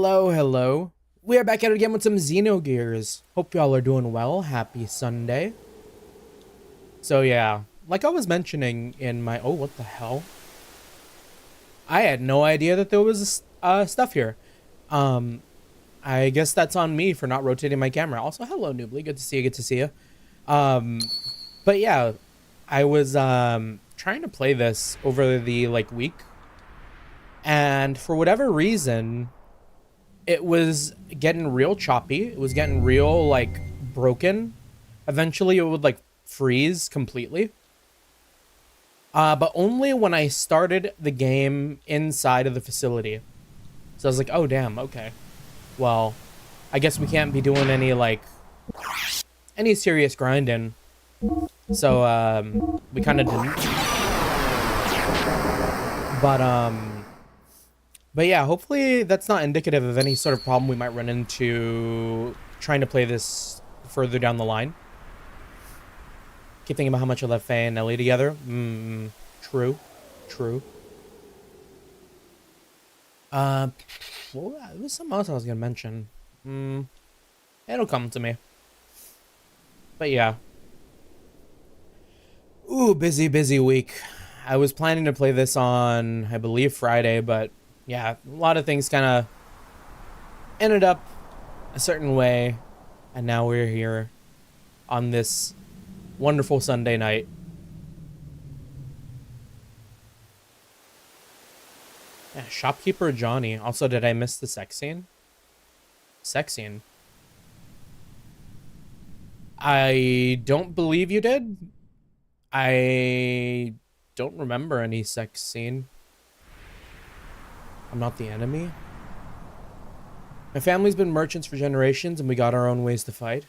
Hello, hello. We are back at it again with some Xenogears. Hope y'all are doing well. Happy Sunday. So yeah, like I was mentioning in my... Oh, what the hell? I had no idea that there was stuff here. I guess that's on me for not rotating my camera. Also, hello, Noobly. Good to see you. Good to see you. But yeah, I was trying to play this over the week. And for whatever reason... it was getting real choppy. It was getting real, broken. Eventually, it would, freeze completely. But only when I started the game inside of the facility. So I was like, oh, damn, okay. Well, I guess we can't be doing any serious grinding. So, we kind of didn't. But yeah, hopefully that's not indicative of any sort of problem we might run into trying to play this further down the line. Keep thinking about how much I left Fei and Ellie together. True. Well, there was something else I was going to mention. It'll come to me. But yeah. Ooh, busy week. I was planning to play this on, I believe, Friday, but... yeah, a lot of things kind of ended up a certain way, and now we're here on this wonderful Sunday night. Yeah, Shopkeeper Johnny. Also, did I miss the sex scene? Sex scene? I don't believe you did. I don't remember any sex scene. I'm not the enemy. My family's been merchants for generations, and we got our own ways to fight.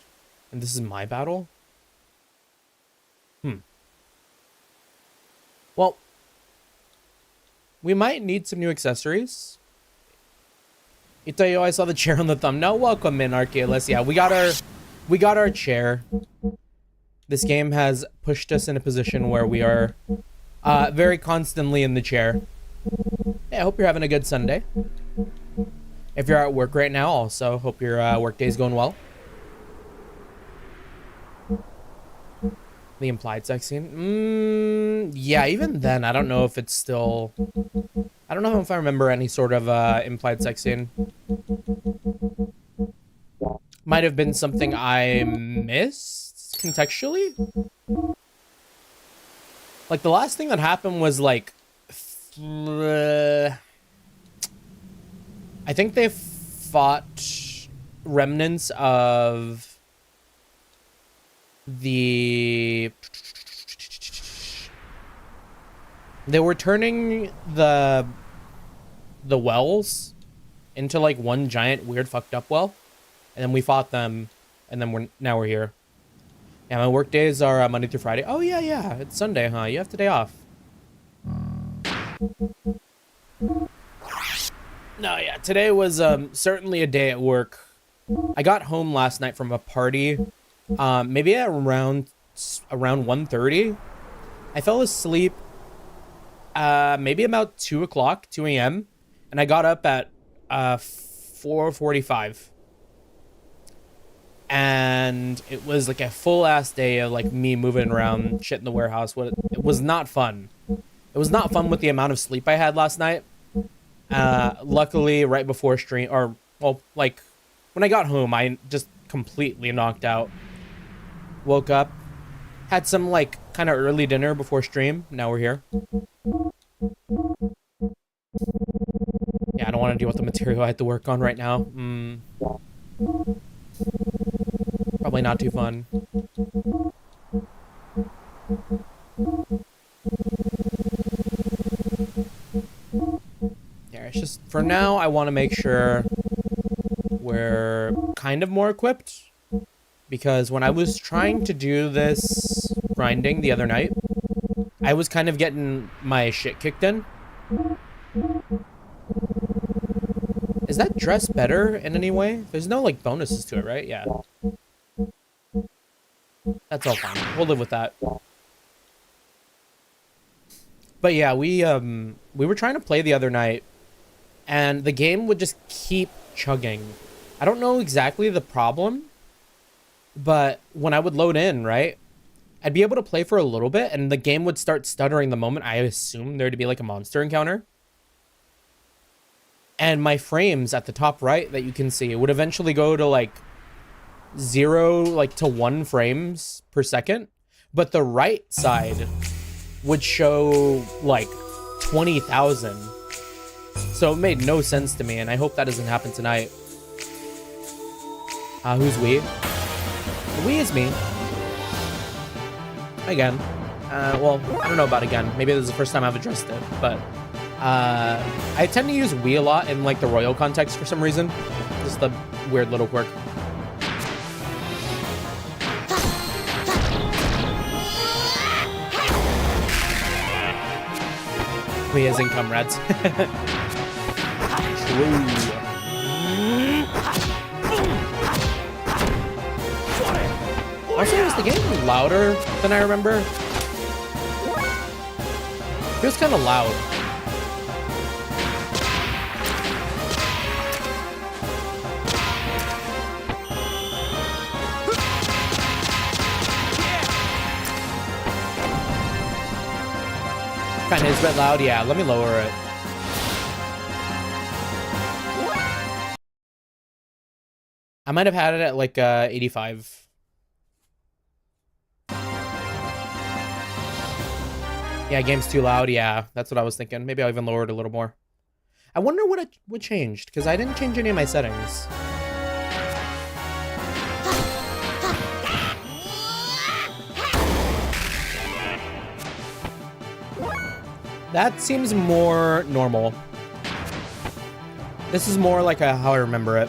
And this is my battle? Well, we might need some new accessories. Itayo, I saw the chair on the thumbnail. Welcome in, Archaeolus. Yeah, we got our chair. This game has pushed us in a position where we are very constantly in the chair. Hey, I hope you're having a good Sunday. If you're at work right now, also, hope your work day's going well. The implied sex scene? Yeah, even then, I don't know if it's still... I don't know if I remember any sort of implied sex scene. Might have been something I missed, contextually? Like, the last thing that happened was, I think they fought remnants of the... they were turning the wells into one giant weird fucked up well, and then we fought them, and then now we're here. Yeah, my work days are Monday through Friday. Oh yeah, it's Sunday, huh? You have today off. No, yeah, today was certainly a day at work. I got home last night from a party, maybe at around 1:30. I fell asleep maybe about 2 o'clock, 2 a.m., and I got up at 4:45. And it was a full-ass day of me moving around shit in the warehouse. It was not fun. It was not fun with the amount of sleep I had last night. Luckily, right before stream, or, well, when I got home, I just completely knocked out. Woke up, had some, kind of early dinner before stream. Now we're here. Yeah, I don't want to deal with the material I have to work on right now. Probably not too fun. Yeah, it's just, for now, I want to make sure we're kind of more equipped. Because when I was trying to do this grinding the other night, I was kind of getting my shit kicked in. Is that dress better in any way? There's no, bonuses to it, right? Yeah. That's all fine. We'll live with that. But yeah, we were trying to play the other night, and the game would just keep chugging. I don't know exactly the problem, but when I would load in, right, I'd be able to play for a little bit and the game would start stuttering the moment I assumed there to be like a monster encounter. And my frames at the top right that you can see would eventually go to like 0 like to 1 frames per second, but the right side would show like 20,000. So it made no sense to me, and I hope that doesn't happen tonight. Who's we? We is me. Again. Well, I don't know about again. Maybe this is the first time I've addressed it, but I tend to use we a lot in like the royal context for some reason. Just a weird little quirk. We as in comrades. True. Also, is the game louder than I remember? It was kind of loud. Kind of is a bit loud. Yeah, let me lower it. I might have had it at like 85. Yeah, game's too loud. Yeah, that's what I was thinking. Maybe I'll even lower it a little more. I wonder what changed, because I didn't change any of my settings. That seems more normal. This is more like how I remember it.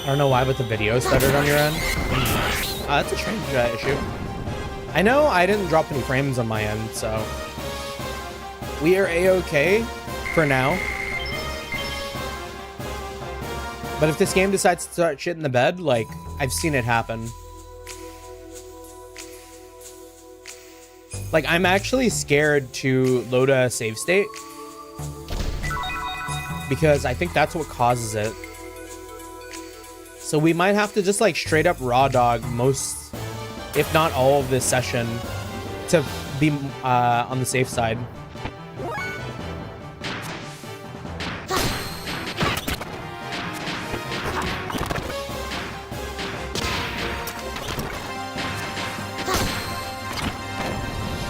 I don't know why, but the video stuttered on your end. That's a strange issue. I know I didn't drop any frames on my end, so we are a-okay for now. But if this game decides to start shit in the bed, like, I've seen it happen. Like, I'm actually scared to load a save state, because I think that's what causes it. So we might have to just like straight up raw dog most, if not all of this session to be on the safe side.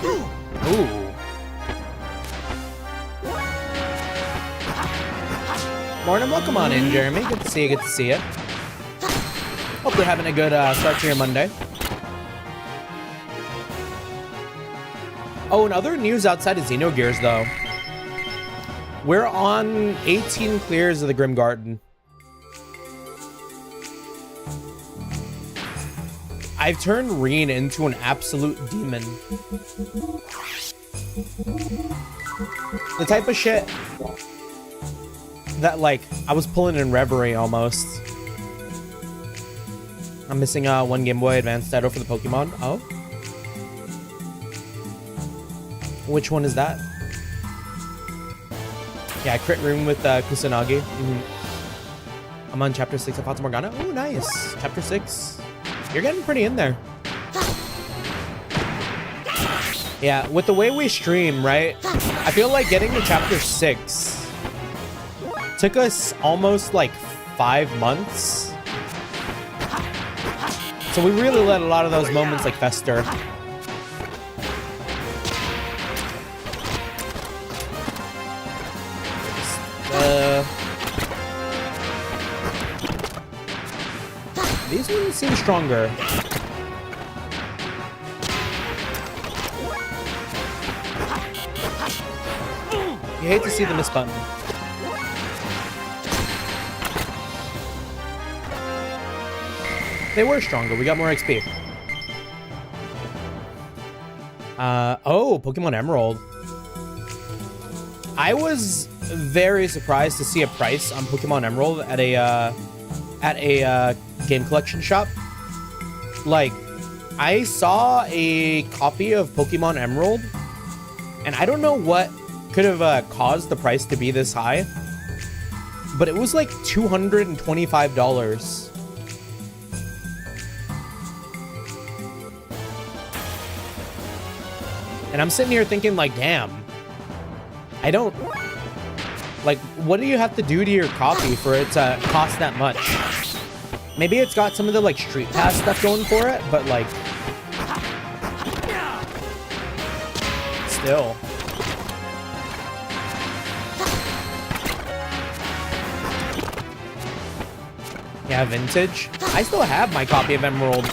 Ooh. Morning, welcome on in, Jeremy. Good to see you, good to see you. Hope you're having a good start to your Monday. Oh, and other news outside of Xenogears, though. We're on 18 clears of the Grim Garden. I've turned Reen into an absolute demon. The type of shit that, like, I was pulling in Reverie almost. I'm missing one Game Boy Advance title for the Pokemon. Oh. Which one is that? Yeah, crit room with Kusanagi. Mm-hmm. I'm on chapter 6 of Fata Morgana. Oh, nice. Chapter 6. You're getting pretty in there. Yeah, with the way we stream, right? I feel like getting to chapter 6 took us almost like 5 months. So we really let a lot of those moments like fester. These ones seem stronger. You hate to see the miss button. They were stronger. We got more XP. Oh, Pokemon Emerald. I was very surprised to see a price on Pokemon Emerald at a at a game collection shop. Like, I saw a copy of Pokemon Emerald, and I don't know what could have caused the price to be this high, but it was like $225. And I'm sitting here thinking, like, damn, I don't, like, what do you have to do to your copy for it to cost that much? Maybe it's got some of the, like, Street Pass stuff going for it, but, like, still. Yeah, vintage. I still have my copy of Emerald.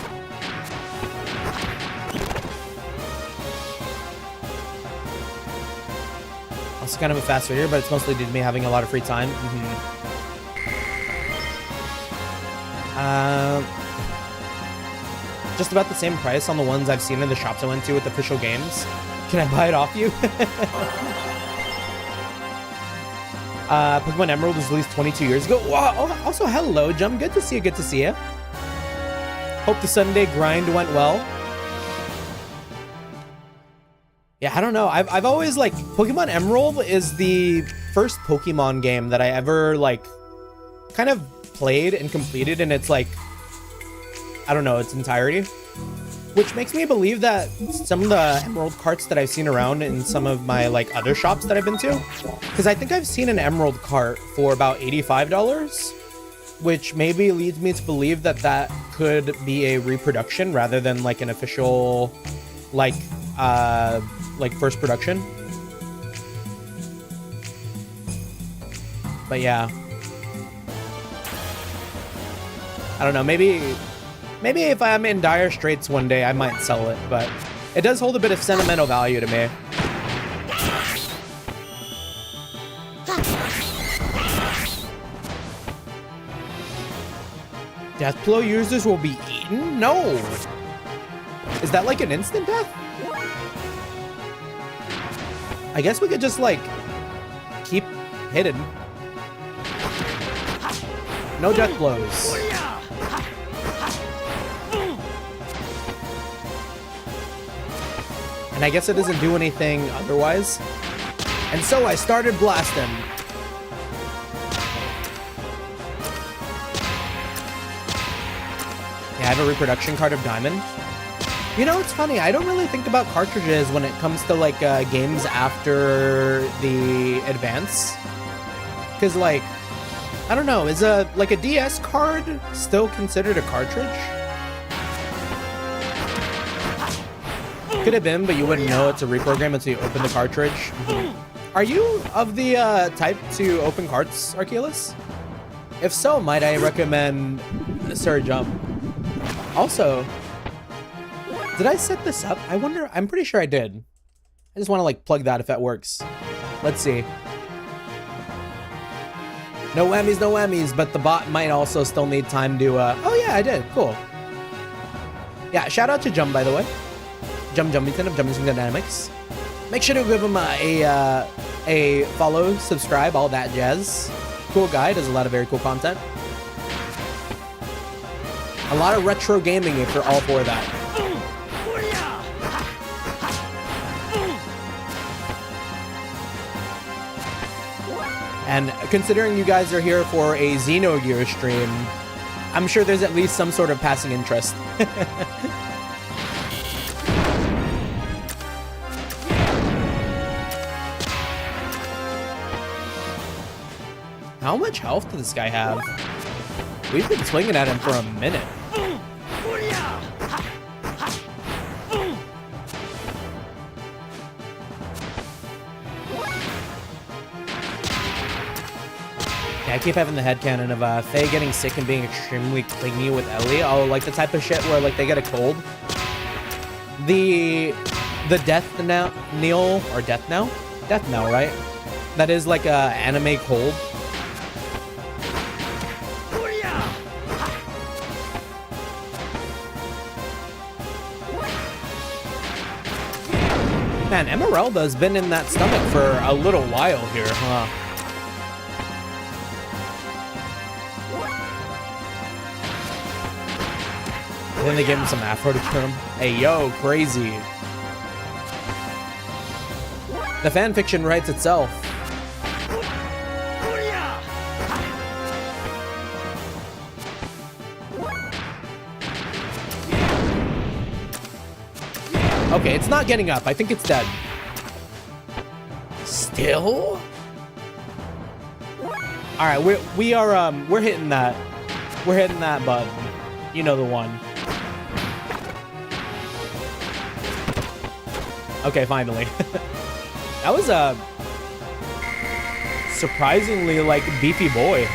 It's kind of a fast reader, but it's mostly due to me having a lot of free time. Just about the same price on the ones I've seen in the shops I went to with official games. Can I buy it off you? Pokemon Emerald was released 22 years ago. Wow. Oh, also, hello, Jum. Good to see you. Good to see you. Hope the Sunday grind went well. Yeah, I don't know. I've always, like, Pokemon Emerald is the first Pokemon game that I ever, like, kind of played and completed in its, like, I don't know, its entirety. Which makes me believe that some of the Emerald carts that I've seen around in some of my, like, other shops that I've been to, because I think I've seen an Emerald cart for about $85, which maybe leads me to believe that that could be a reproduction rather than, like, an official, like first production. But yeah, I don't know, maybe if I'm in dire straits one day I might sell it, but it does hold a bit of sentimental value to me. Death blow users will be eaten? No! Is that like an instant death? I guess we could just, like, keep hidden. No death blows. And I guess it doesn't do anything otherwise. And so I started blasting. Yeah, I have a reproduction card of Diamond. You know, it's funny. I don't really think about cartridges when it comes to, like, games after the Advance. Because, like, I don't know. Is a DS card still considered a cartridge? Could have been, but you wouldn't know it's a reprogram until you open the cartridge. Are you of the type to open carts, Archeolus? If so, might I recommend Sir Jump? Also, did I set this up? I wonder. I'm pretty sure I did. I just want to, like, plug that if that works. Let's see. No whammies, but the bot might also still need time to, oh yeah, I did. Cool. Yeah, shout out to Jum, by the way. Jumpington of Jumpington Dynamics. Make sure to give him a follow, subscribe, all that jazz. Cool guy, does a lot of very cool content. A lot of retro gaming if you're all for that. And considering you guys are here for a Xenogears stream, I'm sure there's at least some sort of passing interest. How much health does this guy have? We've been swinging at him for a minute. Yeah, I keep having the headcanon of Fei getting sick and being extremely clingy with Ellie. Oh, like the type of shit where, like, they get a cold. The death now, Neil, or death now? Death now, right? That is like a anime cold. Man, Emeralda's been in that stomach for a little while here, huh? when they gave him some afro to kill him. Hey, yo, crazy. The fan fiction writes itself. Okay, it's not getting up. I think it's dead. Still? All right, we're hitting that. We're hitting that button. You know the one. Okay, finally. That was a surprisingly like beefy boy.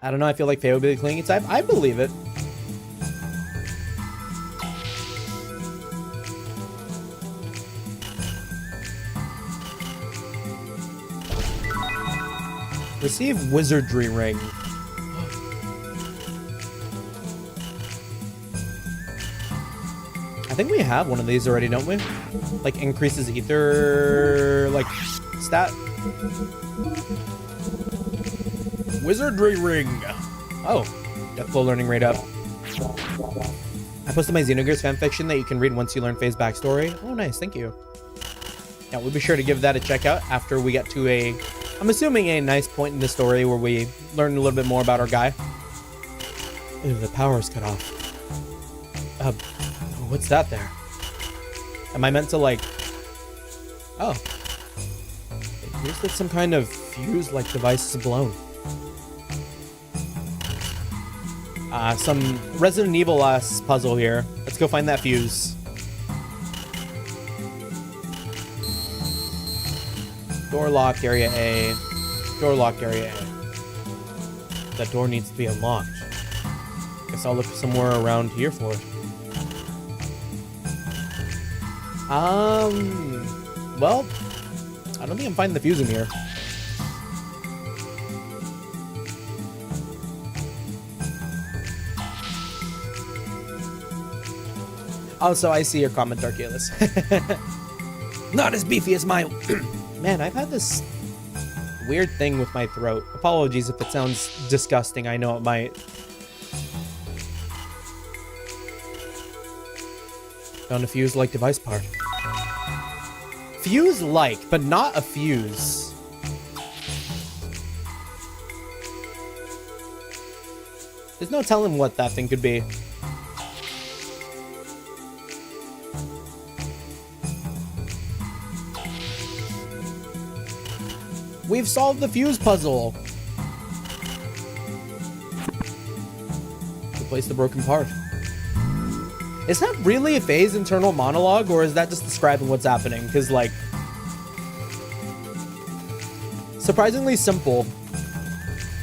I don't know. I feel like Fei would be the clinging type. I believe it. Receive wizardry ring. I think we have one of these already, don't we? Like increases ether, like stat. Wizardry ring. Oh, got full learning rate up. I posted my Xenogears fanfiction that you can read once you learn Fei's backstory. Oh, nice, thank you. Yeah, we'll be sure to give that a check out after we get to a, I'm assuming a nice point in the story where we learn a little bit more about our guy. Ew, the power's cut off. What's that there? Am I meant to like... Oh. It appears that some kind of fuse-like device is blown. Some Resident Evil-ass puzzle here. Let's go find that fuse. Door locked, area A. Door locked, area A. That door needs to be unlocked. Guess I'll look somewhere around here for it. Well, I don't think I'm finding the fuse in here. Also, I see your comment, Darkylus. Not as beefy as my... Man, I've had this weird thing with my throat. Apologies if it sounds disgusting. I know it might. Found a fuse-like device part. Fuse-like, but not a fuse. There's no telling what that thing could be. We've solved the fuse puzzle. Replace the broken part. Is that really Fei's internal monologue, or is that just describing what's happening? Because, like, surprisingly simple.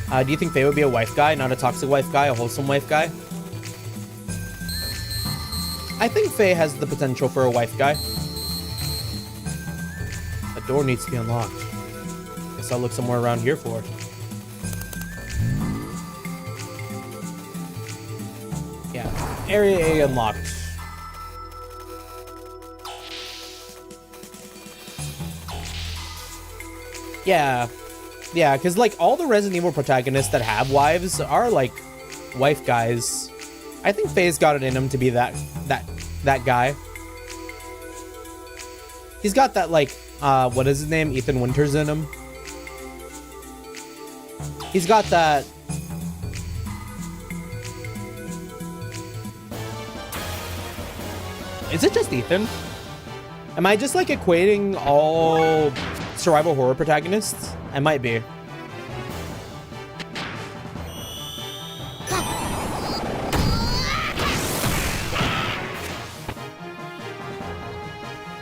Do you think Fei would be a wife guy, not a toxic wife guy, a wholesome wife guy? I think Fei has the potential for a wife guy. The door needs to be unlocked. Guess I'll look somewhere around here for it. Yeah, area A unlocked. Yeah, because like all the Resident Evil protagonists that have wives are like wife guys. I think Fei's got it in him to be that guy. He's got that like what is his name? Ethan Winters in him. He's got that. Is it just Ethan? Am I just like equating all survival horror protagonists? I might be.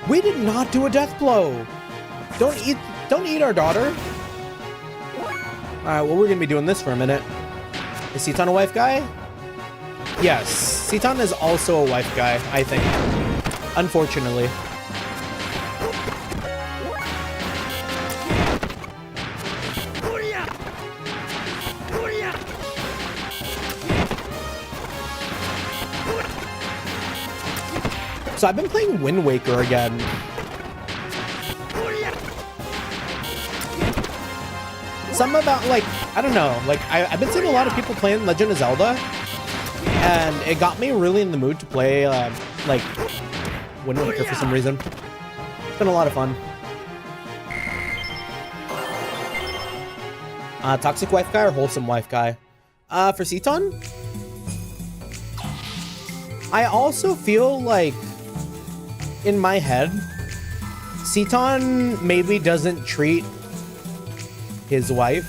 We did not do a death blow. Don't eat our daughter. All right, well, we're gonna be doing this for a minute. Is Citan a wife guy? Yes, Citan is also a wife guy, I think. Unfortunately. So I've been playing Wind Waker again. Something about like I don't know. Like, I've been seeing a lot of people playing Legend of Zelda, and it got me really in the mood to play, like, Wind Waker for some reason. It's been a lot of fun. Toxic wife guy or wholesome wife guy? For Seton, I also feel like, in my head, Seton maybe doesn't treat his wife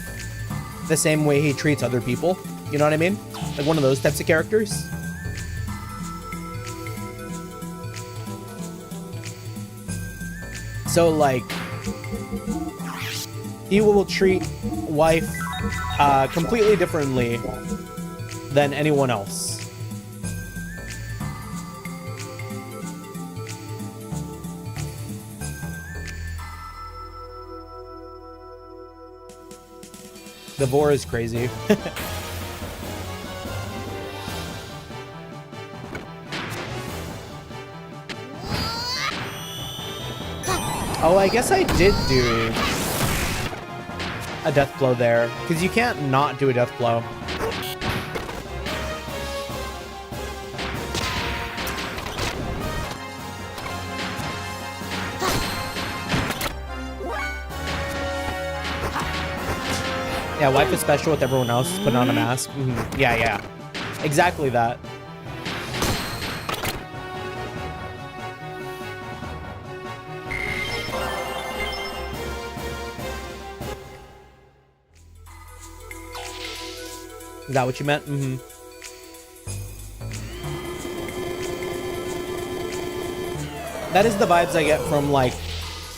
the same way he treats other people. You know what I mean? Like one of those types of characters. So like, he will treat wife completely differently than anyone else. The vor is crazy. Oh, I guess I did do a death blow there, because you can't not do a death blow. Yeah, wife is special with everyone else, putting on a mask. Mm-hmm. Yeah, yeah. Exactly that. Is that what you meant? Mm-hmm. That is the vibes I get from, like,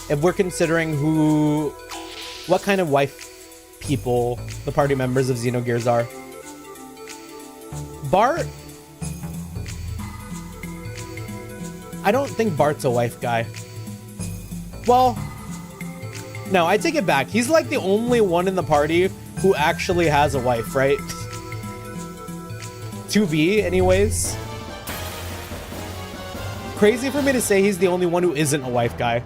if we're considering what kind of wife people the party members of Xenogears are. Bart, I don't think Bart's a wife guy. Well, no, I take it back. He's like the only one in the party who actually has a wife, right? To be, anyways. Crazy for me to say he's the only one who isn't a wife guy.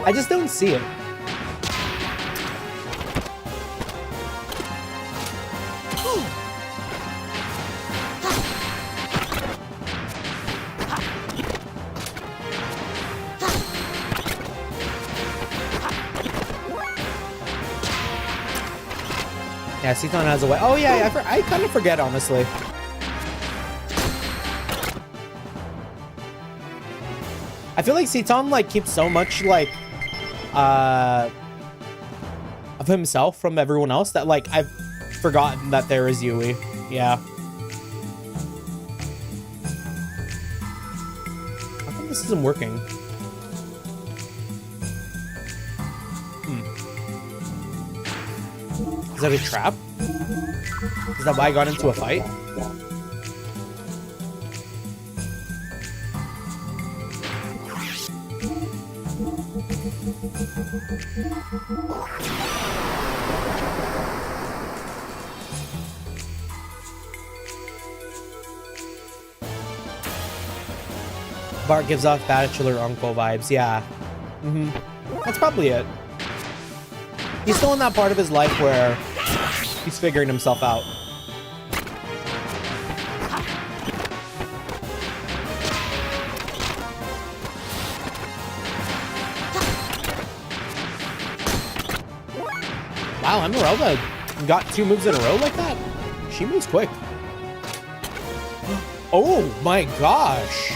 I just don't see it. Yeah, Seton has a way. Oh yeah, yeah, I kind of forget, honestly. I feel like Seton like keeps so much like of himself from everyone else that like I've forgotten that there is Yui. Yeah. How come this isn't working? Is that a trap? Is that why I got into a fight? Bart gives off bachelor uncle vibes. Yeah. That's probably it. He's still in that part of his life where he's figuring himself out. Wow, Emeralda got 2 moves in a row like that? She moves quick. Oh my gosh.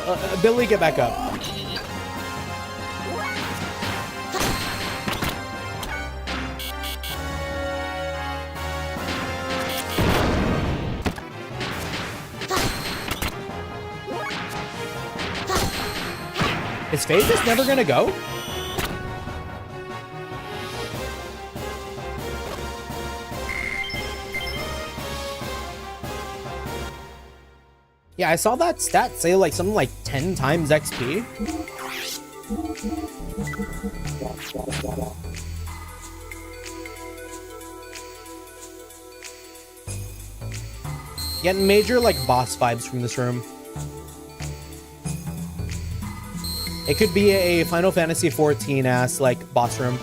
Alright, Billy, get back up. Is Faye just never gonna go? Yeah, I saw that stat say like something like 10 times XP. Getting major like boss vibes from this room. It could be a Final Fantasy 14 ass like boss room.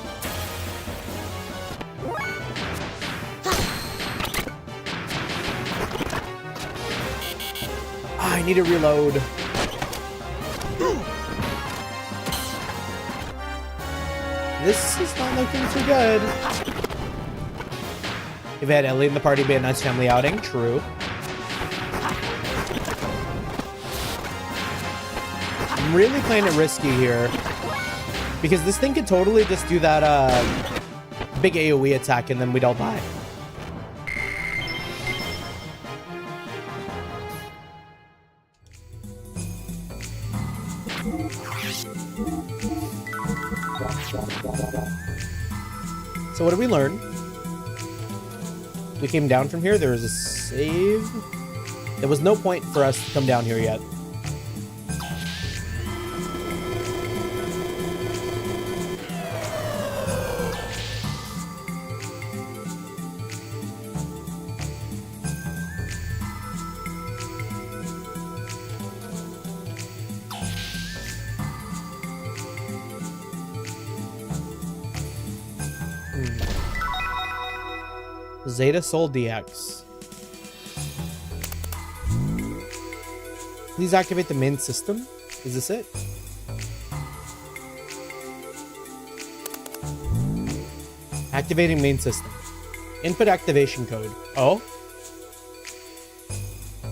I need to reload. This is not looking too good. If I had Ellie in the party, it'd be a nice family outing. True. I'm really playing it risky here. Because this thing could totally just do that big AoE attack and then we'd all die. So what did we learn? We came down from here. There was a save. There was no point for us to come down here yet. Zeta Soul DX. Please activate the main system. Is this it? Activating main system. Input activation code. Oh.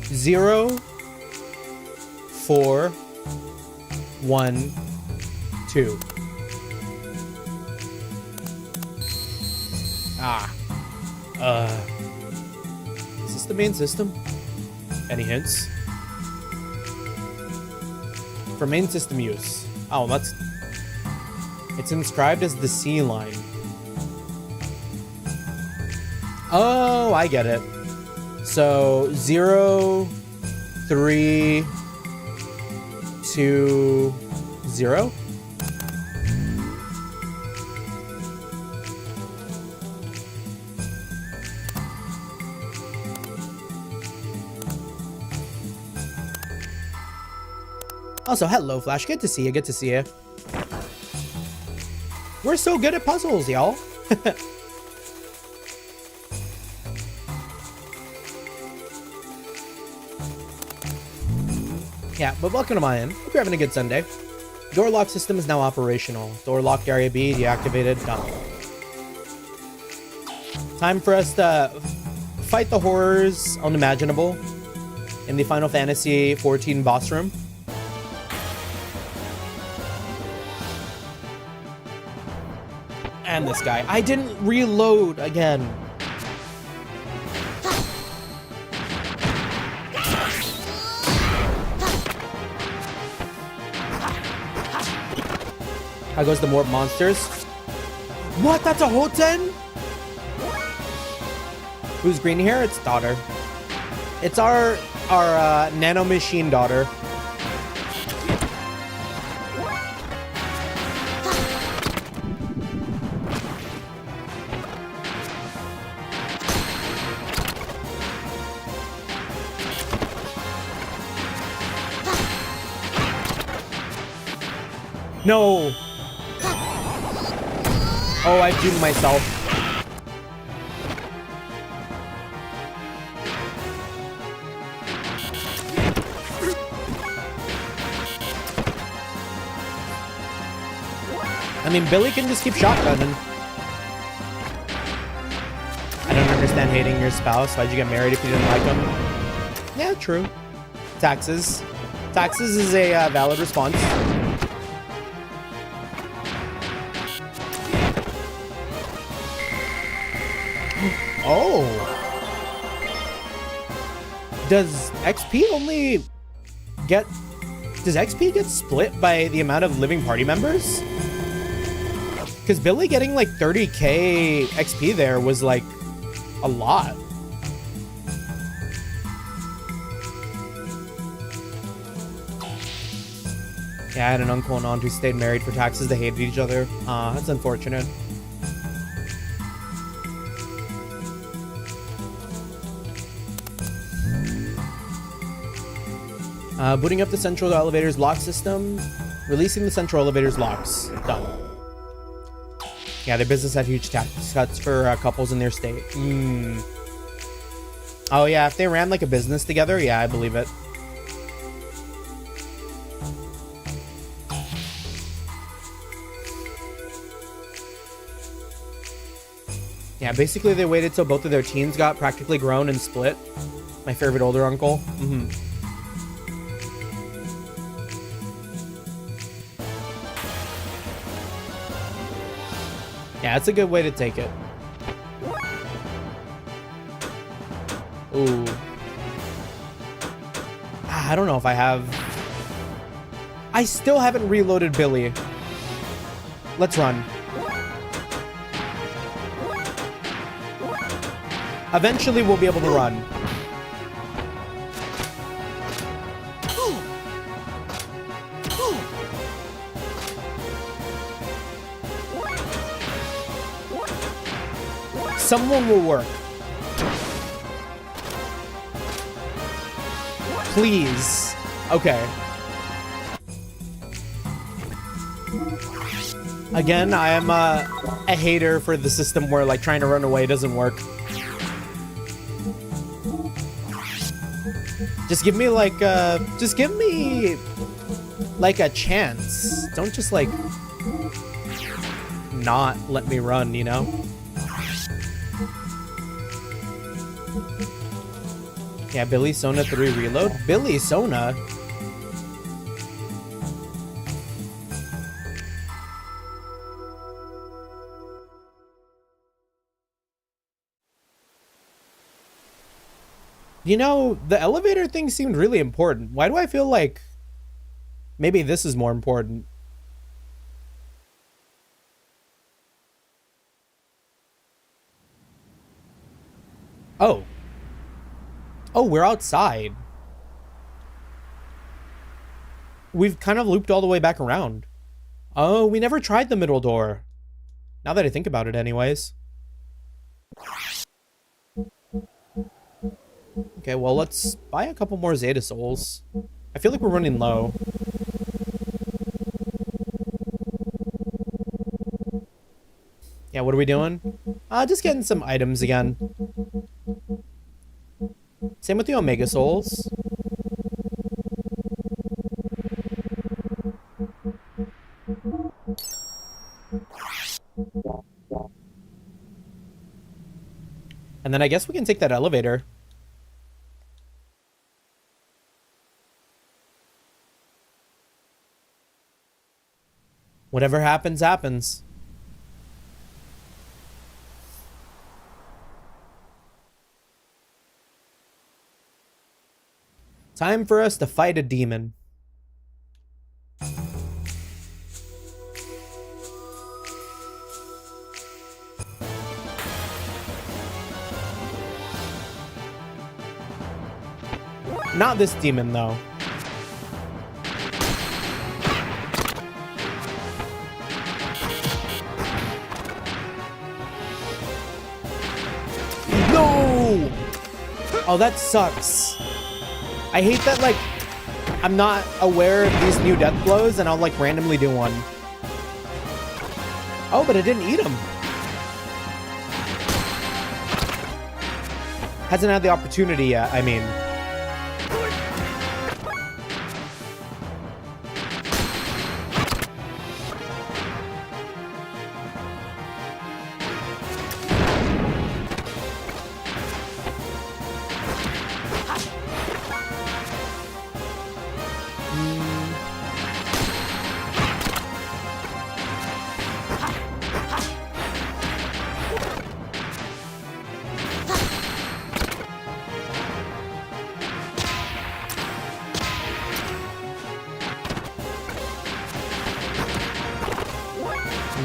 0 4 1 2. Ah. Is this the main system? Any hints? For main system use. Oh, that's... It's inscribed as the C line. Oh, I get it. So, 0, 3, 2, 0? Also, hello, Flash. Good to see you. Good to see you. We're so good at puzzles, y'all. Yeah, but welcome to my end. Hope you're having a good Sunday. Door lock system is now operational. Door locked area B deactivated. Done. Time for us to fight the horrors unimaginable in the Final Fantasy 14 boss room. And this guy. I didn't reload again. How goes the Morp monsters? What? That's a whole 10? Who's green here? It's daughter. It's our nano machine daughter. No. Oh, I've doomed myself. I mean, Billy can just keep shotgunning. I don't understand hating your spouse. Why'd you get married if you didn't like him? Yeah, true. Taxes. Taxes is a valid response. Oh. Does XP only get... Does XP get split by the amount of living party members? Because Billy getting like 30k XP there was like a lot. Yeah, I had an uncle and aunt who stayed married for taxes. They hated each other. That's unfortunate. Booting up the central elevator's lock system. Releasing the central elevator's locks. Done. Yeah, their business had huge tax cuts for couples in their state. Oh yeah, if they ran like a business together, yeah, I believe it. Yeah, basically they waited till both of their teens got practically grown and split. My favorite older uncle. Yeah, it's a good way to take it. Ooh. I don't know if I have... I still haven't reloaded Billy. Let's run. Eventually we'll be able to run. Someone will work. Please. Okay. Again, I am a hater for the system where like trying to run away doesn't work. Just give me like a chance. Don't just like not let me run, you know? Yeah, Billy Sona 3 reload. Billy Sona? You know, the elevator thing seemed really important. Why do I feel like maybe this is more important? Oh. Oh, we're outside. We've kind of looped all the way back around. Oh, we never tried the middle door. Now that I think about it anyways. Okay, well, let's buy a couple more Zeta Souls. I feel like we're running low. Yeah, what are we doing? Just getting some items again. Same with the Omega Souls. And then I guess we can take that elevator. Whatever happens, happens. Time for us to fight a demon. Not this demon, though. No! Oh, that sucks. I hate that, like, I'm not aware of these new death blows and I'll, like, randomly do one. Oh, but I didn't eat him. Hasn't had the opportunity yet, I mean.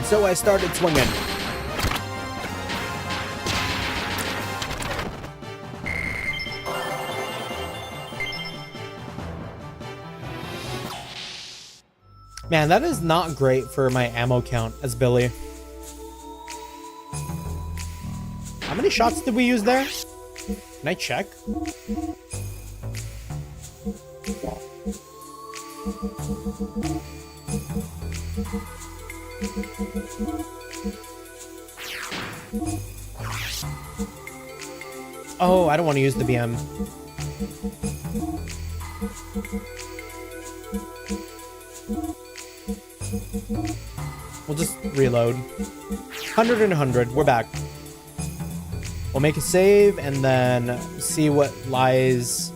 So I started swinging. Man, that is not great for my ammo count as Billy. How many shots did we use there? Can I check? Oh, I don't want to use the BM. We'll just reload. 100 and 100. We're back. We'll make a save and then see what lies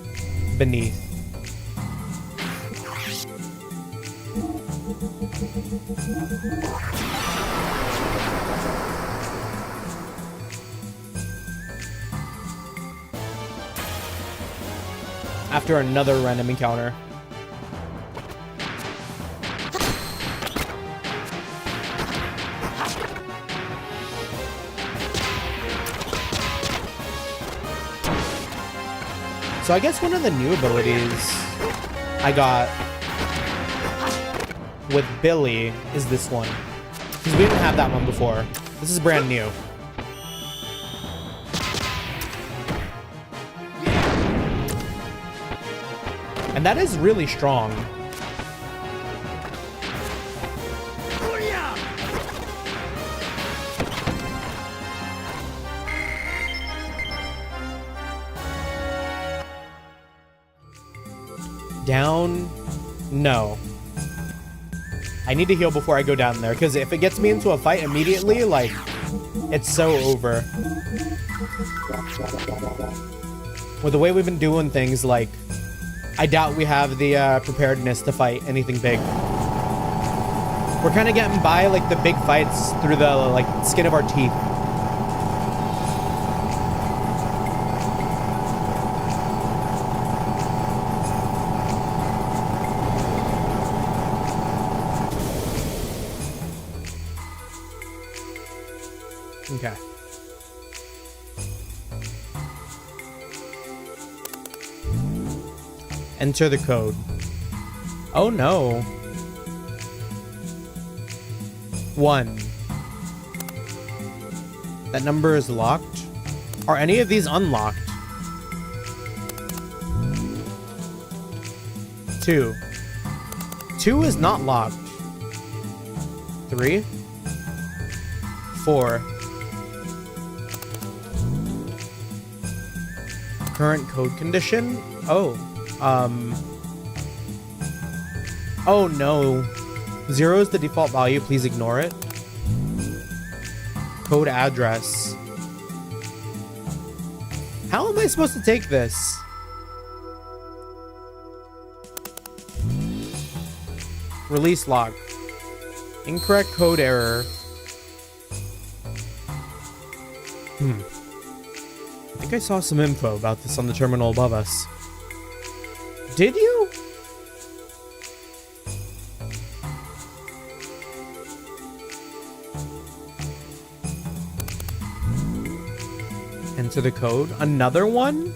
beneath. After another random encounter. So I guess one of the new abilities I got with Billy is this one. Because we didn't have that one before. This is brand new. And that is really strong. Down? No. I need to heal before I go down there, because if it gets me into a fight immediately, like, it's so over. With the way we've been doing things, like, I doubt we have the preparedness to fight anything big. We're kind of getting by, like, the big fights through the, like, skin of our teeth. Okay. Enter the code. Oh no. 1. That number is locked. Are any of these unlocked? 2. 2 is not locked. 3. 4. Current code condition? Oh. Oh no. 0 is the default value, please ignore it. Code address. How am I supposed to take this? Release lock. Incorrect code error. I think I saw some info about this on the terminal above us. Did you? Enter the code. Another one?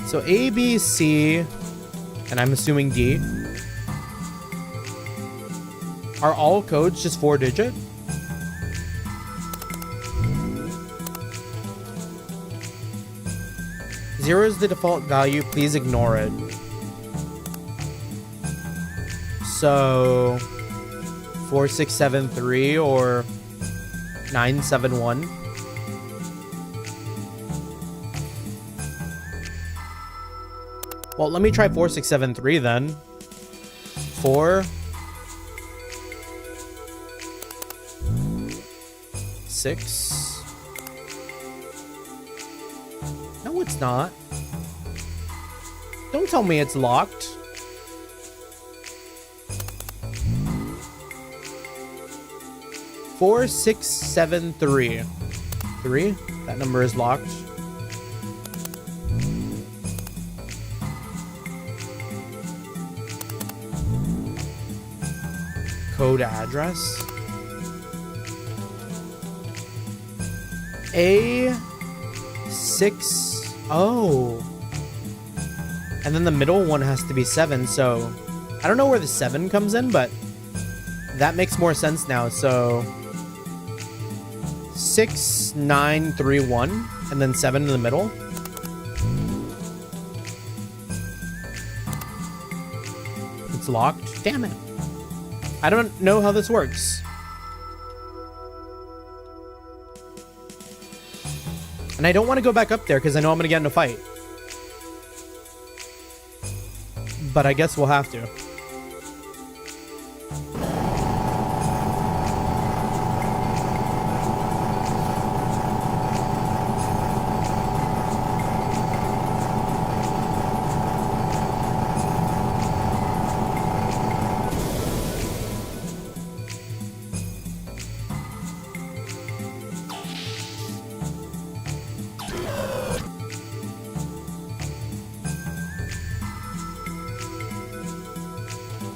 So A, B, C, and I'm assuming D. Are all codes just 4-digit? Zero is the default value, please ignore it. So 4673 or 971. Well, let me try 4673 then. 4 6. No, it's not. Don't tell me it's locked. Four, 6, 7, 3. 3? That number is locked. Code address. A6. Oh. And then the middle one has to be 7, so I don't know where the 7 comes in, but that makes more sense now. So 6931 and then 7 in the middle. It's locked. Damn it. I don't know how this works. And I don't want to go back up there because I know I'm going to get in a fight. But I guess we'll have to.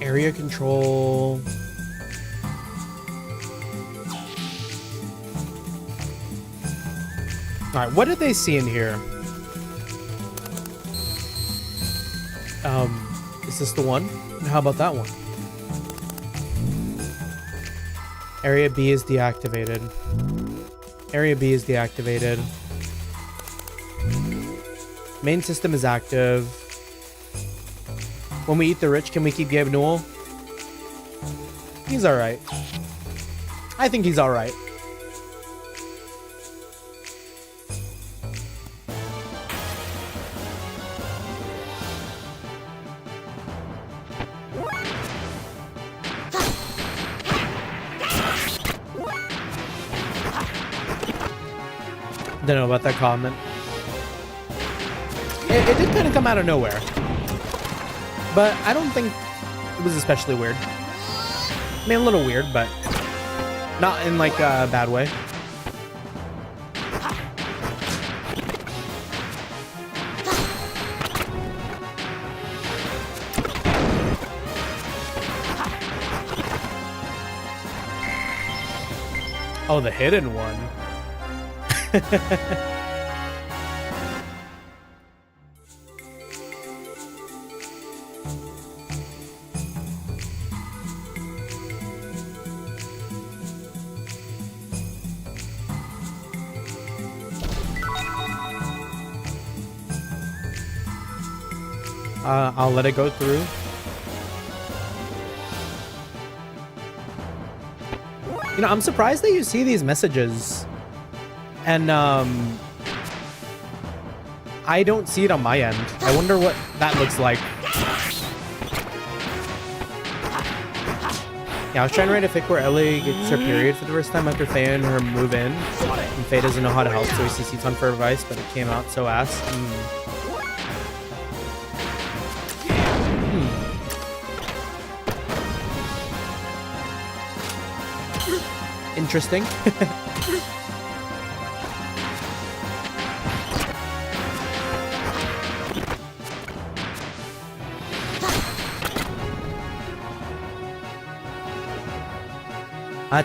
Area control. All right, what did they see in here? Is this the one? How about that one? Area B is deactivated. Area B is deactivated. Main system is active. When we eat the rich, can we keep Gabe Newell? He's alright. I think he's alright. Don't know about that comment. It did kind of come out of nowhere. But I don't think it was especially weird. I mean, a little weird, but not in like a bad way. Oh, the hidden one. I'll let it go through. You know, I'm surprised that you see these messages. And, I don't see it on my end. I wonder what that looks like. Yeah, I was trying to write a fic where Ellie gets her period for the first time after Fei and her move in. And Fei doesn't know how to help, so he CC's on for advice, but it came out so ass. Interesting.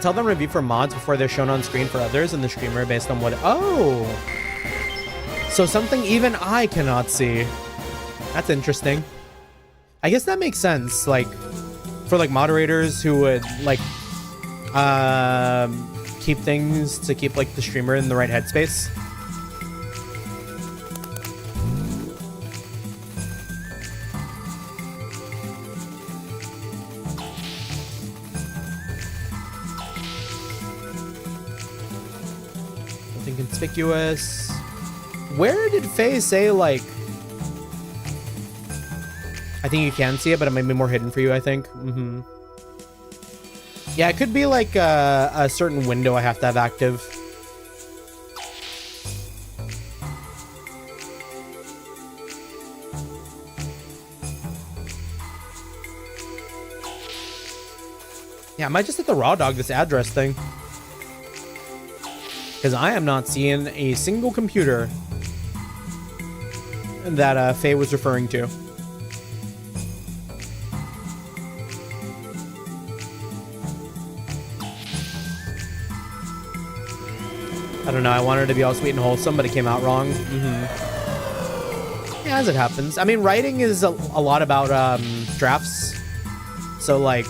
Tell them review for mods before they're shown on screen for others and the streamer based on what... Oh! So something even I cannot see. That's interesting. I guess that makes sense. Like, for like moderators who would like... keep things to keep like the streamer in the right headspace. Nothing conspicuous. Where did Fei say like... I think you can see it, but it might be more hidden for you, I think. Yeah, it could be like a certain window I have to have active. Yeah, I might just hit the raw dog this address thing. Because I am not seeing a single computer that Fei was referring to. I don't know, I wanted it to be all sweet and wholesome, but it came out wrong. Yeah, as it happens. I mean, writing is a lot about drafts. So, like,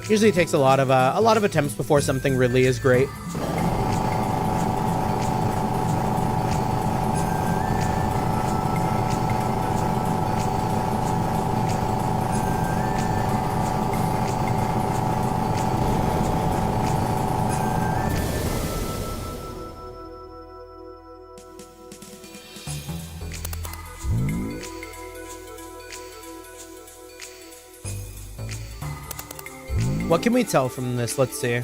usually it takes a lot of attempts before something really is great. What can we tell from this? Let's see.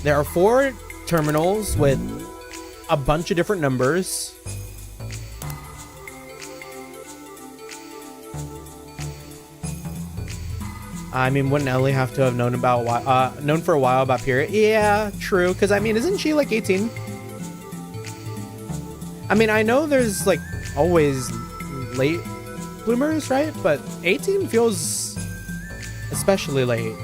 There are 4 terminals with a bunch of different numbers. I mean, wouldn't Ellie have to have known known for a while about period? Yeah, true. Because I mean, isn't she like 18? I mean, I know there's like always late bloomers, right? But 18 feels especially late.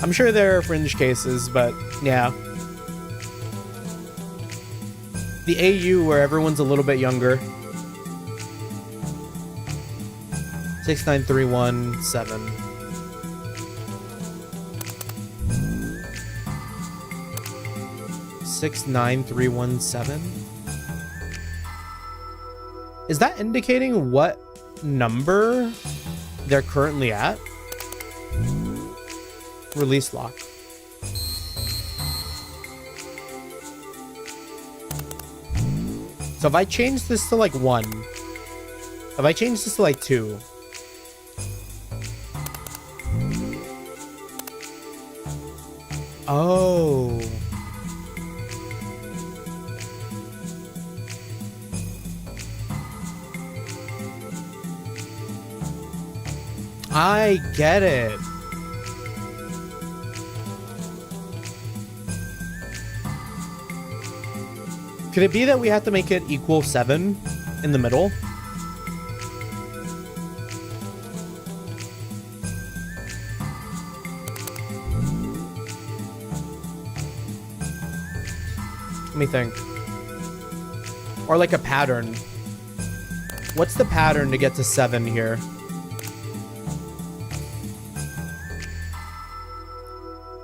I'm sure there are fringe cases, but yeah. The AU where everyone's a little bit younger. 69317. Is that indicating what number they're currently at? Release lock. So if I change this to like 1, if I change this to like 2, oh. I get it. Could it be that we have to make it equal 7 in the middle? Let me think. Or like a pattern. What's the pattern to get to 7 here?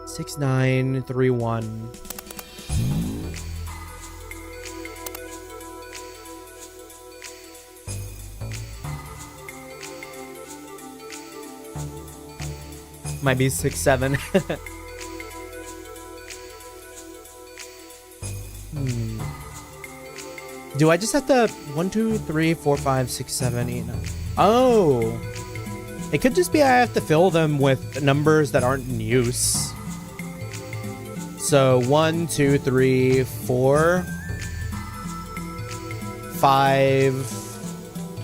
Six, 9, 3, 1. Might be 6, 7. Do I just have to 1, 2, 3, 4, 5, 6, 7, 8, 9? Oh, it could just be I have to fill them with numbers that aren't in use. So 1, 2, 3, 4, 5.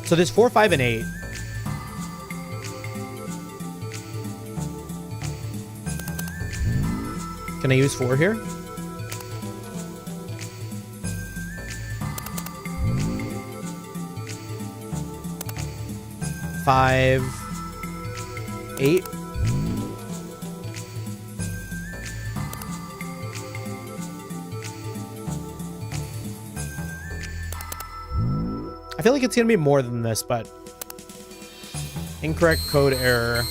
So there's 4, 5, and 8. Can I use 4 here? Five, 8. I feel like it's gonna be more than this, but incorrect code error.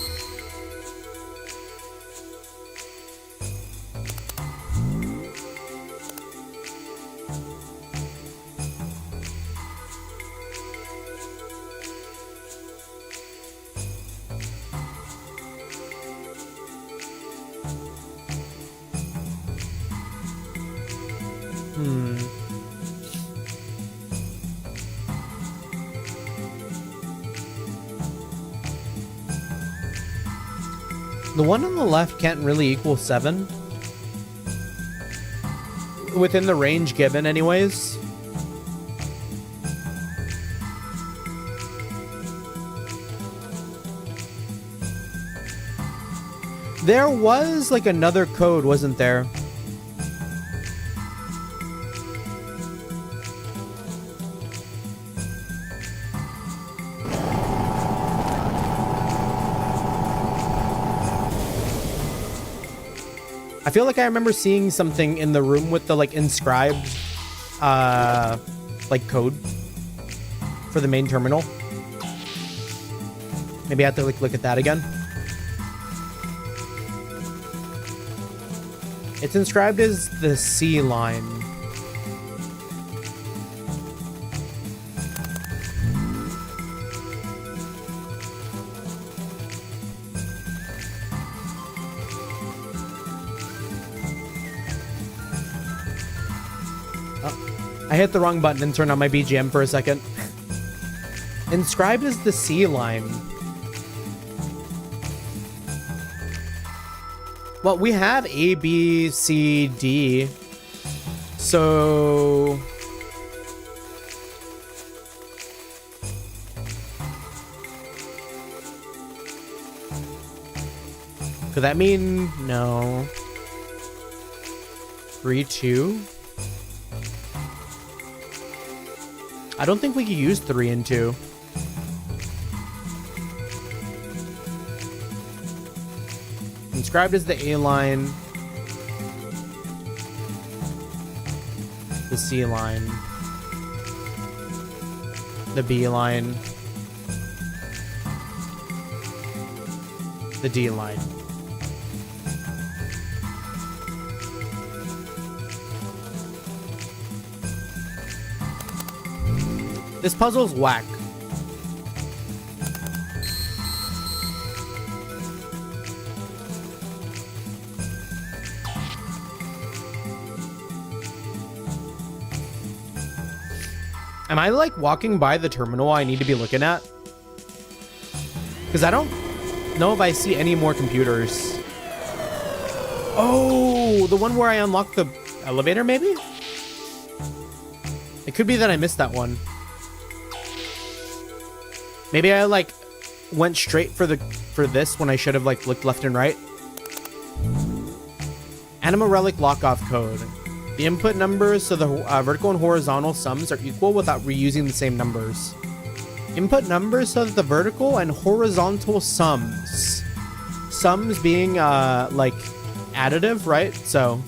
The one on the left can't really equal 7. Within the range given anyways. There was like another code, wasn't there? I feel like I remember seeing something in the room with the like inscribed like code for the main terminal. Maybe I have to like look at that again. It's inscribed as the C line. I hit the wrong button and turned on my BGM for a second. Inscribed as the C line. Well, we have A, B, C, D. So... could that mean no? 3, 2? I don't think we could use 3 and 2. Inscribed as the A line, the C line, the B line, the D line. This puzzle's whack. Am I like walking by the terminal I need to be looking at? Because I don't know if I see any more computers. Oh, the one where I unlocked the elevator, maybe? It could be that I missed that one. Maybe I like went straight for this when I should have like looked left and right. Anima Relic Lockoff Code. The input numbers so the vertical and horizontal sums are equal without reusing the same numbers. Input numbers so that the vertical and horizontal sums being like additive, right? So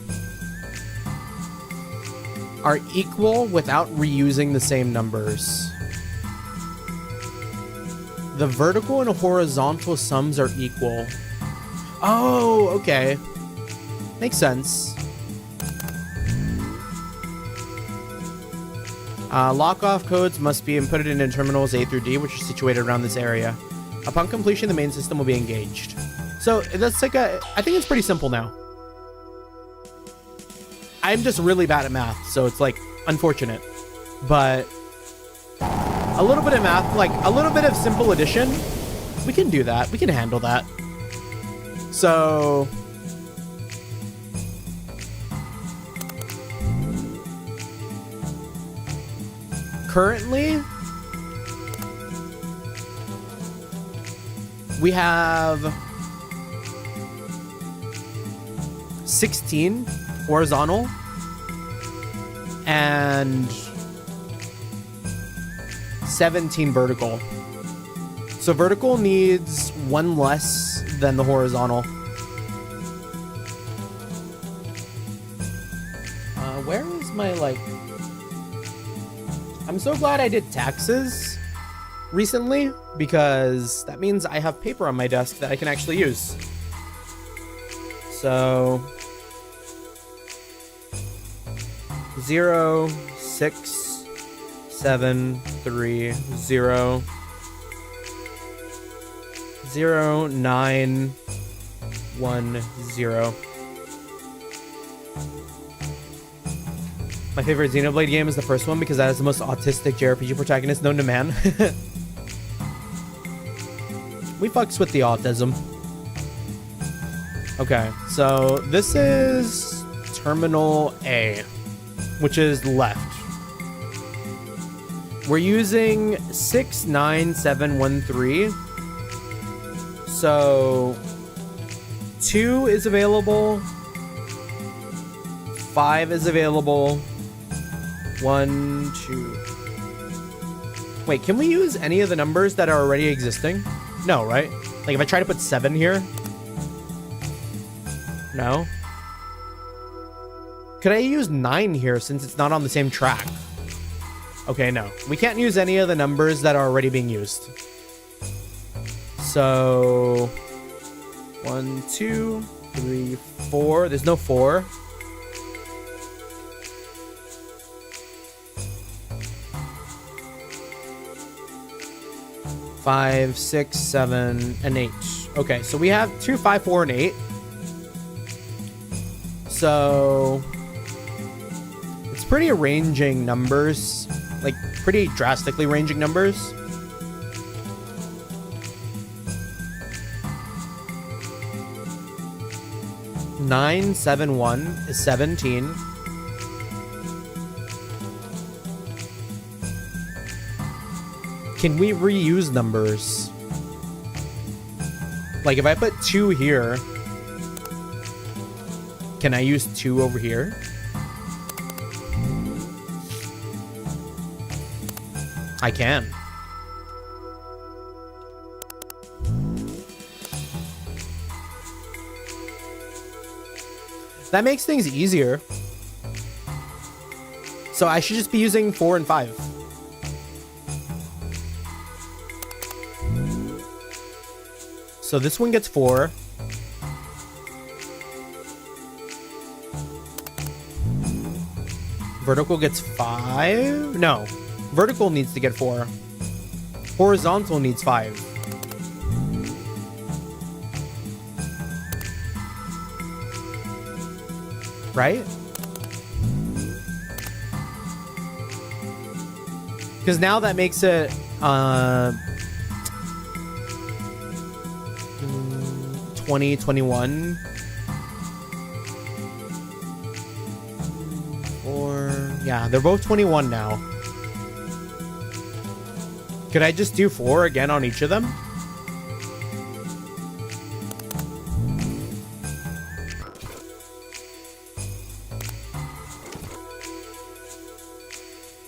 are equal without reusing the same numbers. The vertical and horizontal sums are equal. Oh, okay. Makes sense. Lock-off codes must be inputted into terminals A through D, which are situated around this area. Upon completion, the main system will be engaged. So that's like I think it's pretty simple now. I'm just really bad at math, so it's like unfortunate. But a little bit of math, like a little bit of simple addition, we can do that. We can handle that. So currently, we have 16 horizontal and 17 vertical. So vertical needs 1 less than the horizontal. Where is my like... I'm so glad I did taxes recently, because that means I have paper on my desk that I can actually use. So 0, 6, 7, 3, 0, 0, 9, 1, 0. My favorite Xenoblade game is the first one because that is the most autistic JRPG protagonist known to man. We fucks with the autism. Okay, so this is Terminal A, which is left. We're using 69713. So 2 is available. 5 is available. 1, 2. Wait, can we use any of the numbers that are already existing? No, right? Like if I try to put 7 here? No. Could I use 9 here since it's not on the same track? Okay, no. We can't use any of the numbers that are already being used. So 1, 2, 3, 4. There's no 4. 5, 6, 7, and 8. Okay, so we have 2, 5, 4, and 8. So it's pretty ranging numbers, like pretty drastically ranging numbers. 9, 7, 1 is 17. Can we reuse numbers? Like if I put 2 here, can I use 2 over here? I can. That makes things easier. So I should just be using 4 and 5. So this one gets 4. Vertical gets 5. No, vertical needs to get 4. Horizontal needs 5. Right? Because now that makes it 20, 21. Or yeah, they're both 21 now. Could I just do 4 again on each of them?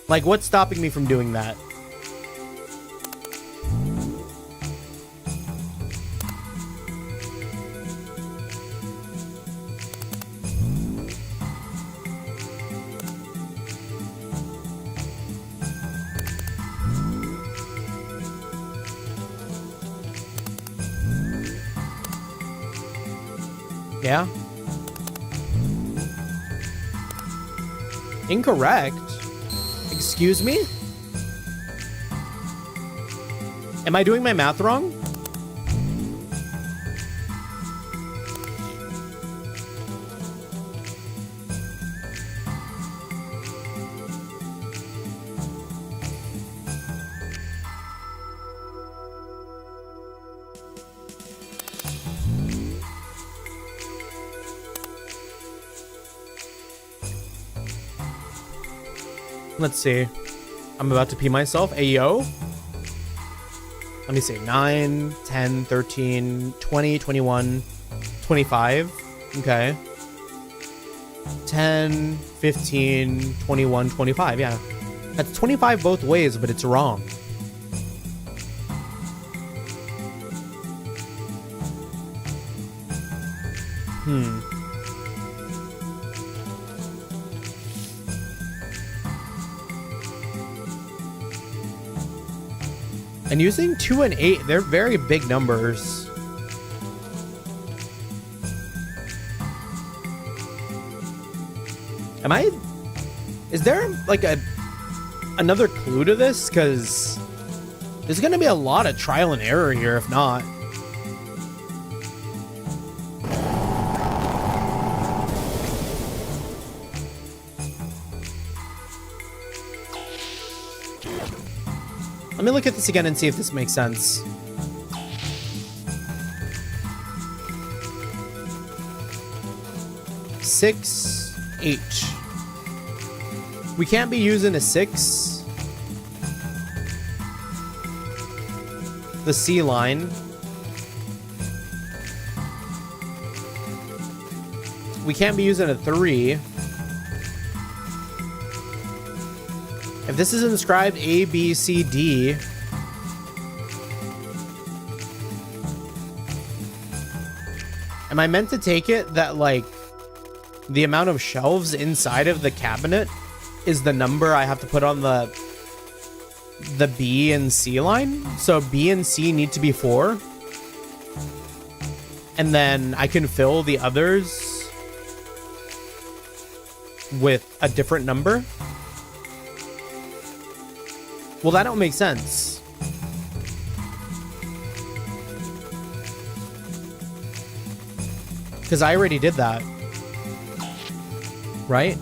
Like, what's stopping me from doing that? Yeah. Incorrect. Excuse me? Am I doing my math wrong? Let's see. I'm about to pee myself. Ayo. Let me see. 9, 10, 13, 20, 21, 25. Okay. 10, 15, 21, 25. Yeah. That's 25 both ways, but it's wrong. And using 2 and 8, they're very big numbers. Is there like another clue to this? Because there's gonna be a lot of trial and error here if not. Let me look at this again and see if this makes sense. Six, 8. We can't be using a 6. The C line. We can't be using a 3. If this is inscribed A, B, C, D, am I meant to take it that, like, the amount of shelves inside of the cabinet is the number I have to put on the B and C line? So B and C need to be 4. And then I can fill the others with a different number? Well, that don't make sense. Because I already did that. Right?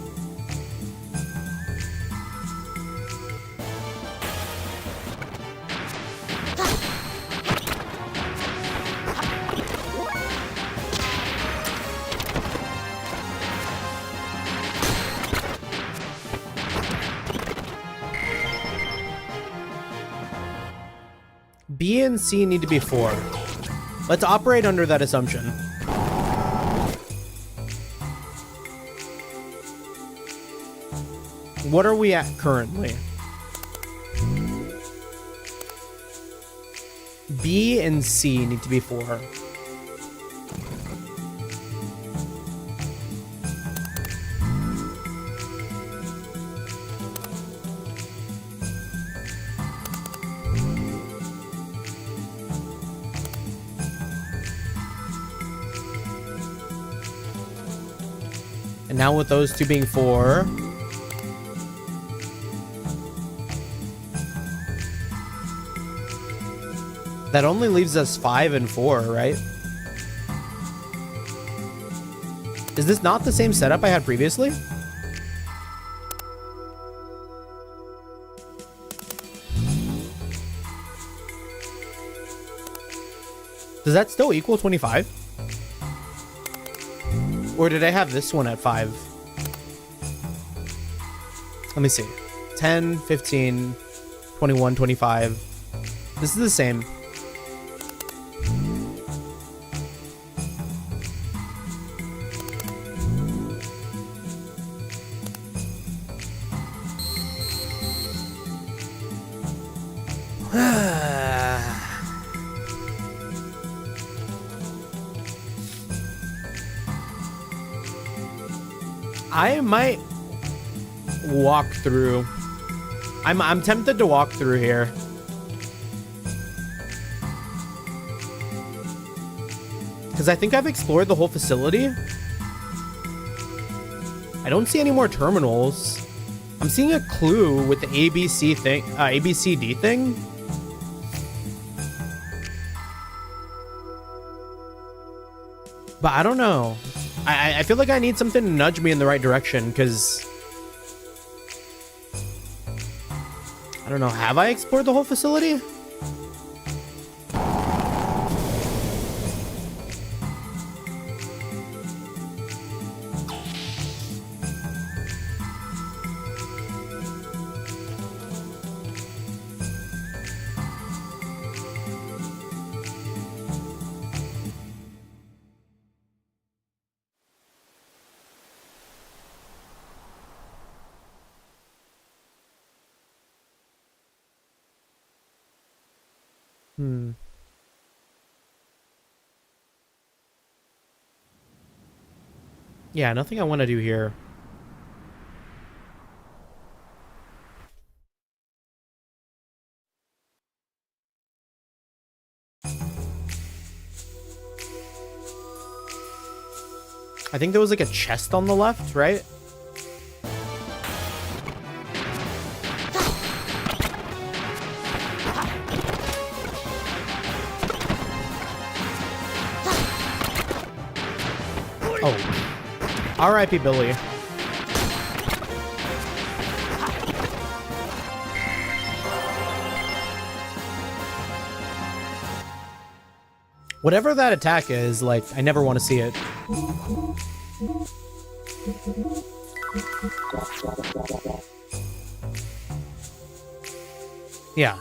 B and C need to be 4. Let's operate under that assumption. What are we at currently? B and C need to be 4. And now with those two being 4, that only leaves us 5 and 4, right? Is this not the same setup I had previously? Does that still equal 25? Or did I have this one at 5? Let me see. 10, 15, 21, 25. This is the same. I might walk through. I'm tempted to walk through here. Because I think I've explored the whole facility. I don't see any more terminals. I'm seeing a clue with the ABC thing, ABCD thing. But I don't know. I feel like I need something to nudge me in the right direction, because I don't know. Have I explored the whole facility? Yeah, nothing I want to do here. I think there was like a chest on the left, right? Oh. R.I.P. Billy. Whatever that attack is, like, I never want to see it. Yeah.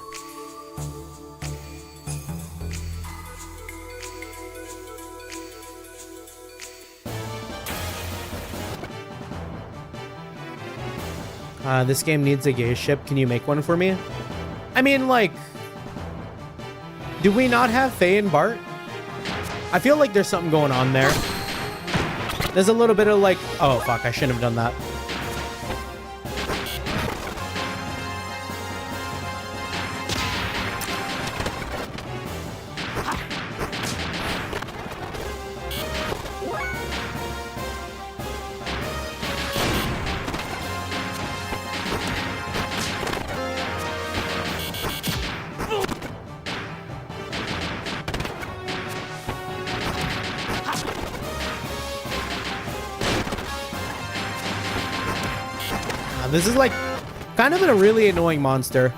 This game needs a gay ship. Can you make one for me? I mean, like, do we not have Fei and Bart? I feel like there's something going on there. There's a little bit of like, oh fuck, I shouldn't have done that. This is like kind of a really annoying monster.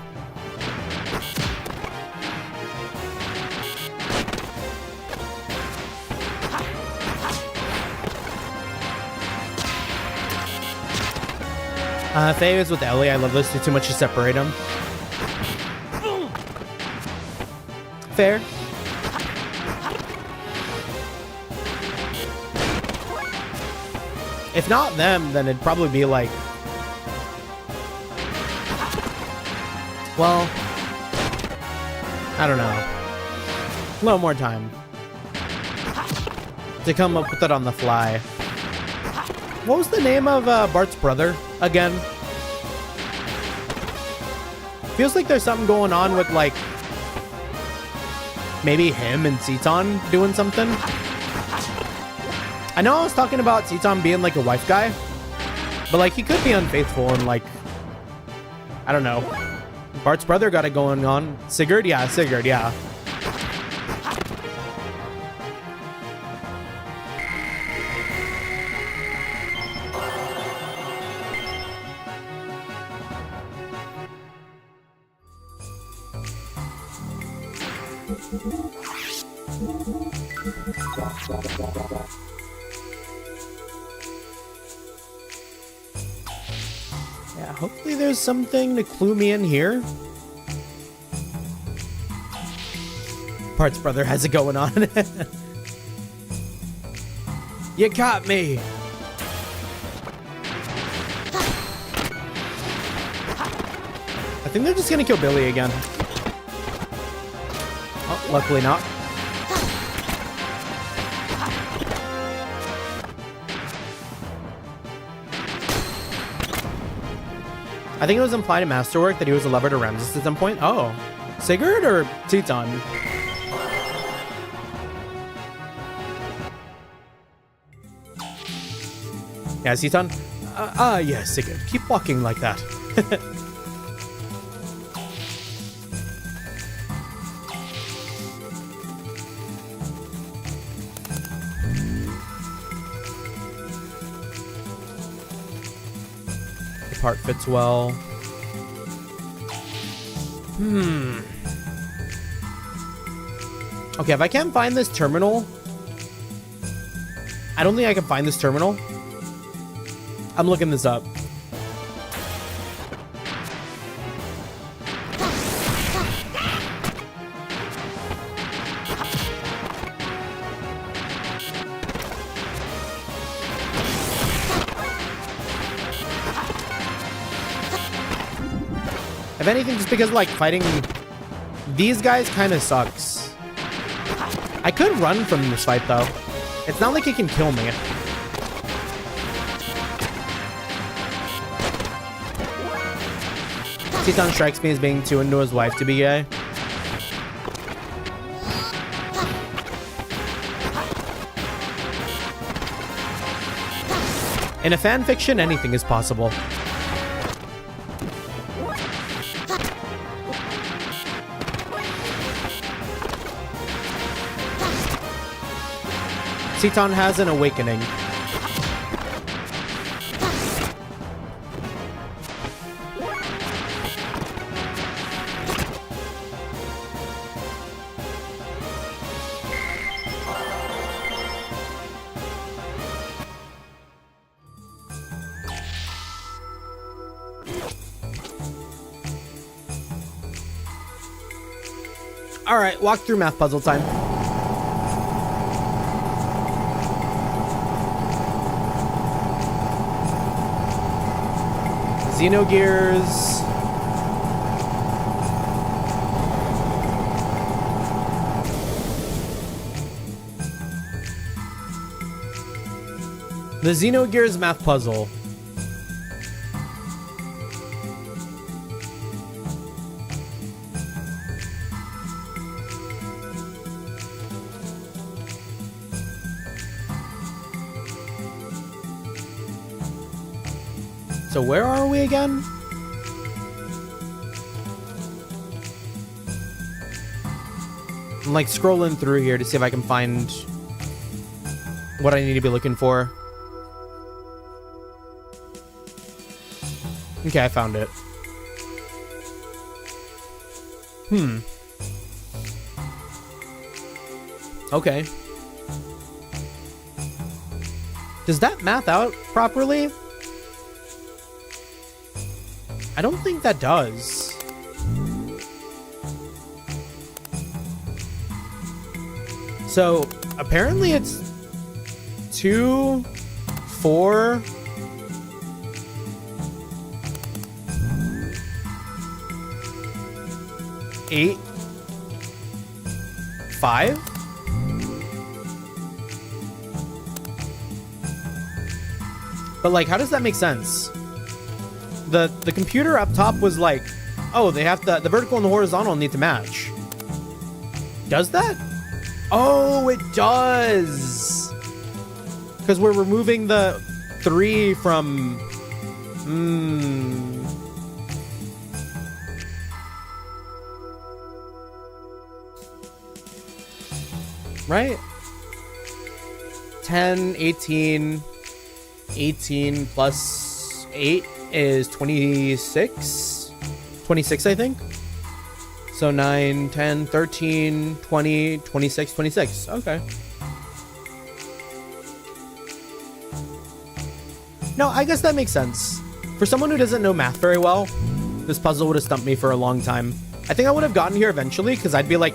Fei is with Ellie. I love those two too much to separate them. Fair. If not them, then it'd probably be like... Well... I don't know. A little more time to come up with it on the fly. What was the name of Bart's brother again? Feels like there's something going on with, like, maybe him and Seton doing something. I know I was talking about Seton being like a wife guy, but like he could be unfaithful and like, I don't know. Bart's brother got it going on. Sigurd? Yeah, Sigurd, yeah. Yeah, hopefully there's something to clue me in here. Bart's brother has it going on. You caught me. I think they're just gonna kill Billy again. Oh, luckily not. I think it was implied in Masterwork that he was a lover to Ramses at some point. Oh, Sigurd or Teton? Yeah, Teton. Yeah, Sigurd. Keep walking like that. The part fits well. Okay, if I can't find this terminal, I don't think I can find this terminal. I'm looking this up. If anything, just because like fighting these guys kind of sucks. I could run from this fight though. It's not like it can kill me. Teton strikes me as being too into his wife to be gay. In a fan fiction, anything is possible. Teton has an awakening. All right, walk through math puzzle time. Xenogears. The Xenogears math puzzle. So where are we again? I'm like scrolling through here to see if I can find what I need to be looking for. Okay, I found it. Okay. Does that math out properly? I don't think that does. So apparently it's 2, 4, 8, 5. But like, how does that make sense? The computer up top was like, oh, they have the vertical and the horizontal need to match. Does that? Oh, it does. Because we're removing the 3 from... Right? 10, 18... 18 plus 8 is 26? 26, I think. So 9, 10, 13, 20, 26, 26. Okay. No, I guess that makes sense. For someone who doesn't know math very well, this puzzle would have stumped me for a long time. I think I would have gotten here eventually because I'd be like,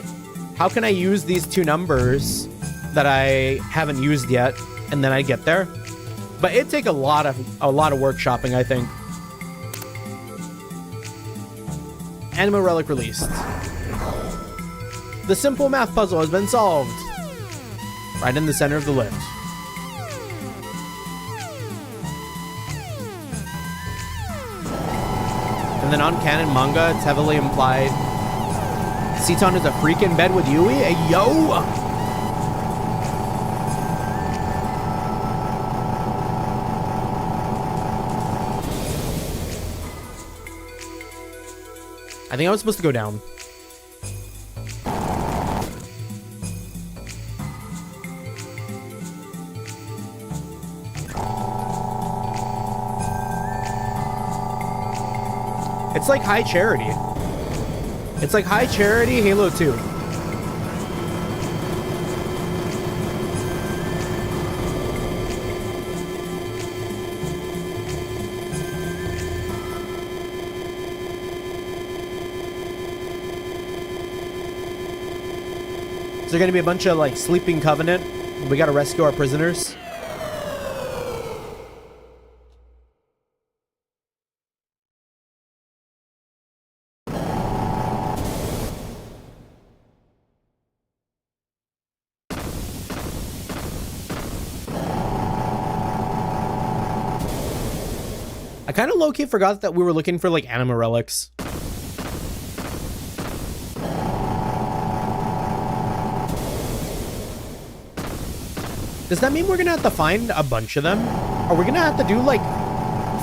how can I use these two numbers that I haven't used yet? And then I'd get there. But it'd take a lot of workshopping, I think. Anima relic released. The simple math puzzle has been solved. Right in the center of the lift. And then on canon manga, it's heavily implied Seton is a freak in bed with Yui? Hey, yo! I think I was supposed to go down. It's like High Charity. It's like High Charity Halo 2. Is there gonna be a bunch of like sleeping covenant? We gotta rescue our prisoners. I kind of low-key forgot that we were looking for like anima relics. Does that mean we're gonna have to find a bunch of them? Are we gonna have to do like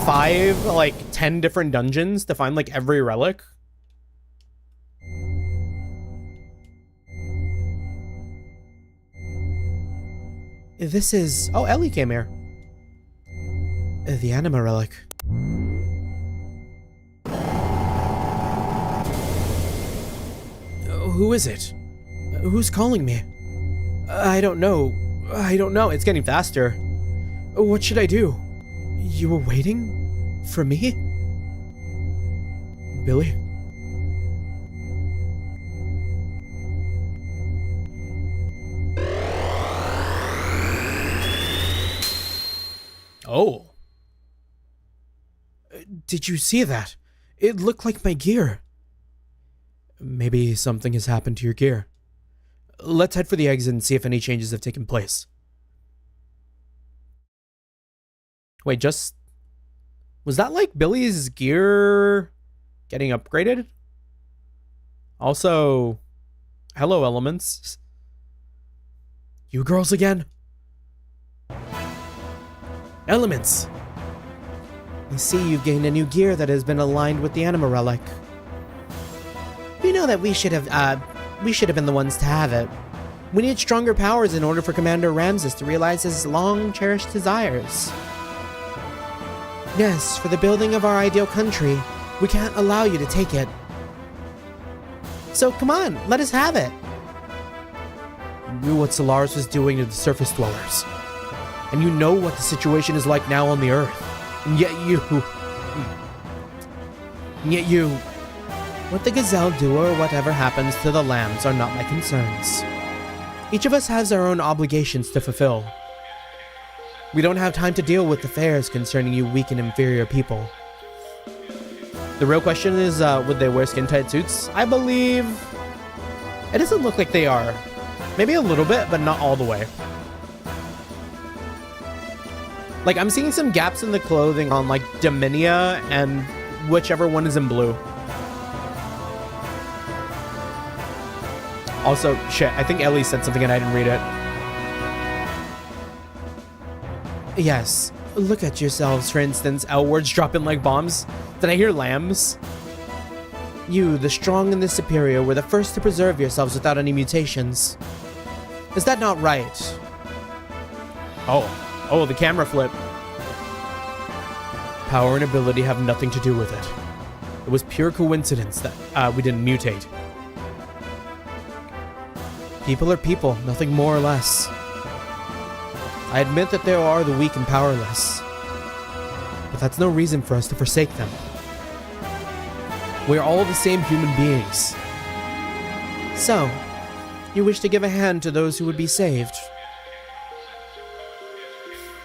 5, like 10 different dungeons to find like every relic? This is... Oh, Ellie came here. The anima relic. Who is it? Who's calling me? I don't know. I don't know. It's getting faster. What should I do? You were waiting for me? Billy? Oh. Did you see that? It looked like my gear. Maybe something has happened to your gear. Let's head for the exit and see if any changes have taken place. Wait, just... Was that like Billy's gear getting upgraded? Also, hello, elements. You girls again? Elements! I see you've gained a new gear that has been aligned with the anima relic. We know that we should have been the ones to have it. We need stronger powers in order for Commander Ramses to realize his long-cherished desires. Yes, for the building of our ideal country, we can't allow you to take it. So come on, let us have it. You knew what Solaris was doing to the surface dwellers. And you know what the situation is like now on the Earth. And yet you... What the Gazelle do or whatever happens to the lambs are not my concerns. Each of us has our own obligations to fulfill. We don't have time to deal with affairs concerning you weak and inferior people. The real question is, would they wear skin-tight suits? I believe... It doesn't look like they are. Maybe a little bit, but not all the way. Like, I'm seeing some gaps in the clothing on, like, Dominia and whichever one is in blue. Also, shit, I think Ellie said something and I didn't read it. Yes, look at yourselves, for instance. L-words dropping like bombs. Did I hear lambs? You, the strong and the superior, were the first to preserve yourselves without any mutations. Is that not right? Oh, the camera flip. Power and ability have nothing to do with it. It was pure coincidence that we didn't mutate. People are people, nothing more or less. I admit that there are the weak and powerless, but that's no reason for us to forsake them. We are all the same human beings. So, you wish to give a hand to those who would be saved.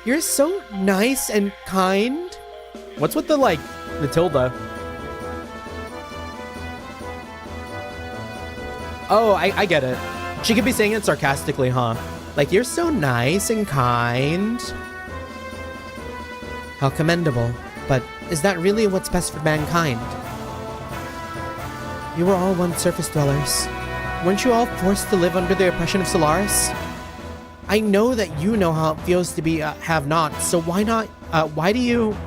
You're so nice and kind. What's with the, like, Matilda? Oh, I get it. She could be saying it sarcastically, huh? Like, you're so nice and kind. How commendable. But is that really what's best for mankind? You were all once surface dwellers. Weren't you all forced to live under the oppression of Solaris? I know that you know how it feels to be have-nots, so why not, why do you...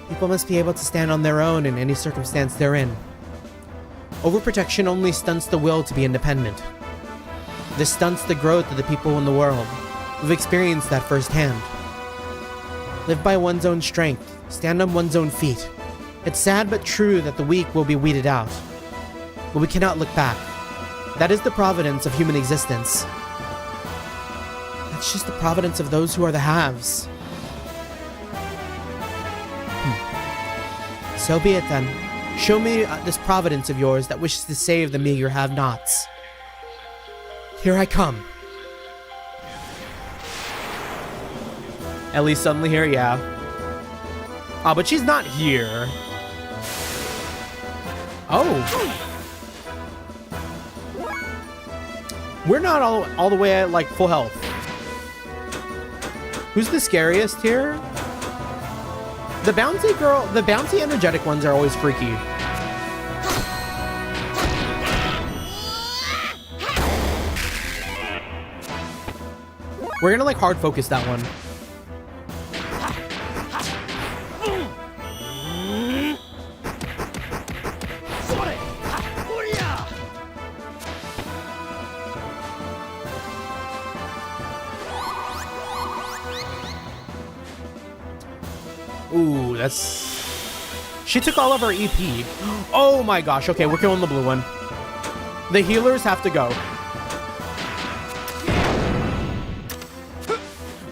People must be able to stand on their own in any circumstance they're in. Overprotection only stunts the will to be independent. This stunts the growth of the people in the world. We've experienced that firsthand. Live by one's own strength. Stand on one's own feet. It's sad but true that the weak will be weeded out. But we cannot look back. That is the providence of human existence. That's just the providence of those who are the haves. So be it then. Show me this providence of yours that wishes to save the meager have-nots. Here I come. Ellie's suddenly here, yeah. Oh, but she's not here. Oh. We're not all the way at, like, full health. Who's the scariest here? The bouncy girl, the bouncy energetic ones are always freaky. We're gonna, like, hard focus that one. Ooh, that's... She took all of our EP. Oh my gosh, okay, we're killing the blue one. The healers have to go.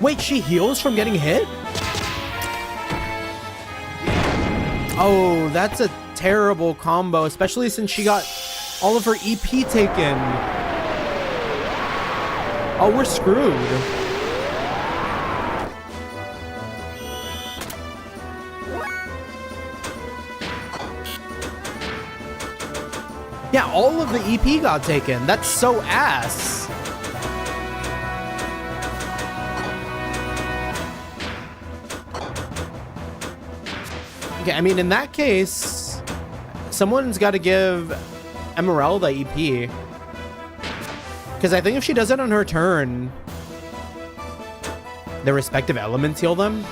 Wait, she heals from getting hit? Oh, that's a terrible combo, especially since she got all of her EP taken. Oh, we're screwed. Yeah, all of the EP got taken. That's so ass. Okay, I mean, in that case, someone's got to give Emeralda EP. Because I think if she does it on her turn, their respective elements heal them.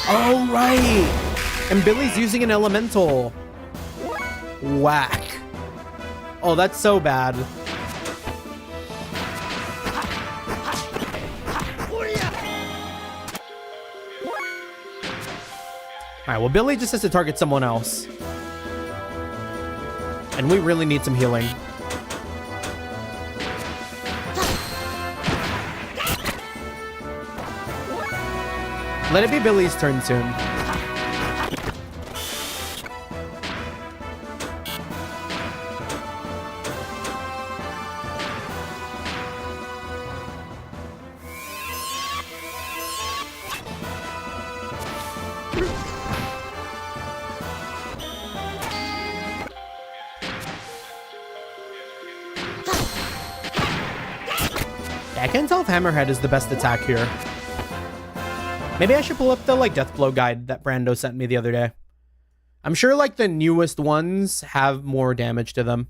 Oh, right. And Billy's using an elemental. Whack. Oh, that's so bad. Alright, well, Billy just has to target someone else. And we really need some healing. Let it be Billy's turn soon. I can't tell if Hammerhead is the best attack here. Maybe I should pull up the like death blow guide that Brando sent me the other day. I'm sure like the newest ones have more damage to them.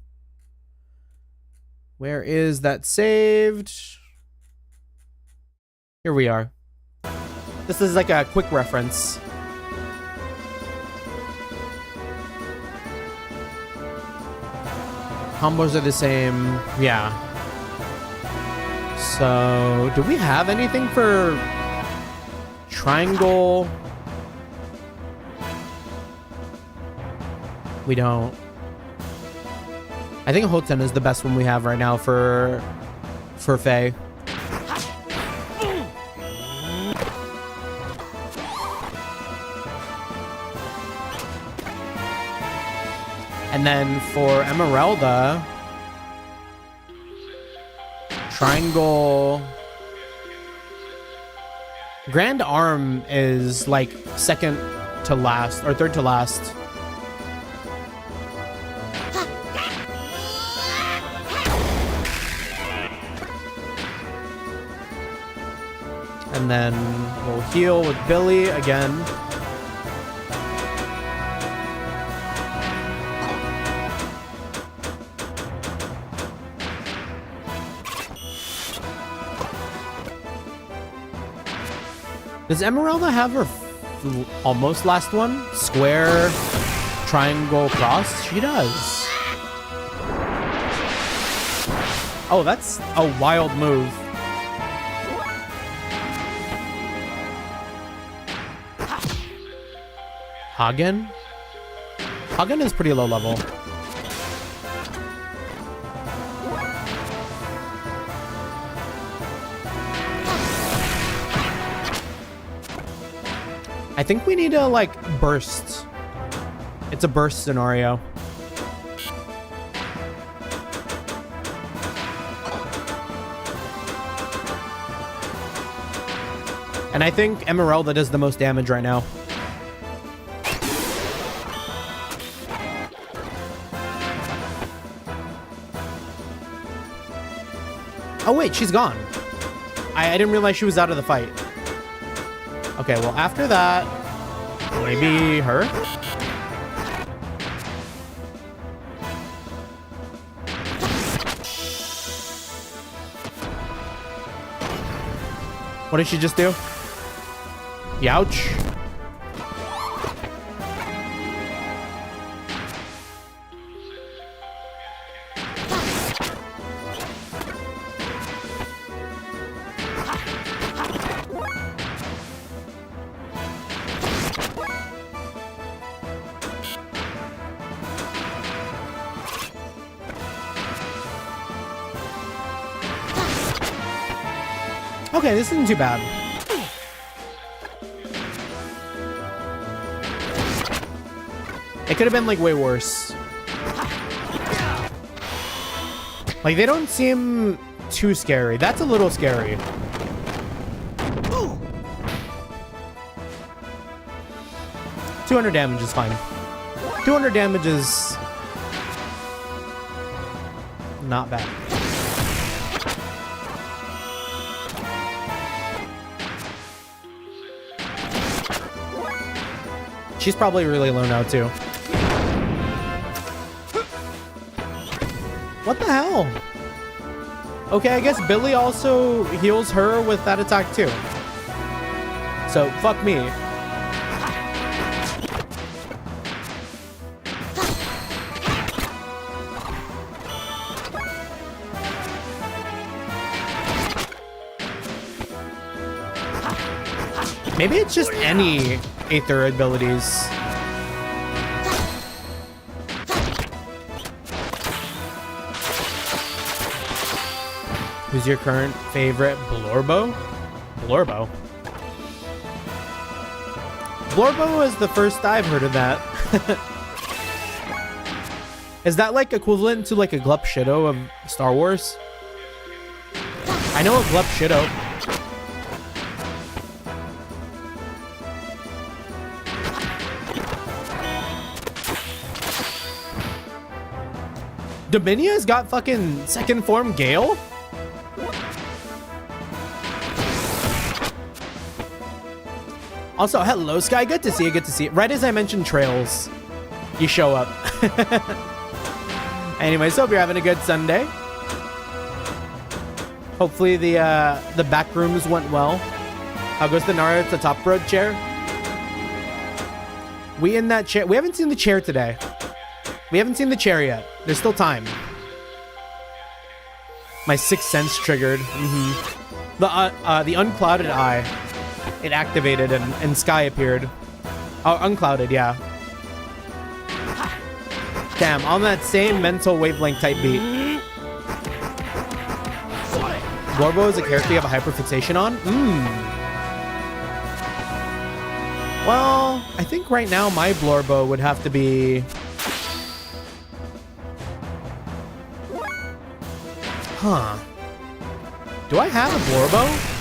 Where is that saved? Here we are. This is like a quick reference. Combos are the same. Yeah. So, do we have anything for triangle? We don't. I think Hoten is the best one we have right now for Fei. And then for Emeralda, triangle. Grand Arm is like second to last or third to last. And then we'll heal with Billy again. Does Emeralda have her almost last one? Square, triangle, cross? She does. Oh, that's a wild move. Hagen? Hagen is pretty low level. I think we need to like burst. It's a burst scenario. And I think Emeralda does the most damage right now. Oh wait, she's gone. I didn't realize she was out of the fight. Okay, well after that, maybe her? What did she just do? Youch. Okay, this isn't too bad. It could have been like way worse. Like they don't seem too scary. That's a little scary. Ooh. 200 damage is fine. 200 damage is not bad. She's probably really low now too. What the hell? Okay, I guess Billy also heals her with that attack too. So, fuck me. Maybe it's just any Aether abilities. Who's your current favorite? Blorbo? Blorbo? Blorbo is the first I've heard of that. Is that like equivalent to like a Glup Shido of Star Wars? I know a Glup Shido. Dominia's got fucking second form Gale? Also, hello, Sky. Good to see you. Good to see you. Right as I mentioned trails, you show up. Anyways, hope you're having a good Sunday. Hopefully the back rooms went well. How goes the Naruto top road chair? We in that chair. We haven't seen the chair today. We haven't seen the chair yet. There's still time. My sixth sense triggered. The unclouded eye. It activated and Sky appeared. Oh, unclouded, yeah. Damn, on that same mental wavelength type beat. Blorbo is a character you have a hyperfixation on? Well, I think right now my Blorbo would have to be... Huh. Do I have a Blorbo?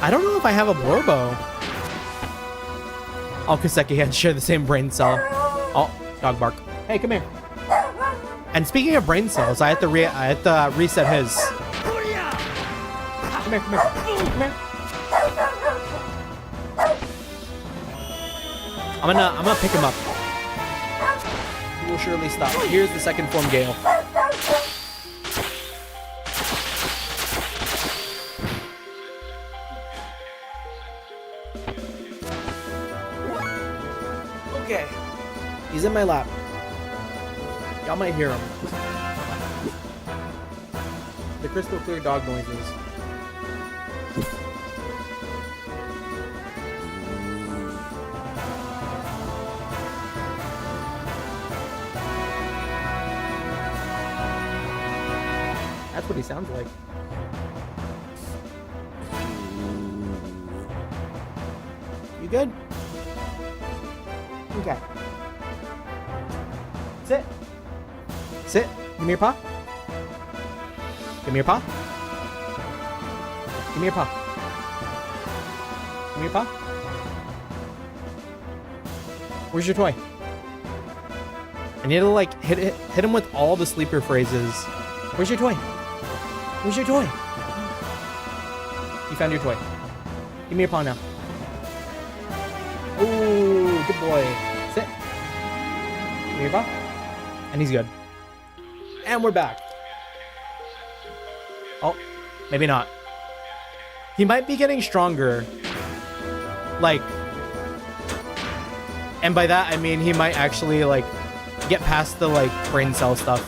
I don't know if I have a Blorbo. All Kaseki heads share the same brain cell. Oh, dog bark. Hey, come here. And speaking of brain cells, I had to reset his. Come here, come here. Come here. I'm gonna pick him up. He will surely stop. Here's the second form Gale. Okay. He's in my lap. Y'all might hear him. The crystal clear dog noises. That's what he sounds like. You good? Okay. Sit. Sit. Give me your paw. Give me your paw. Give me your paw. Give me your paw. Where's your toy? I need to like hit him with all the sleeper phrases. Where's your toy? Where's your toy? You found your toy. Give me your paw now. Ooh, good boy. Sit. Give me your paw. And he's good. And we're back. Oh, maybe not. He might be getting stronger. Like, and by that I mean he might actually like get past the like brain cell stuff.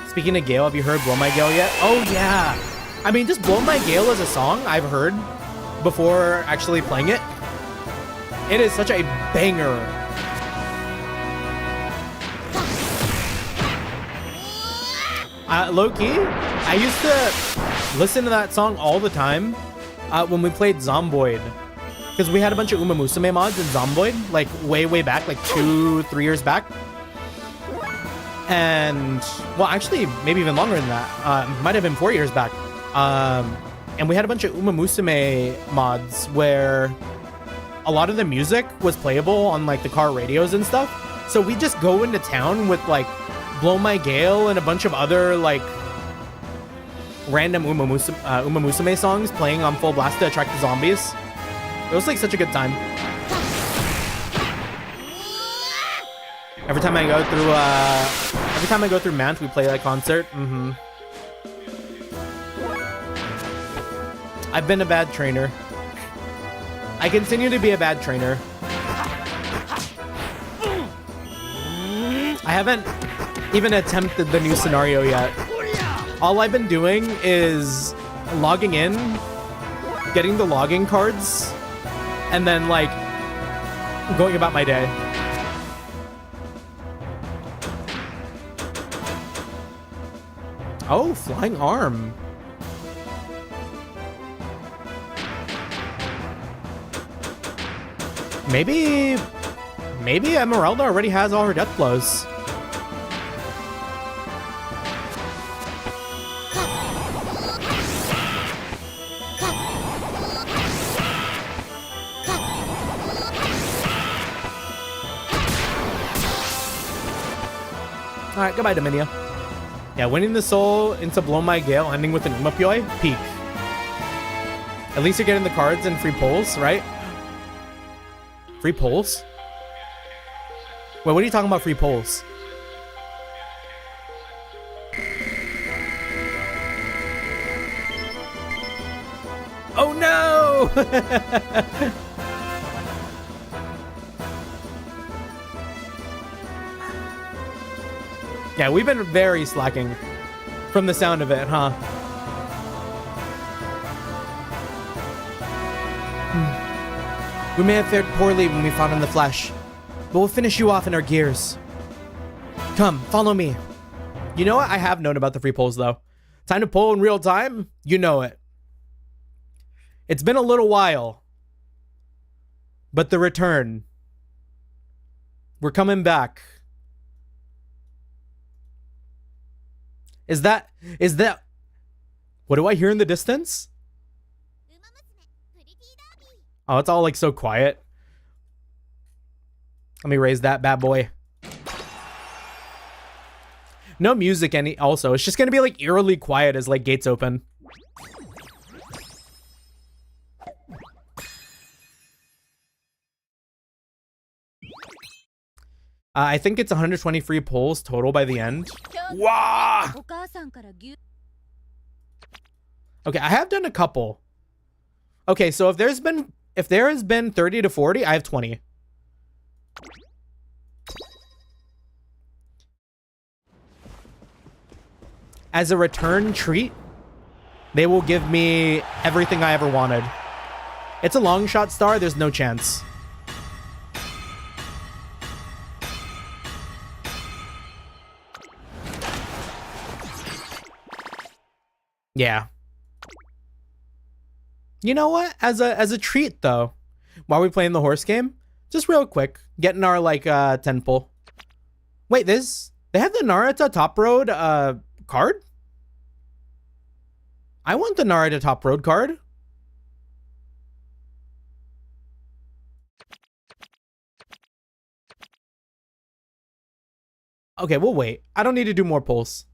Speaking of Gale, have you heard Blow My Gale yet? Oh yeah. I mean, just Blow My Gale as a song I've heard before actually playing it. It is such a banger. Low-key, I used to listen to that song all the time when we played Zomboid. Because we had a bunch of Uma Musume mods in Zomboid, like way back, like 2-3 years back. And, well, actually, maybe even longer than that. Might have been 4 years back. And we had a bunch of Uma Musume mods where a lot of the music was playable on like the car radios and stuff. So we just go into town with like Blow My Gale and a bunch of other like random Uma Musume songs playing on full blast to attract the zombies. It was like such a good time. Every time I go through Mant, we play that concert. I've been a bad trainer. I continue to be a bad trainer. I haven't even attempted the new scenario yet. All I've been doing is logging in, getting the login cards, and then like going about my day. Oh, flying arm. Maybe Emeralda already has all her death blows. Alright, goodbye, Dominia. Yeah, winning the soul into Blow My Gale, ending with an Umapyoi, peak. At least you're getting the cards and free pulls, right? Free pulls? Wait, what are you talking about free pulls? Oh no! Yeah, we've been very slacking from the sound of it, huh? We may have fared poorly when we fought in the flesh, but we'll finish you off in our gears. Come, follow me. You know what? I have known about the free pulls, though. Time to pull in real time? You know it. It's been a little while, but the return. We're coming back. Is that, what do I hear in the distance? Oh, it's all like so quiet. Let me raise that bad boy. No music also. It's just gonna be like eerily quiet as like gates open. I think it's 120 free pulls total by the end. Wow! Okay, I have done a couple. Okay, so if there has been 30 to 40, I have 20. As a return treat, they will give me everything I ever wanted. It's a long shot star, there's no chance. Yeah. You know what? As a treat though, while we playing the horse game, just real quick, getting our like 10 pull. Wait, they have the Narita Top Road card? I want the Narita Top Road card. Okay, we'll wait. I don't need to do more pulls.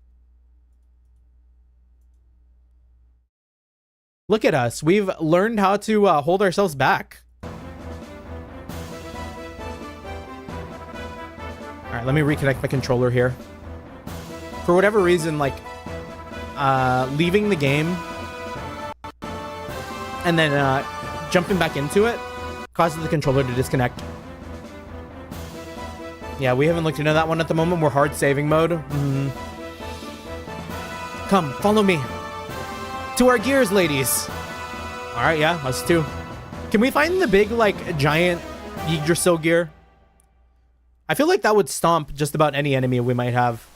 Look at us. We've learned how to hold ourselves back. All right, let me reconnect my controller here. For whatever reason, like leaving the game and then jumping back into it causes the controller to disconnect. Yeah, we haven't looked into that one at the moment. We're hard saving mode. Come, follow me. To our gears, ladies. All right, yeah, us too. Can we find the big, like, giant Yggdrasil gear? I feel like that would stomp just about any enemy we might have.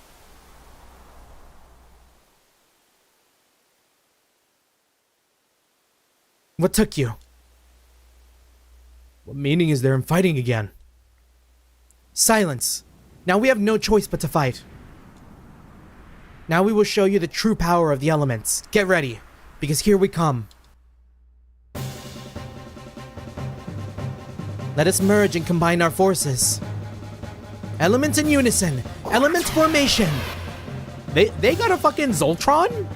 What took you? What meaning is there in fighting again? Silence. Now we have no choice but to fight. Now we will show you the true power of the elements. Get ready, because here we come. Let us merge and combine our forces. Elements in unison. Elements formation. They got a fucking Zoltron?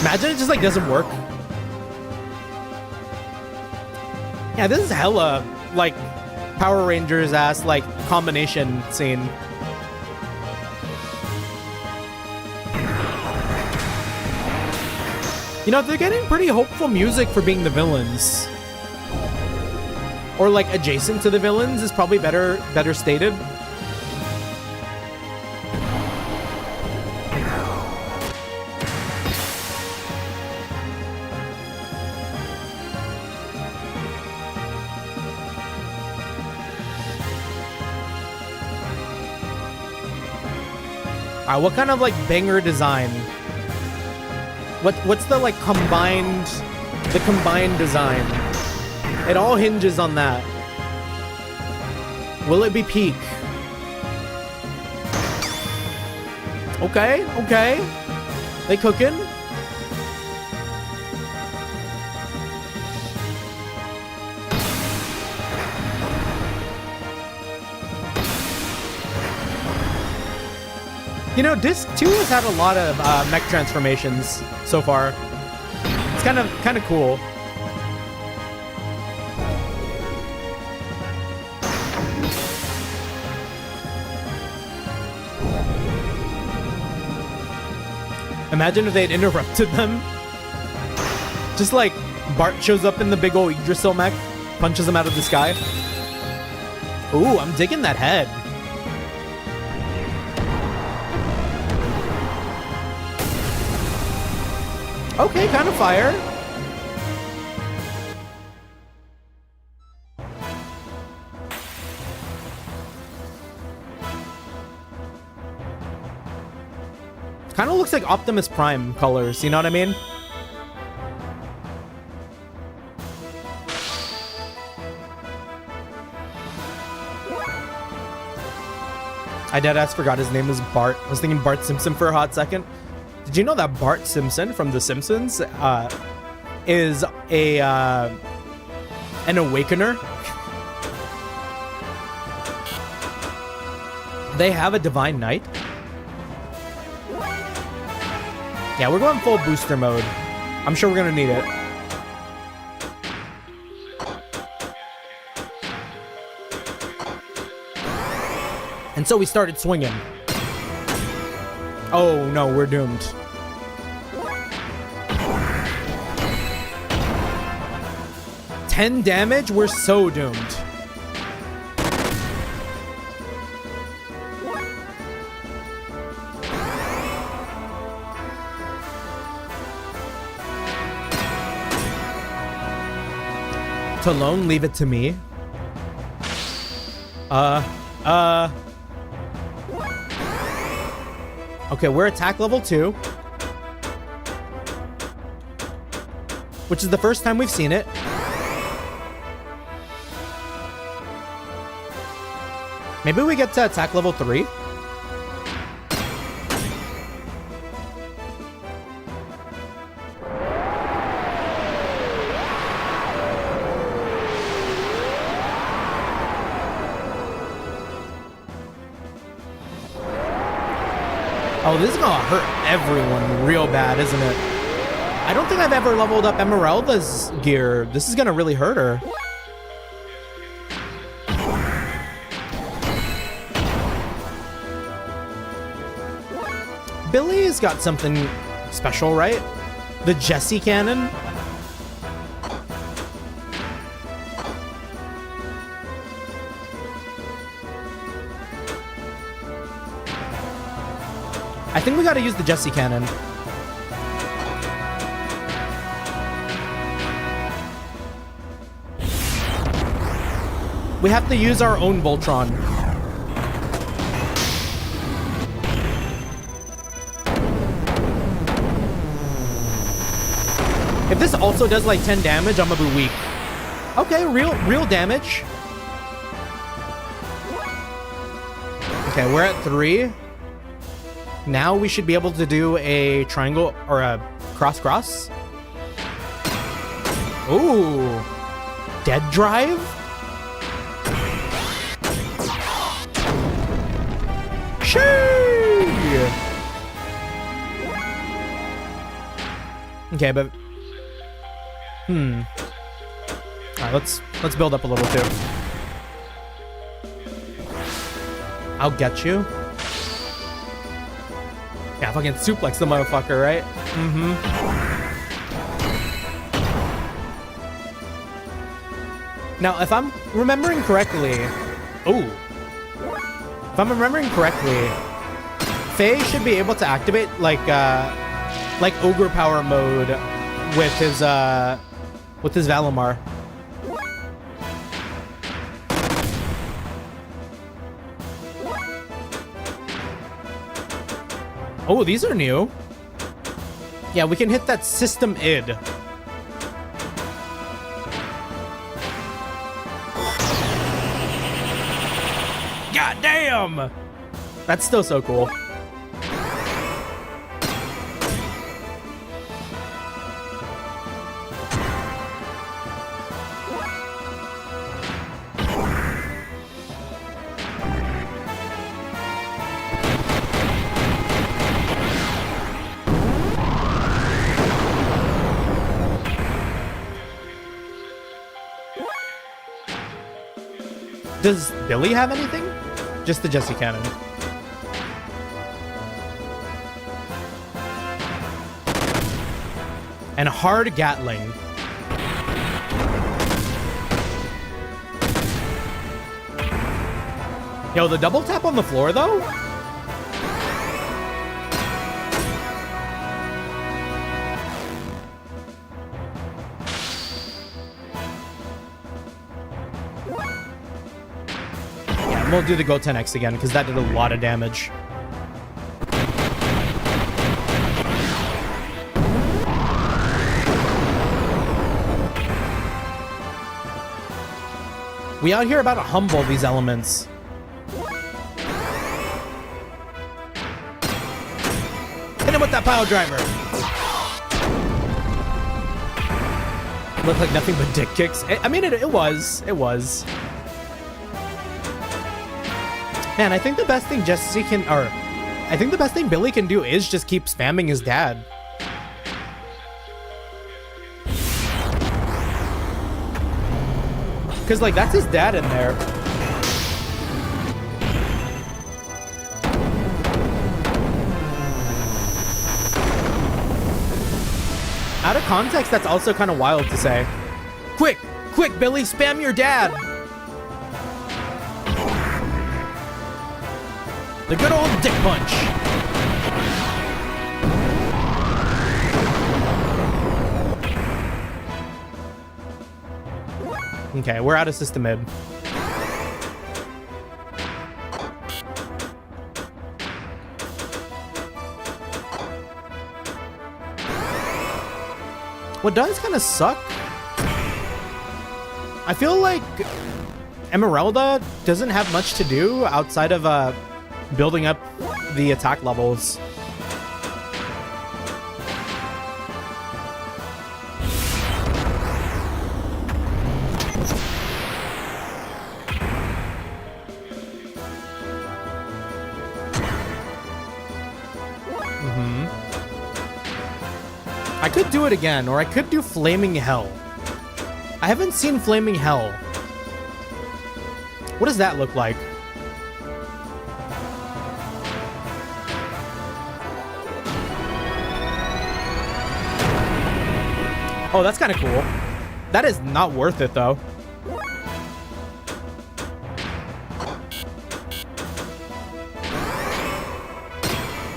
Imagine it just like doesn't work. Yeah, this is hella like Power Rangers ass like combination scene. You know, they're getting pretty hopeful music for being the villains. Or like adjacent to the villains is probably better stated. Alright, what kind of like banger design? What's the like combined design? It all hinges on that. Will it be peak? Okay, okay. They cooking. You know, Disc 2 has had a lot of mech transformations so far. It's kind of cool. Imagine if they'd interrupted them. Just like Bart shows up in the big old Yggdrasil mech, punches him out of the sky. Ooh, I'm digging that head. Okay, kind of fire. Kind of looks like Optimus Prime colors, you know what I mean? I deadass forgot his name was Bart. I was thinking Bart Simpson for a hot second. Did you know that Bart Simpson from The Simpsons is an awakener? They have a Divine Knight. Yeah, we're going full booster mode. I'm sure we're gonna need it. And so we started swinging. Oh no, we're doomed. $10 damage? We're so doomed. Alone, leave it to me. Okay, we're attack level 2. Which is the first time we've seen it. Maybe we get to attack level 3. Oh, this is gonna hurt everyone real bad, isn't it? I don't think I've ever leveled up Emeralda's gear. This is gonna really hurt her. Billy's got something special, right? The Jessie cannon. I think we gotta use the Jessie cannon. We have to use our own Voltron. If this also does like 10 damage, I'm gonna be weak. Okay, real damage. Okay, we're at 3. Now we should be able to do a triangle or a cross. Ooh. Dead drive? Shee! Okay, but Alright, let's build up a little too. I'll get you. Yeah, fucking suplex the motherfucker, right? Mm-hmm. Now, if I'm remembering correctly... If I'm remembering correctly, Fei should be able to activate, like Ogre Power mode with his Valimar. Oh, these are new. Yeah, we can hit that system id. God damn! That's still so cool. Does Billy have anything? Just the Jesse cannon. And hard Gatling. Yo, the double tap on the floor, though? Yeah, we'll do the Go 10X again, because that did a lot of damage. We out here about to humble these elements. Hit him with that pile driver. Looked like nothing but dick kicks. I mean, it was. It was. Man, I think the best thing Jesse can, or I think the best thing Billy can do is just keep spamming his dad. Because, like, that's his dad in there. Out of context, that's also kind of wild to say. Quick, quick, Billy, spam your dad. The good old dick punch. Okay, we're out of system mid. What does kind of suck, I feel like Emeralda doesn't have much to do outside of building up the attack levels. I could do it again, or I could do Flaming Hell. I haven't seen Flaming Hell. What does that look like? Oh, that's kind of cool. That is not worth it, though.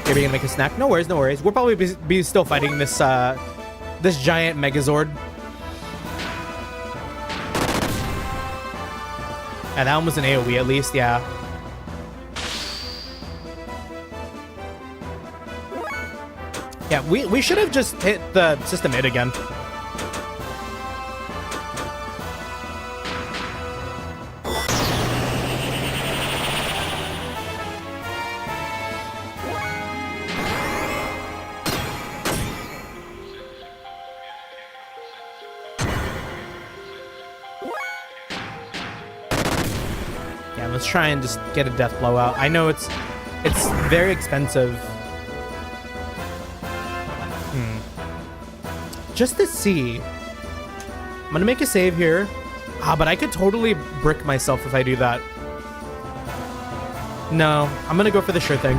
Maybe gonna make a snack. No worries, no worries. We'll probably be still fighting this this giant Megazord. And that one was an AoE at least, yeah. Yeah, we should have just hit the system hit again. Let's try and just get a death blowout. I know it's very expensive. Just to see. I'm gonna make a save here. But I could totally brick myself if I do that. No, I'm gonna go for the sure thing.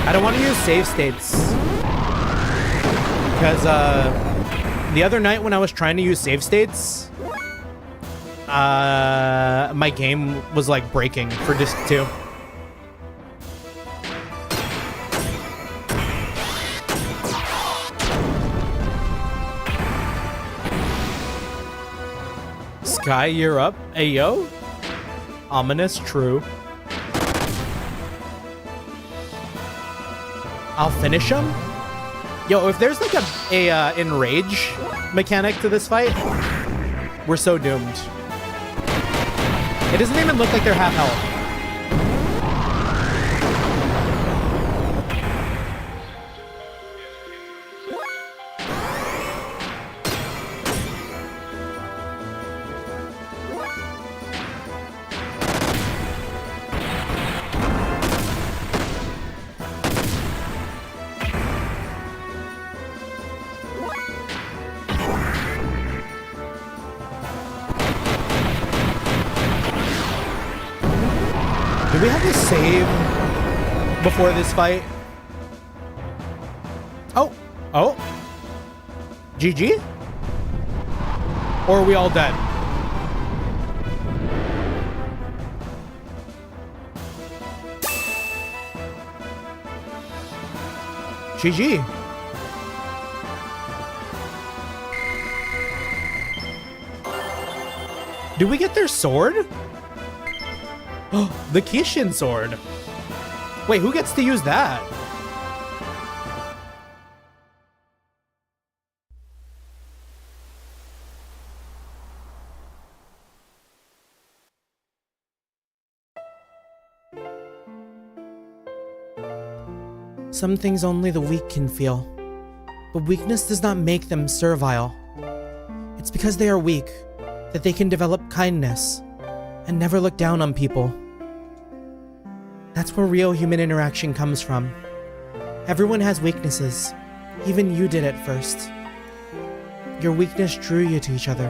I don't want to use save states. Because the other night when I was trying to use save states, my game was like breaking for disc 2. Sky, you're up. Ayo. Ominous, true. I'll finish him? Yo, if there's like a enrage mechanic to this fight, we're so doomed. It doesn't even look like they're half health. Do we have to save before this fight? Oh. Oh. GG? Or are we all dead? GG. Do we get their sword? Oh, the Kishin sword. Wait, who gets to use that? Some things only the weak can feel, but weakness does not make them servile. It's because they are weak that they can develop kindness and never look down on people. That's where real human interaction comes from. Everyone has weaknesses. Even you did at first. Your weakness drew you to each other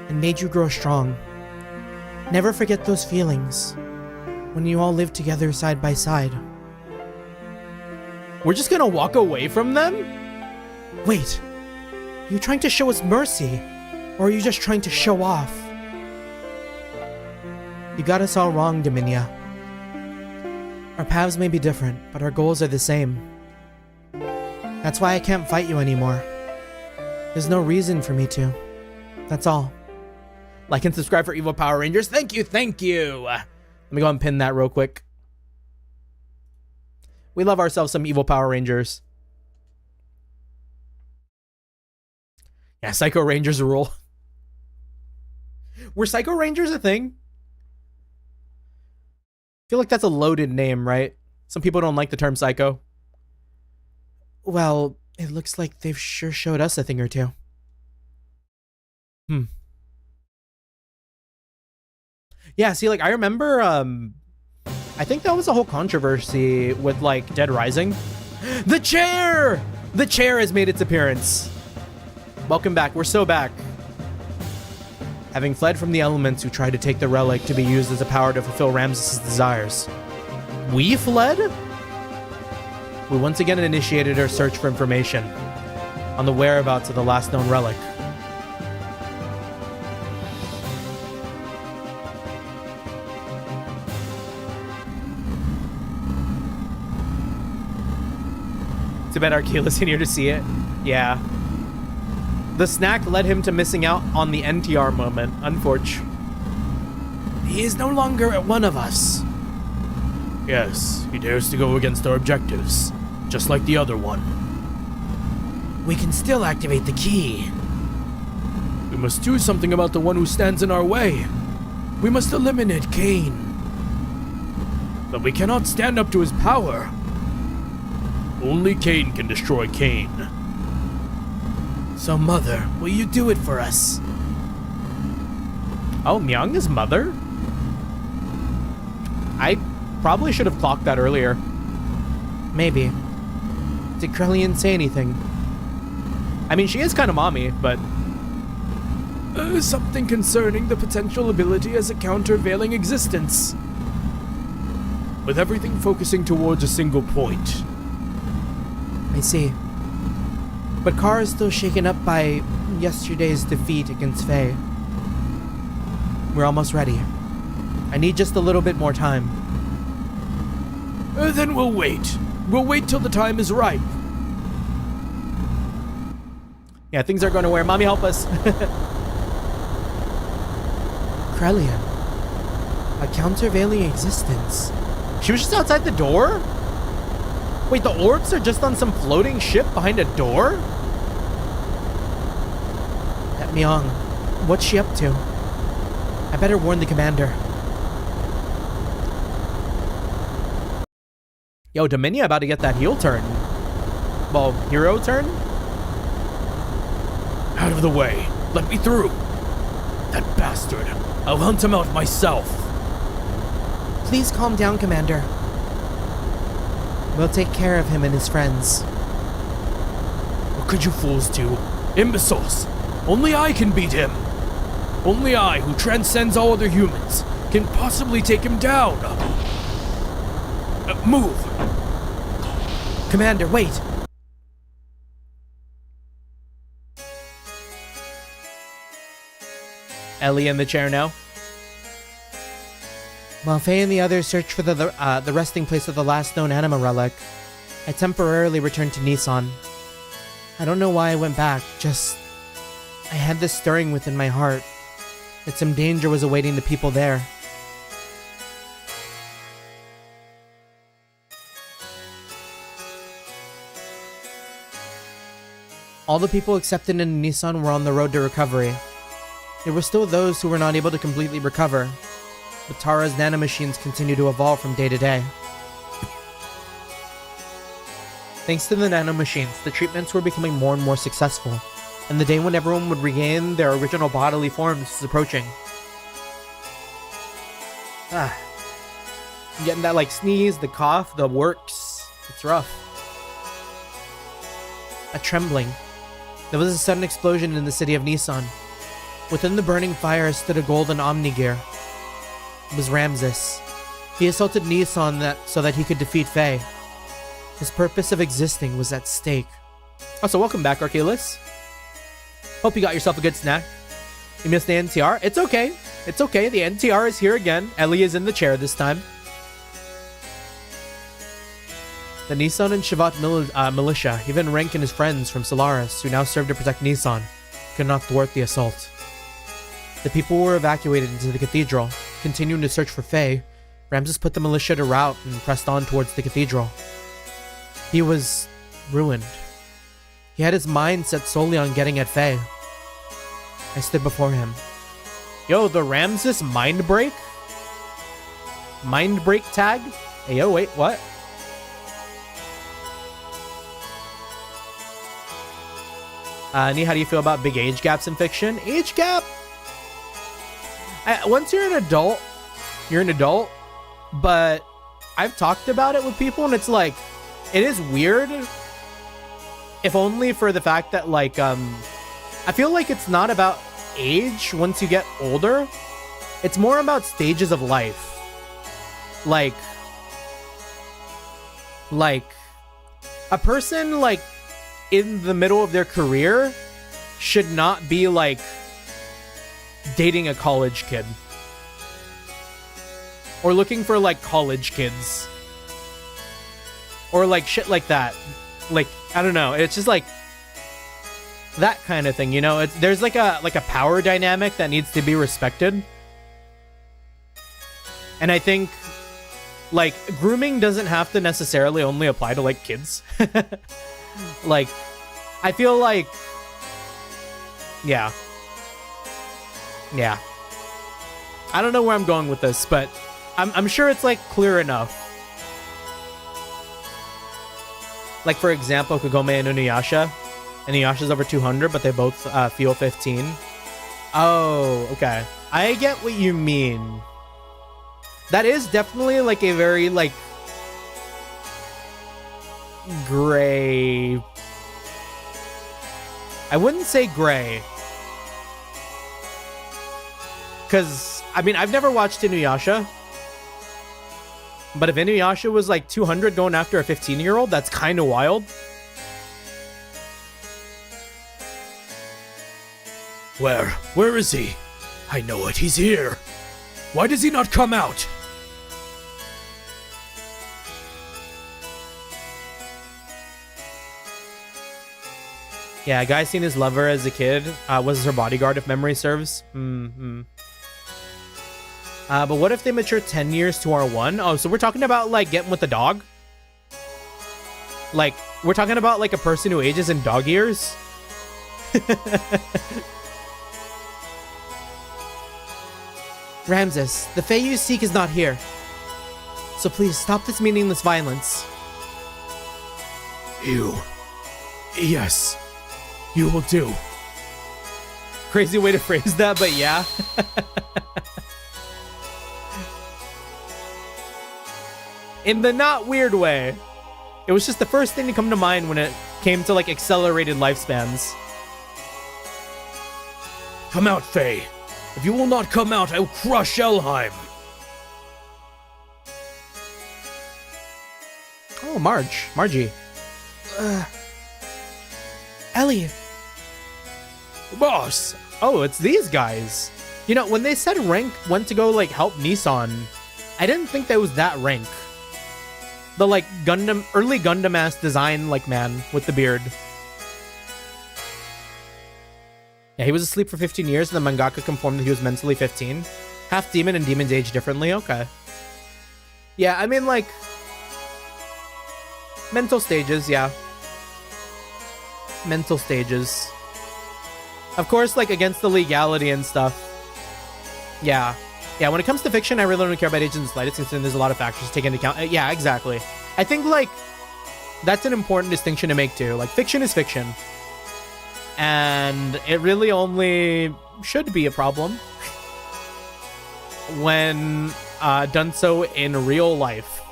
and made you grow strong. Never forget those feelings when you all lived together side by side. We're just gonna walk away from them? Wait, are you trying to show us mercy, or are you just trying to show off? You got us all wrong, Dominia. Our paths may be different, but our goals are the same. That's why I can't fight you anymore. There's no reason for me to. That's all. Like and subscribe for Evil Power Rangers. Thank you, thank you. Let me go and pin that real quick. We love ourselves some Evil Power Rangers. Yeah, Psycho Rangers rule. Were Psycho Rangers a thing? I feel like that's a loaded name, right? Some people don't like the term psycho. Well, it looks like they've sure showed us a thing or two. Yeah, see, like, I remember, I think that was a whole controversy with, like, Dead Rising. The chair! The chair has made its appearance. Welcome back. We're so back. Having fled from the elements who tried to take the relic to be used as a power to fulfill Ramses' desires. We fled? We once again initiated our search for information on the whereabouts of the last known relic. Too bad Arkeela's in here to see it. Yeah. The snack led him to missing out on the NTR moment, unfortunately. He is no longer one of us. Yes, he dares to go against our objectives, just like the other one. We can still activate the key. We must do something about the one who stands in our way. We must eliminate Cain. But we cannot stand up to his power. Only Cain can destroy Cain. So, Mother, will you do it for us? Oh, Myung is Mother? I probably should have clocked that earlier. Maybe. Did Krellian say anything? I mean, she is kind of mommy, but... something concerning the potential ability as a countervailing existence. With everything focusing towards a single point. I see. But Kara is still shaken up by yesterday's defeat against Fei. We're almost ready. I need just a little bit more time. Then we'll wait. We'll wait till the time is right. Yeah, things are going to wear. Mommy, help us. Krellian. A countervailing existence. She was just outside the door? Wait, the orbs are just on some floating ship behind a door? That Myung, what's she up to? I better warn the commander. Yo, Dominia about to get that heel turn. Well, hero turn? Out of the way. Let me through. That bastard. I'll hunt him out myself. Please calm down, Commander. We'll take care of him and his friends. What could you fools do? Imbeciles! Only I can beat him! Only I, who transcends all other humans, can possibly take him down? Move! Commander, wait! Ellie in the chair now. While Fei and the others searched for the resting place of the last known anima relic, I temporarily returned to Nissan. I don't know why I went back, just... I had this stirring within my heart, that some danger was awaiting the people there. All the people accepted in Nissan were on the road to recovery. There were still those who were not able to completely recover, but Tara's nanomachines continue to evolve from day to day. Thanks to the nanomachines, the treatments were becoming more and more successful, and the day when everyone would regain their original bodily forms is approaching. I'm getting that sneeze, the cough, the works. It's rough. A trembling. There was a sudden explosion in the city of Nissan. Within the burning fire stood a golden omni-gear. It was Ramses. He assaulted Nissan so that he could defeat Fei. His purpose of existing was at stake. Also, welcome back, Archelaus. Hope you got yourself a good snack. You missed the NTR? It's okay. It's okay. The NTR is here again. Ellie is in the chair this time. The Nissan and Shavat militia, even Rank and his friends from Solaris, who now serve to protect Nissan, could not thwart the assault. The people were evacuated into the cathedral. Continuing to search for Fei, Ramses put the militia to rout and pressed on towards the cathedral. He was ruined. He had his mind set solely on getting at Fei. I stood before him. Yo, the Ramses mind break? Mind break tag? Hey, yo, wait, what? Nee, how do you feel about big age gaps in fiction? Age gap? Once you're an adult, but I've talked about it with people and it's like, it is weird, if only for the fact that I feel like it's not about age once you get older. It's more about stages of life. Like a person in the middle of their career should not be dating a college kid or looking for college kids or shit like that. I don't know, it's just that kind of thing, you know. There's a power dynamic that needs to be respected, and I think grooming doesn't have to necessarily only apply to kids. I feel yeah. I don't know where I'm going with this, but I'm sure it's clear enough. For example, Kagome and Inuyasha. Inuyasha's over 200, but they both feel 15. Oh, okay. I get what you mean. That is definitely a very gray. I wouldn't say gray, because I mean I've never watched Inuyasha, but if Inuyasha was 200 going after a 15-year-old, that's kind of wild. Where is he? I know it, he's here. Why does he not come out? Yeah, a guy seen his lover as a kid was her bodyguard, if memory serves. But what if they mature 10 years to R1? Oh, so we're talking about getting with the dog? We're talking about a person who ages in dog years? Ramses, the Fei you seek is not here. So please stop this meaningless violence. Yes. You will do. Crazy way to phrase that, but yeah. In the not weird way. It was just the first thing to come to mind when it came to accelerated lifespans. Come out, Fei. If you will not come out, I will crush Elheim. Oh, Margie. Ellie. Boss! Oh, it's these guys. You know, when they said rank went to go, like, help Nissan, I didn't think that was that rank. The, like, early Gundam-ass design, like, man with the beard. Yeah, he was asleep for 15 years, and the mangaka confirmed that he was mentally 15. Half demon, and demons age differently. Okay. Yeah, I mean, like, mental stages, yeah. Mental stages. Of course, like, against the legality and stuff. Yeah. Yeah, when it comes to fiction, I really don't care about age in the slightest, considering there's a lot of factors to take into account. Yeah, exactly. I think, like, that's an important distinction to make, too. Like, fiction is fiction. And it really only should be a problem when done so in real life,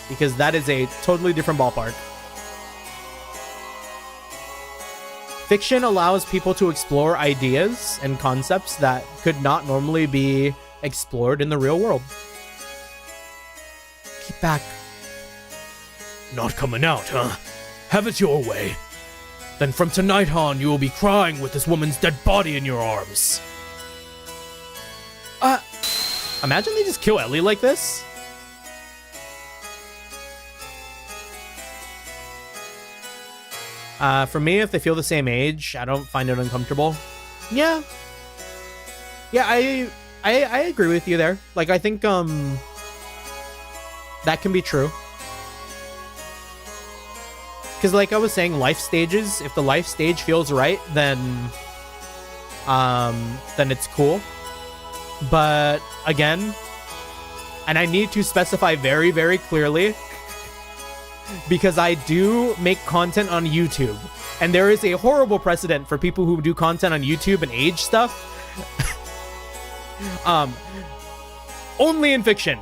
because that is a totally different ballpark. Fiction allows people to explore ideas and concepts that could not normally be explored in the real world. Keep back. Not coming out, huh? Have it your way. Then from tonight on, you will be crying with this woman's dead body in your arms. Imagine they just kill Ellie like this. For me, if they feel the same age, I don't find it uncomfortable. Yeah. Yeah, I agree with you there. Like, I think, that can be true. Because, like I was saying, life stages, if the life stage feels right, then it's cool. But, again, and I need to specify very, very clearly, because I do make content on YouTube, and there is a horrible precedent for people who do content on YouTube and age stuff. Only in fiction.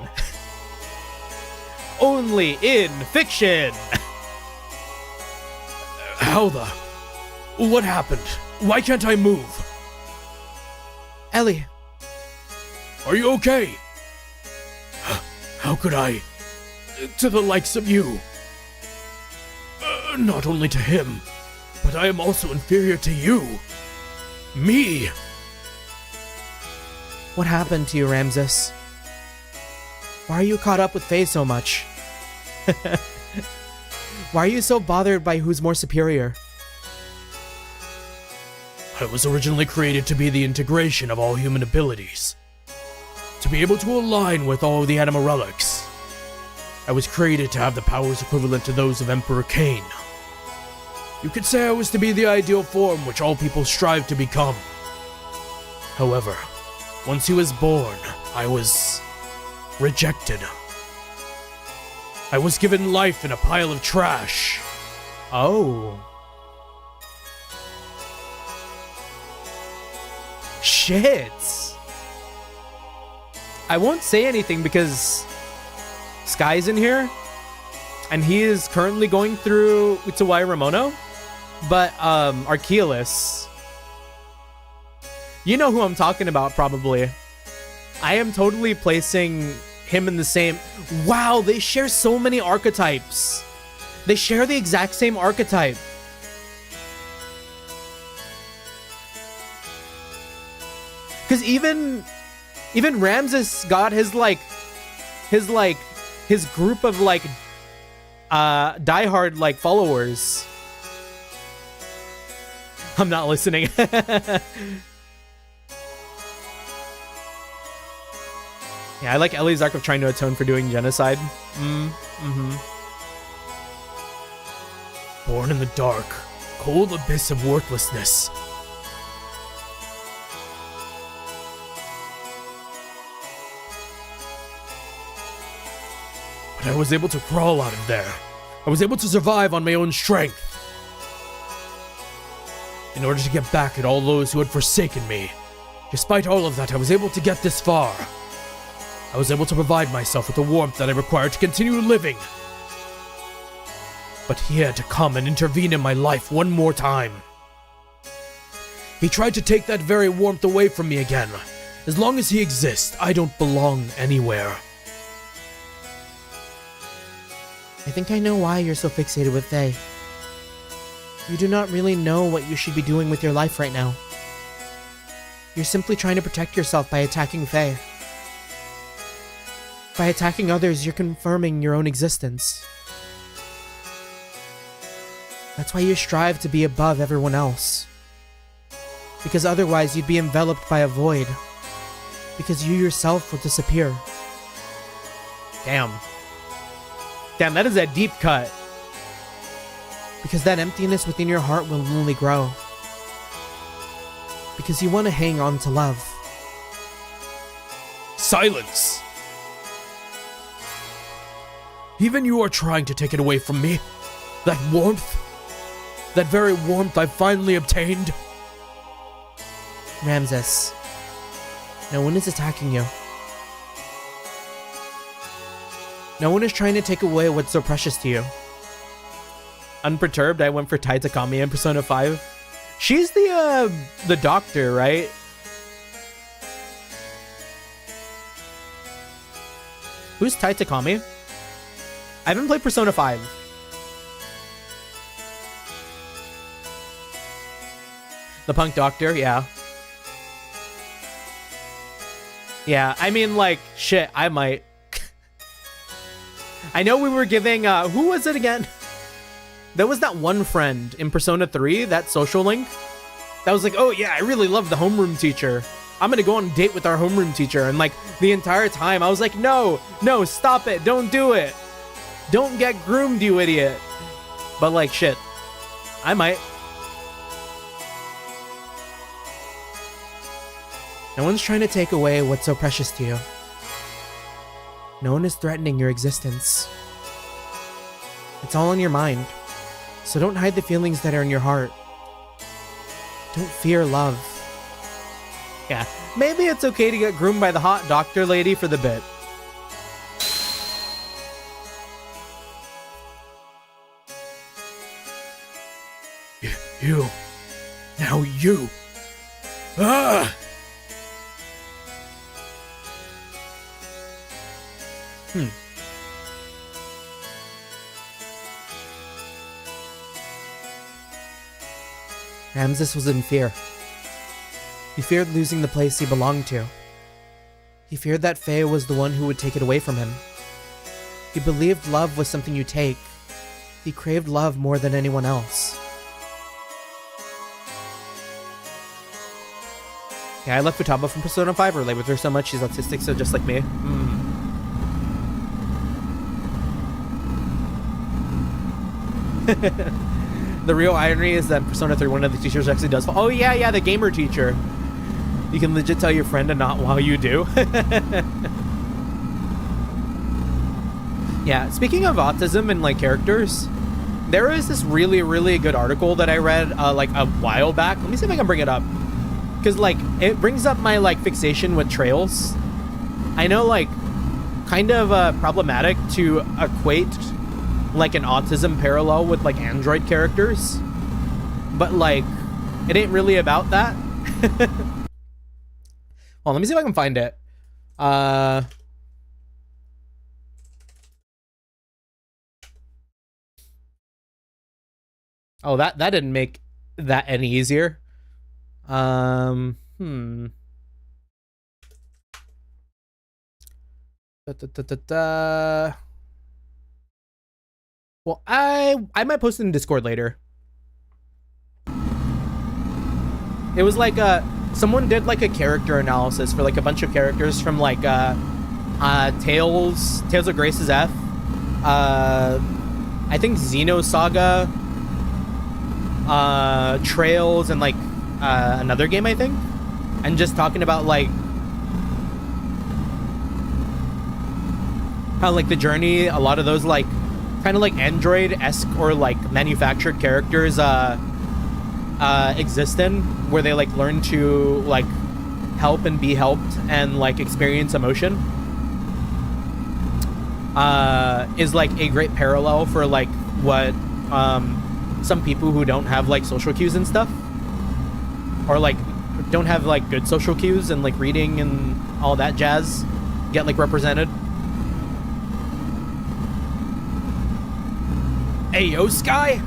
Only in fiction. How the... What happened? Why can't I move? Ellie. Are you okay? How could I... To the likes of you. Not only to him, but I am also inferior to you. Me. What happened to you, Ramses? Why are you caught up with Fei so much? Why are you so bothered by who's more superior? I was originally created to be the integration of all human abilities. To be able to align with all of the anima relics. I was created to have the powers equivalent to those of Emperor Cain. You could say I was to be the ideal form which all people strive to become. However, once he was born, I was rejected. I was given life in a pile of trash. Oh. Shit. I won't say anything because Sky's in here, and he is currently going through Utsuwai Ramono, but Archeolus, you know who I'm talking about probably. I am totally placing him in the same... Wow, they share so many archetypes. They share the exact same archetype. Because even Ramses got his group of like diehard like followers. I'm not listening. Yeah, I like Ellie's arc of trying to atone for doing genocide. Born in the dark, cold abyss of worthlessness. But I was able to crawl out of there. I was able to survive on my own strength. In order to get back at all those who had forsaken me. Despite all of that, I was able to get this far. I was able to provide myself with the warmth that I required to continue living. But he had to come and intervene in my life one more time. He tried to take that very warmth away from me again. As long as he exists, I don't belong anywhere. I think I know why you're so fixated with Fei. You do not really know what you should be doing with your life right now. You're simply trying to protect yourself by attacking Fei. By attacking others, you're confirming your own existence. That's why you strive to be above everyone else. Because otherwise you'd be enveloped by a void. Because you yourself will disappear. Damn. Damn, that is a deep cut. Because that emptiness within your heart will only grow. Because you want to hang on to love. Silence! Even you are trying to take it away from me. That warmth. That very warmth I finally obtained. Ramses, no one is attacking you. No one is trying to take away what's so precious to you. Unperturbed, I went for Tai Takami in Persona 5. She's the doctor, right? Who's Tai Takami? I haven't played Persona 5. The punk doctor, yeah. Yeah, I mean, like, shit, I might. I know we were giving, who was it again? There was that one friend in Persona 3, that social link, that was like, oh yeah, I really love the homeroom teacher. I'm gonna go on a date with our homeroom teacher. And like, the entire time, I was like, no, stop it, don't do it. Don't get groomed, you idiot. But like, shit, I might. No one's trying to take away what's so precious to you. No one is threatening your existence. It's all in your mind, so don't hide the feelings that are in your heart. Don't fear love. Yeah, maybe it's okay to get groomed by the hot doctor lady for the bit. You. Now you. Ah! Ramses was in fear. He feared losing the place he belonged to. He feared that Fei was the one who would take it away from him. He believed love was something you take. He craved love more than anyone else. Yeah, I love Futaba from Persona 5. Relate with her so much. She's autistic, so just like me. The real irony is that in Persona 3, one of the teachers actually does fall. Oh yeah, the gamer teacher. You can legit tell your friend and not while you do. Yeah, speaking of autism and like characters, there is this really, really good article that I read like a while back. Let me see if I can bring it up. Because like, it brings up my like fixation with trails. I know like, kind of problematic to equate like an autism parallel with like android characters, but like it ain't really about that. Well, let me see if I can find it. Oh, that didn't make that any easier. Well, I might post it in Discord later. It was like someone did like a character analysis for like a bunch of characters from like Tales of Grace's F. I think Xenosaga, Trails, and like another game, I think. And just talking about like how like the journey, a lot of those like kind of like android-esque or like manufactured characters exist in, where they like learn to like help and be helped and like experience emotion, is like a great parallel for like what some people who don't have like social cues and stuff, or like don't have like good social cues and like reading and all that jazz, get like represented. Hey, yo, Sky?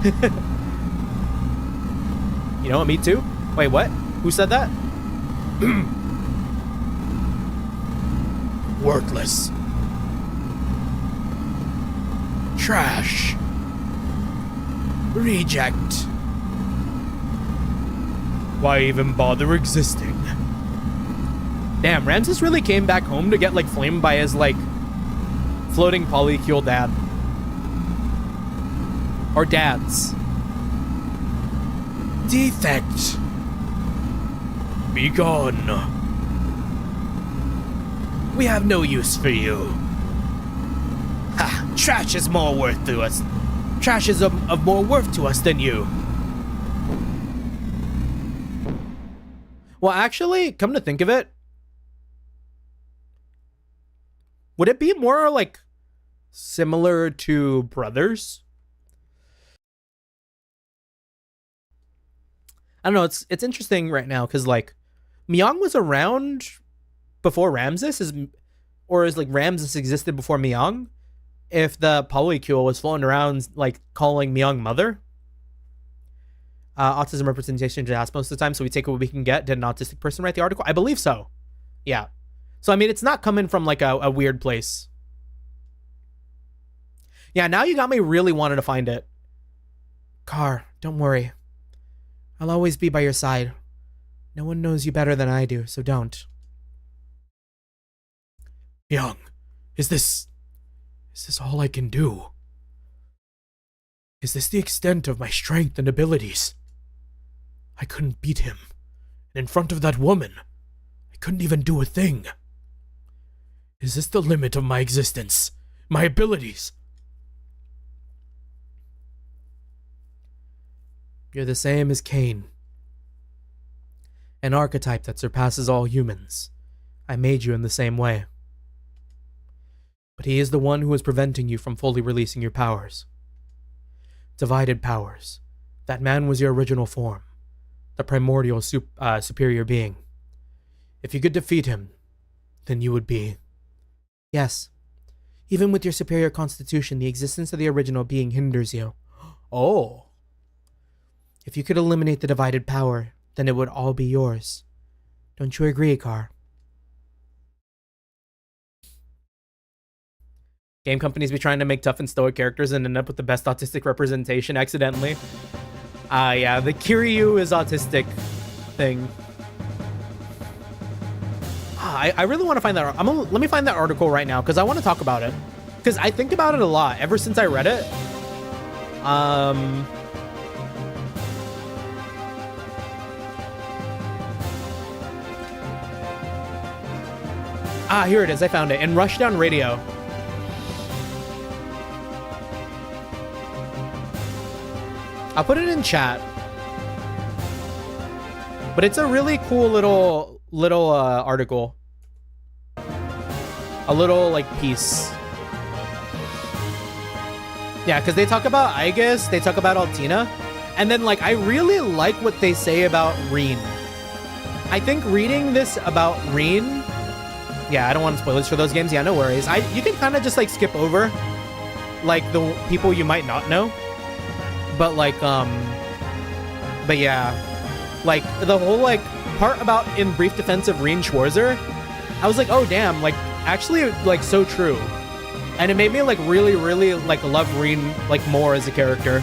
You know what, me too? Wait, what? Who said that? Worthless. Trash. Reject. Why even bother existing? Damn, Ramses really came back home to get, like, flamed by his, like, floating polycule dad. Or dads. Defect. Be gone. We have no use for you. Ha! Trash is more worth to us. Trash is of more worth to us than you. Well, actually, come to think of it, would it be more, like, similar to brothers? I don't know, it's interesting right now, because, like, Myung was around before Ramses, or like, Ramses existed before Myung, if the polycule was floating around, like, calling Myung mother. Autism representation just most of the time, so we take what we can get. Did an autistic person write the article? I believe so. Yeah. So, I mean, it's not coming from, like, a weird place. Yeah, now you got me really wanting to find it. Car, don't worry. I'll always be by your side. No one knows you better than I do, so don't. Young, is this all I can do? Is this the extent of my strength and abilities? I couldn't beat him. And in front of that woman, I couldn't even do a thing. Is this the limit of my existence? My abilities? You're the same as Cain. An archetype that surpasses all humans. I made you in the same way. But he is the one who is preventing you from fully releasing your powers. Divided powers. That man was your original form. The primordial superior being. If you could defeat him, then you would be... Yes. Even with your superior constitution, the existence of the original being hinders you. Oh. If you could eliminate the divided power, then it would all be yours. Don't you agree, Car? Game companies be trying to make tough and stoic characters and end up with the best autistic representation accidentally. Yeah, the Kiryu is autistic thing. I really want to find that. Let me find that article right now because I want to talk about it. Because I think about it a lot ever since I read it. Here it is. I found it. In Rushdown Radio. I'll put it in chat. But it's a really cool little article. A little, like, piece. Yeah, because they talk about Aegis, they talk about Altina. And then, like, I really like what they say about Reen. I think reading this about Reen... Yeah, I don't want spoilers for those games. Yeah, no worries. You can kind of just, like, skip over, like, the people you might not know. But, like, but yeah, like, the whole, like, part about in brief defense of Reen Schwarzer, I was like, oh, damn, like, actually, like, so true. And it made me, like, really, really, like, love Reen, like, more as a character.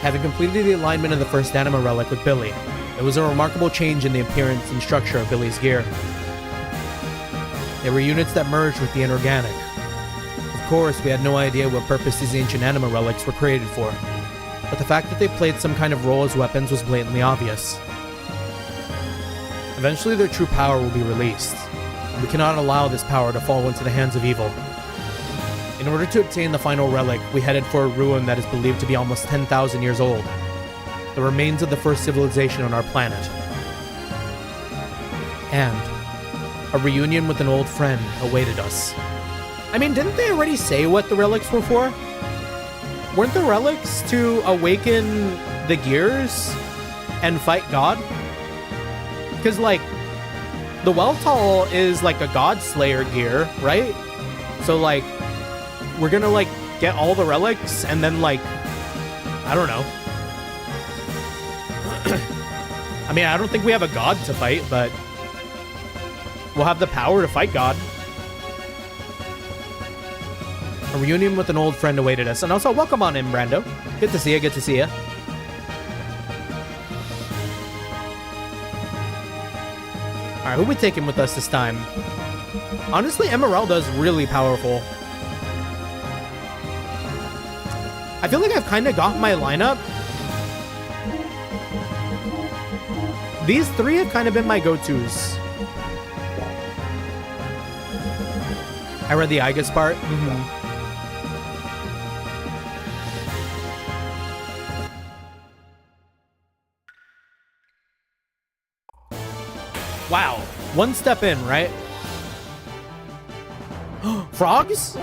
Having completed the alignment of the first anima relic with Billy, it was a remarkable change in the appearance and structure of Billy's gear. There were units that merged with the inorganic. Of course, we had no idea what purpose these ancient anima relics were created for, but the fact that they played some kind of role as weapons was blatantly obvious. Eventually their true power will be released, and we cannot allow this power to fall into the hands of evil. In order to obtain the final relic, we headed for a ruin that is believed to be almost 10,000 years old, the remains of the first civilization on our planet. And a reunion with an old friend awaited us. I mean, didn't they already say what the relics were for? Weren't the relics to awaken the gears and fight God? Because, like, the Weltall is like a God Slayer gear, right? So like, we're gonna like get all the relics and then like, I don't know. I mean, I don't think we have a god to fight, but we'll have the power to fight God. A reunion with an old friend awaited us. And also, welcome on in, Brando. Good to see you, good to see you. Alright, who we taking with us this time? Honestly, Emeralda is really powerful. I feel like I've kind of got my lineup. These three have kind of been my go-tos. I read the Igus part. Wow. One step in, right? Frogs?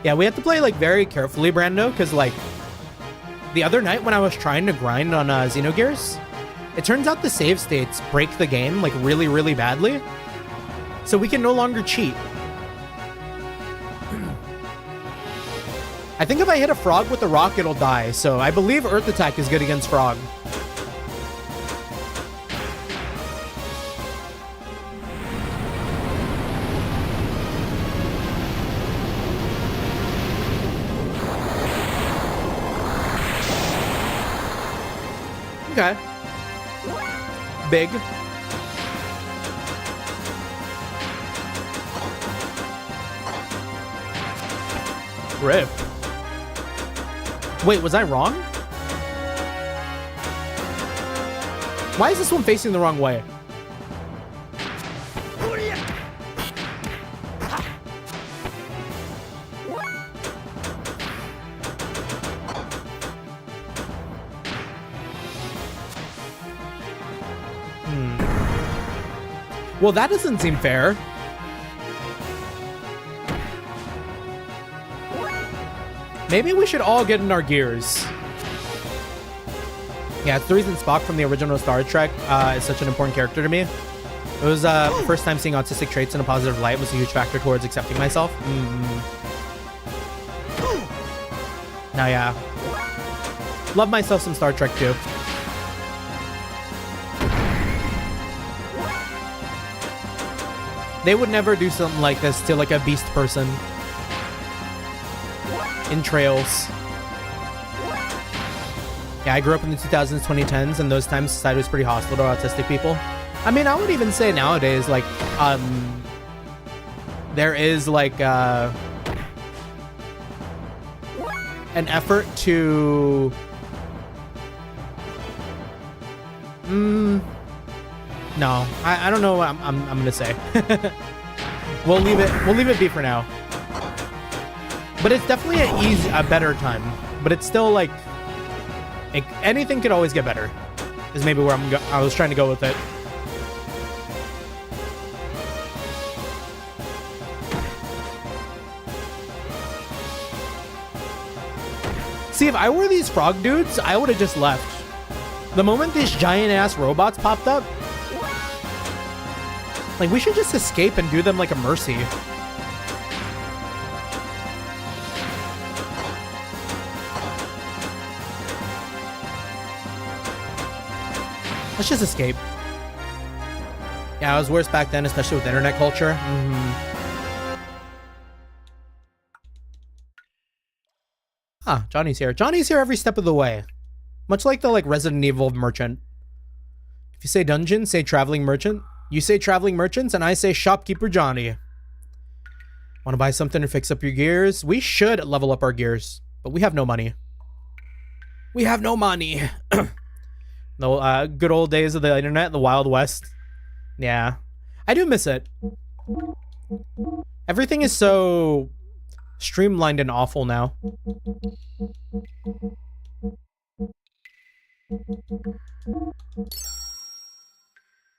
Yeah, we have to play like very carefully, Brando, because like the other night when I was trying to grind on Xenogears, it turns out the save states break the game like really, really badly. So we can no longer cheat. I think if I hit a frog with a rock, it'll die. So I believe Earth Attack is good against frog. Okay. Big. Rip. Wait, was I wrong? Why is this one facing the wrong way? Well, that doesn't seem fair. Maybe we should all get in our gears. Yeah, it's the reason Spock from the original Star Trek is such an important character to me. It was first time seeing autistic traits in a positive light was a huge factor towards accepting myself. Now, yeah. Love myself some Star Trek too. They would never do something like this to like a beast person. Entrails. Yeah, I grew up in the 2000s, 2010s, and those times society was pretty hostile to autistic people. I mean, I would even say nowadays, like, there is like an effort to no, I don't know what I'm gonna say. We'll leave it be for now. But it's definitely a better time. But it's still like anything could always get better. Is maybe where I was trying to go with it. See, if I were these frog dudes, I would have just left. The moment these giant ass robots popped up, like, we should just escape and do them like a mercy. Let's just escape. Yeah, it was worse back then, especially with internet culture. Ah, Johnny's here. Johnny's here every step of the way. Much like the like Resident Evil merchant. If you say dungeon, say traveling merchant. You say traveling merchants, and I say shopkeeper Johnny. Want to buy something to fix up your gears? We should level up our gears, but we have no money. We have no money. The good old days of the internet, the Wild West. Yeah, I do miss it. Everything is so streamlined and awful now.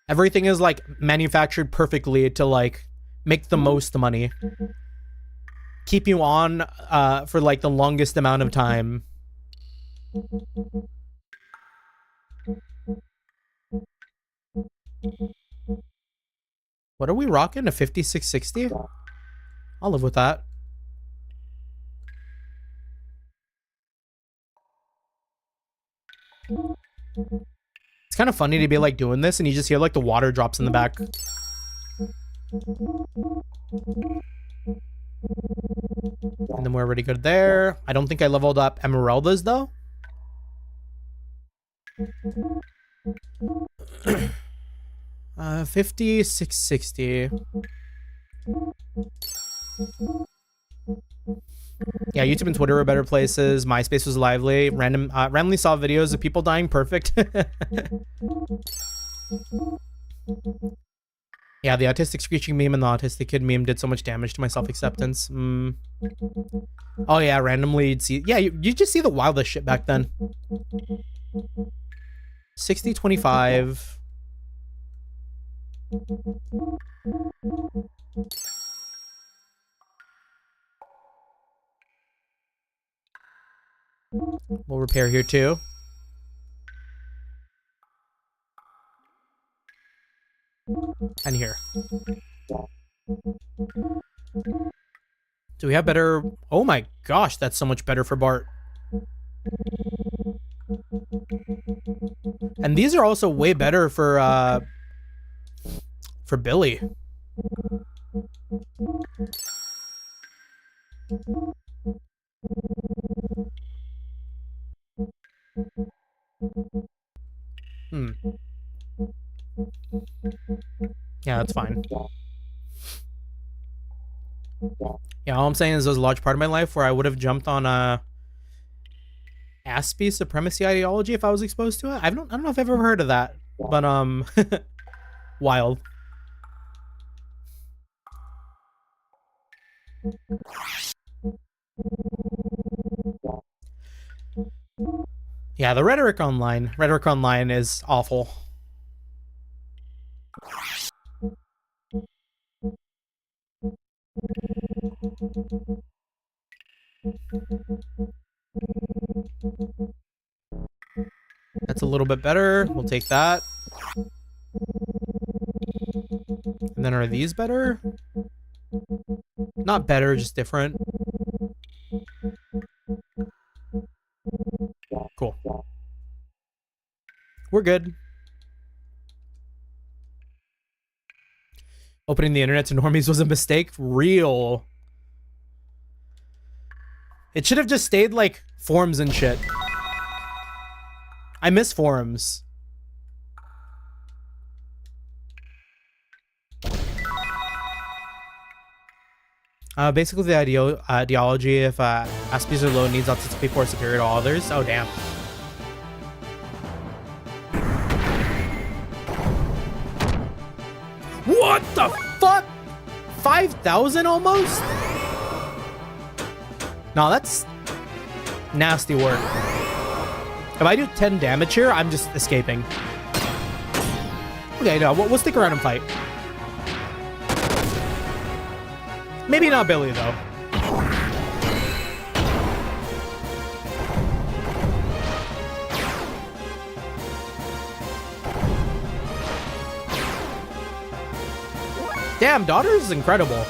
Everything is like manufactured perfectly to like make the most money. Keep you on for like the longest amount of time. What are we rocking? A 5660? I'll live with that. It's kind of funny to be like doing this and you just hear like the water drops in the back. And then we're already good there. I don't think I leveled up Emeraldas though. 5660. Yeah, YouTube and Twitter were better places. MySpace was lively. Randomly saw videos of people dying perfect. Yeah, the autistic screeching meme and the autistic kid meme did so much damage to my self-acceptance. Oh yeah, randomly you'd see. Yeah, you just see the wildest shit back then. 60-25. We'll repair here too. And here. Do we have better? Oh my gosh, that's so much better for Bart. And these are also way better for Billy. Yeah, that's fine. Yeah, all I'm saying is there's a large part of my life where I would have jumped on a Aspie supremacy ideology if I was exposed to it. I don't know if I've ever heard of that, but wild. Yeah, the rhetoric online is awful. That's a little bit better. We'll take that. And then are these better? Not better, just different. Cool. We're good. Opening the internet to normies was a mistake. Real. It should have just stayed like forums and shit. I miss forums. Basically the ideology, if Aspies are low, needs autistic people are superior to all others. Oh, damn. What the fuck? 5,000 almost? No, that's nasty work. If I do 10 damage here, I'm just escaping. Okay, no, we'll stick around and fight. Maybe not Billy, though. Damn, Daughter is incredible.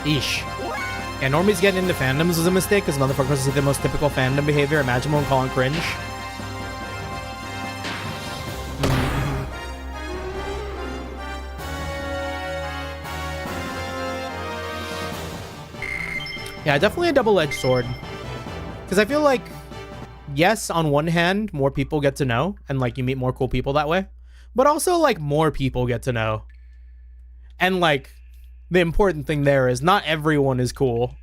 Eesh. Yeah, normies getting into fandoms was a mistake because motherfuckers see the most typical fandom behavior imaginable and call it cringe. Yeah, definitely a double-edged sword. Because I feel like, yes, on one hand, more people get to know, and like you meet more cool people that way. But also, like, more people get to know. And like, the important thing there is not everyone is cool.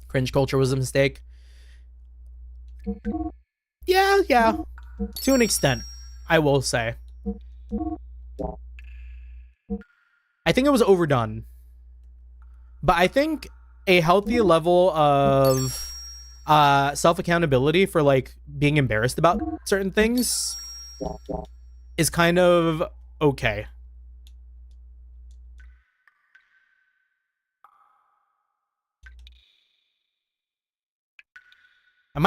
Cringe culture was a mistake. Yeah. To an extent, I will say. I think it was overdone. But I think a healthy level of self accountability for like being embarrassed about certain things is kind of okay. Am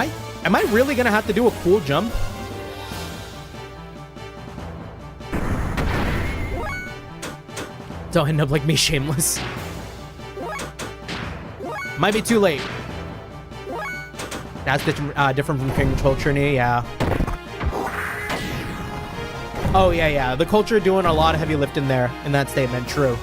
I really gonna have to do a cool jump? Don't end up like me, shameless. Might be too late. That's different from King Culture, yeah. Oh, yeah. The culture doing a lot of heavy lifting there in that statement. True.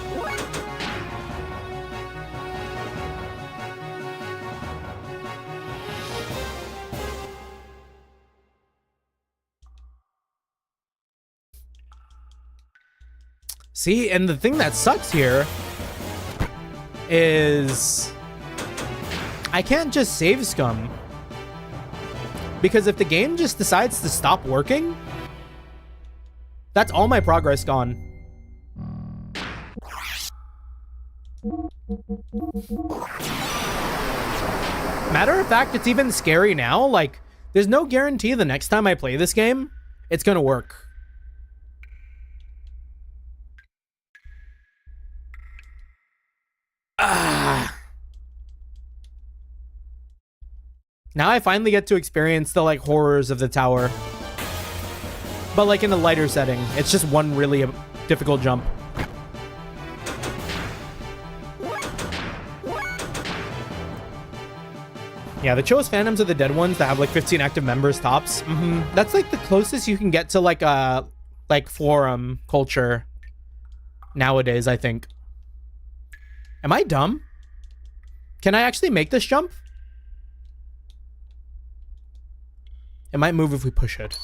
See, and the thing that sucks here is I can't just save scum. Because if the game just decides to stop working, that's all my progress gone. Matter of fact, it's even scary now. Like, there's no guarantee the next time I play this game, it's gonna work. Now I finally get to experience the like horrors of the tower. But like in a lighter setting. It's just one really difficult jump. Yeah, the Chose Phantoms are the dead ones that have like 15 active members tops. That's like the closest you can get to like a forum culture nowadays, I think. Am I dumb? Can I actually make this jump? It might move if we push it.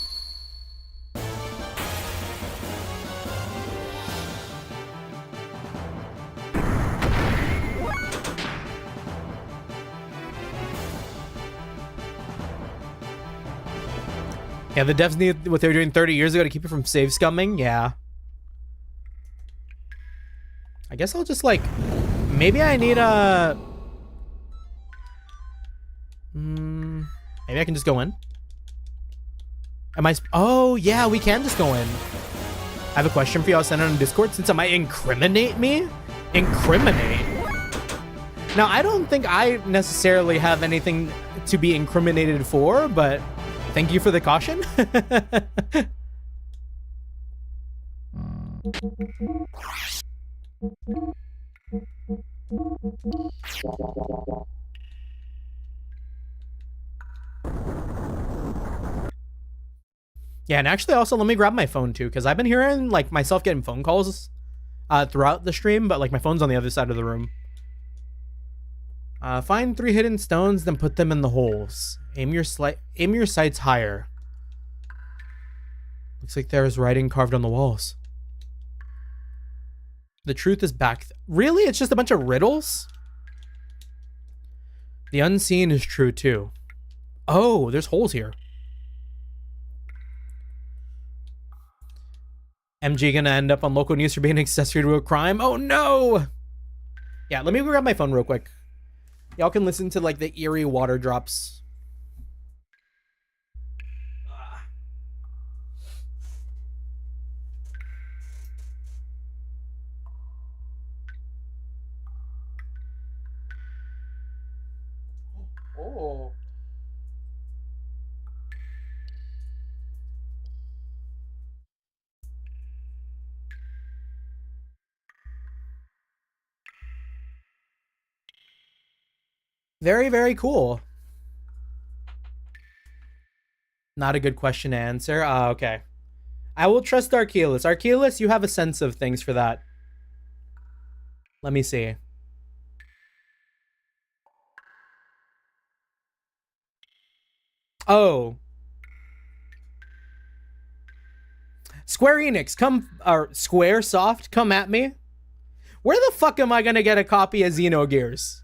Yeah, the devs need what they were doing 30 years ago to keep it from save scumming. Yeah. I guess I'll just like... Maybe I need a... Maybe I can just go in. Am I... Oh, yeah, we can just go in. I have a question for you. I'll send it on Discord. Since it might incriminate me? Incriminate? Now, I don't think I necessarily have anything to be incriminated for, but thank you for the caution. Yeah, and actually also let me grab my phone too, because I've been hearing like myself getting phone calls throughout the stream, but like my phone's on the other side of the room. Find 3 hidden stones, then put them in the holes. Aim your sights higher. Looks like there is writing carved on the walls. The truth is back. Really? It's just a bunch of riddles? The unseen is true too. Oh, there's holes here. MG gonna end up on local news for being an accessory to a crime? Oh no! Yeah, let me grab my phone real quick. Y'all can listen to like the eerie water drops. Oh. Very, very cool. Not a good question to answer. Okay. I will trust Archelaus. Archelaus, you have a sense of things for that. Let me see. Oh. Square Enix, come, or Squaresoft, come at me. Where the fuck am I gonna get a copy of Xenogears?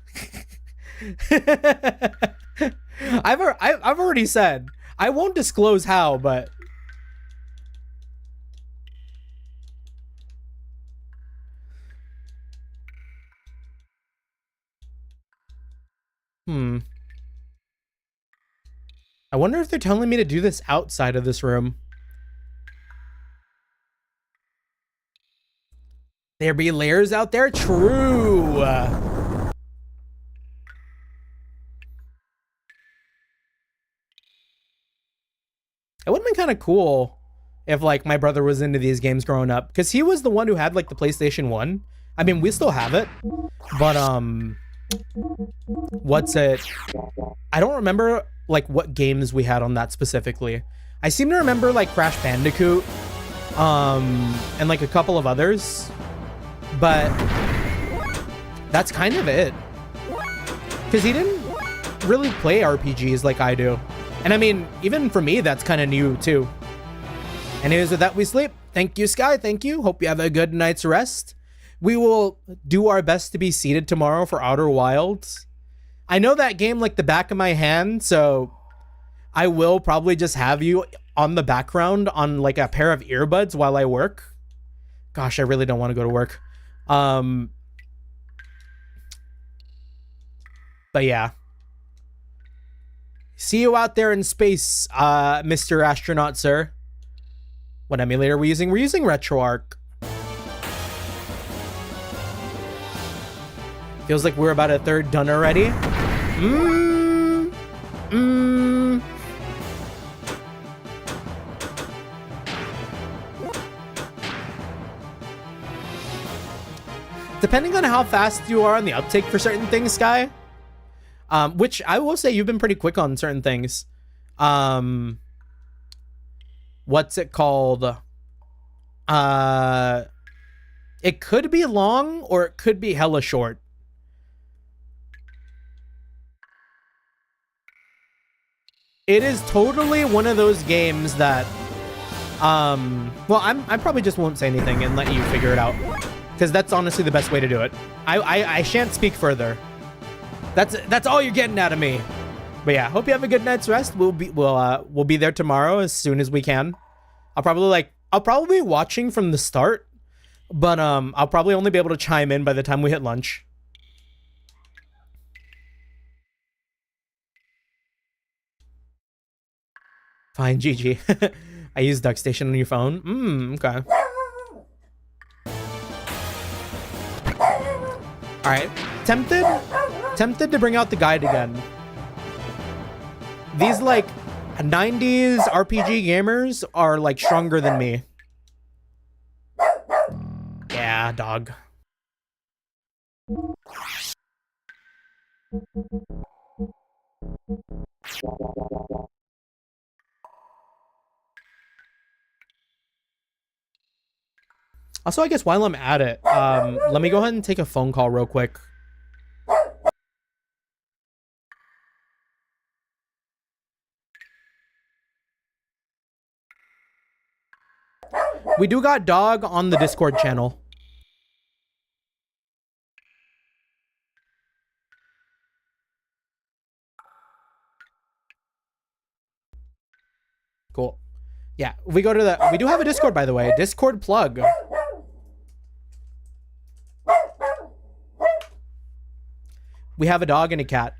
I've already said I won't disclose how, but I wonder if they're telling me to do this outside of this room. There be layers out there? True. It would have been kind of cool if like my brother was into these games growing up, because he was the one who had like the PlayStation 1. I mean, we still have it, but what's it? I don't remember like what games we had on that specifically. I seem to remember like Crash Bandicoot, and like a couple of others, but that's kind of it. Because he didn't really play RPGs like I do. And I mean, even for me, that's kind of new too. Anyways, with that, we sleep. Thank you, Sky. Thank you. Hope you have a good night's rest. We will do our best to be seated tomorrow for Outer Wilds. I know that game like the back of my hand, so I will probably just have you on the background on like a pair of earbuds while I work. Gosh, I really don't want to go to work. But yeah. See you out there in space, Mr. Astronaut, sir. What emulator are we using? We're using RetroArch. Feels like we're about a third done already. Depending on how fast you are on the uptake for certain things, Sky, which I will say you've been pretty quick on certain things. What's it called? It could be long or it could be hella short. It is totally one of those games that, well, I probably just won't say anything and let you figure it out, because that's honestly the best way to do it. I shan't speak further. That's all you're getting out of me. But yeah, hope you have a good night's rest. We'll be there tomorrow as soon as we can. I'll probably be watching from the start, but I'll probably only be able to chime in by the time we hit lunch. Fine, GG. I use DuckStation on your phone. Okay. All right. Tempted to bring out the guide again. These like 90s RPG gamers are like stronger than me. Yeah, dog. Also, I guess while I'm at it, let me go ahead and take a phone call real quick. We do got dog on the Discord channel. Cool. Yeah, we go to the... We do have a Discord, by the way. Discord plug. We have a dog and a cat.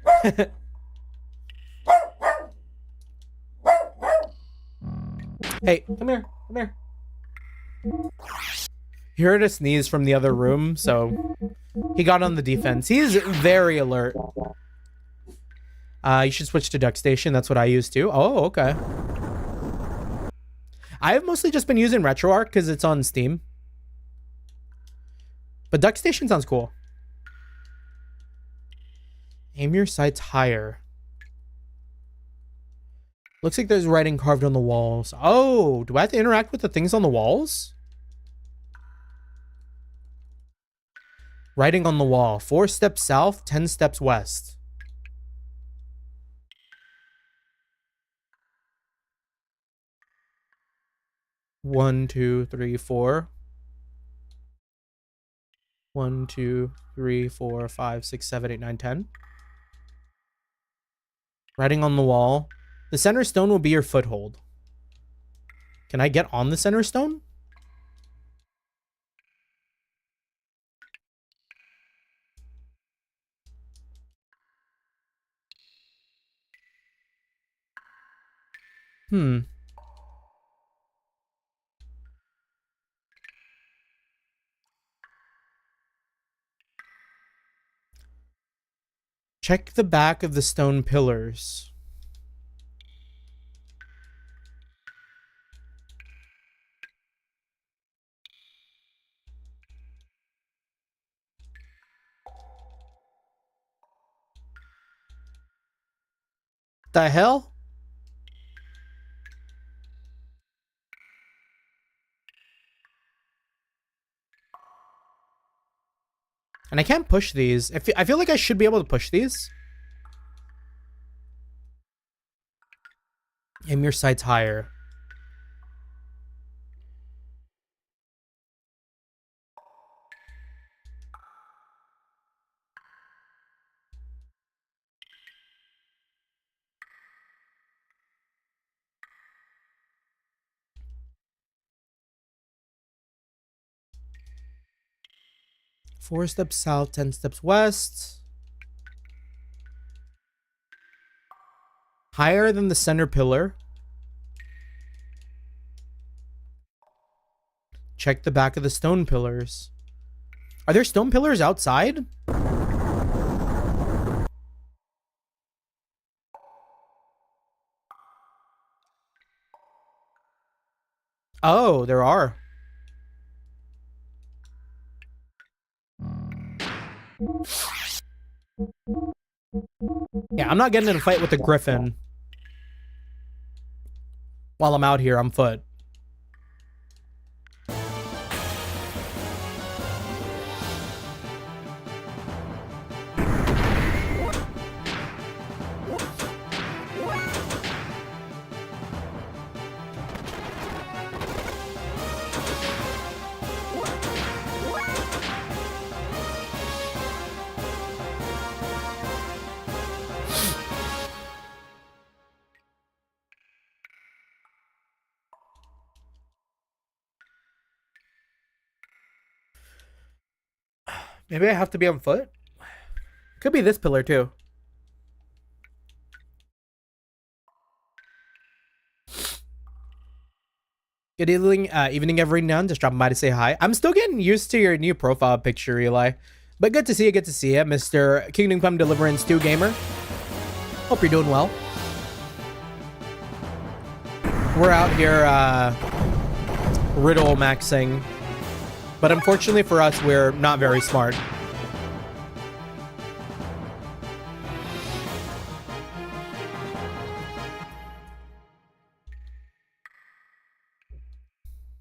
Hey, come here. Come here. He heard a sneeze from the other room, so he got on the defense. He's very alert. You should switch to DuckStation. That's what I use too. Oh, okay. I've mostly just been using RetroArch because it's on Steam. But DuckStation sounds cool. Aim your sights higher. Looks like there's writing carved on the walls. Oh, do I have to interact with the things on the walls? Writing on the wall. 4 steps south, 10 steps west. One, two, three, four. 1, 2, 3, 4, 5, 6, 7, 8, 9, 10. Writing on the wall. The center stone will be your foothold. Can I get on the center stone? Hmm. Check the back of the stone pillars. The hell? And I can't push these. I feel like I should be able to push these. Aim your sights higher. Four steps south, 10 steps west. Higher than the center pillar. Check the back of the stone pillars. Are there stone pillars outside? Oh, there are. Yeah, I'm not getting in a fight with the griffin. While I'm out here on foot. Maybe I have to be on foot? Could be this pillar too. Good evening everyone. Just dropping by to say hi. I'm still getting used to your new profile picture, Eli. But good to see you, Mr. Kingdom Come Deliverance 2 Gamer. Hope you're doing well. We're out here riddle maxing. But unfortunately for us, we're not very smart.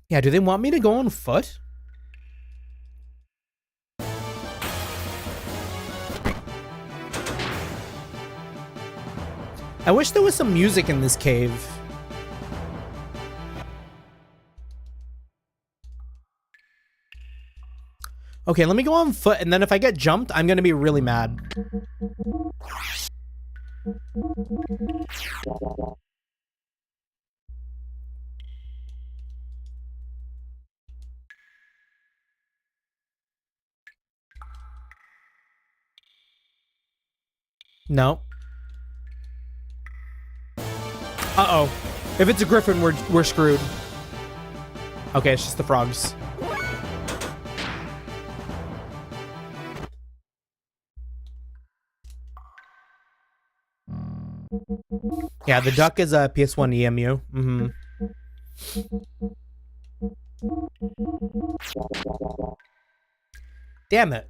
Yeah, do they want me to go on foot? I wish there was some music in this cave. Okay, let me go on foot, and then if I get jumped, I'm gonna be really mad. No. Uh-oh. If it's a griffin, we're screwed. Okay, it's just the frogs. Yeah, the duck is a PS1 EMU. Mm-hmm. Damn it.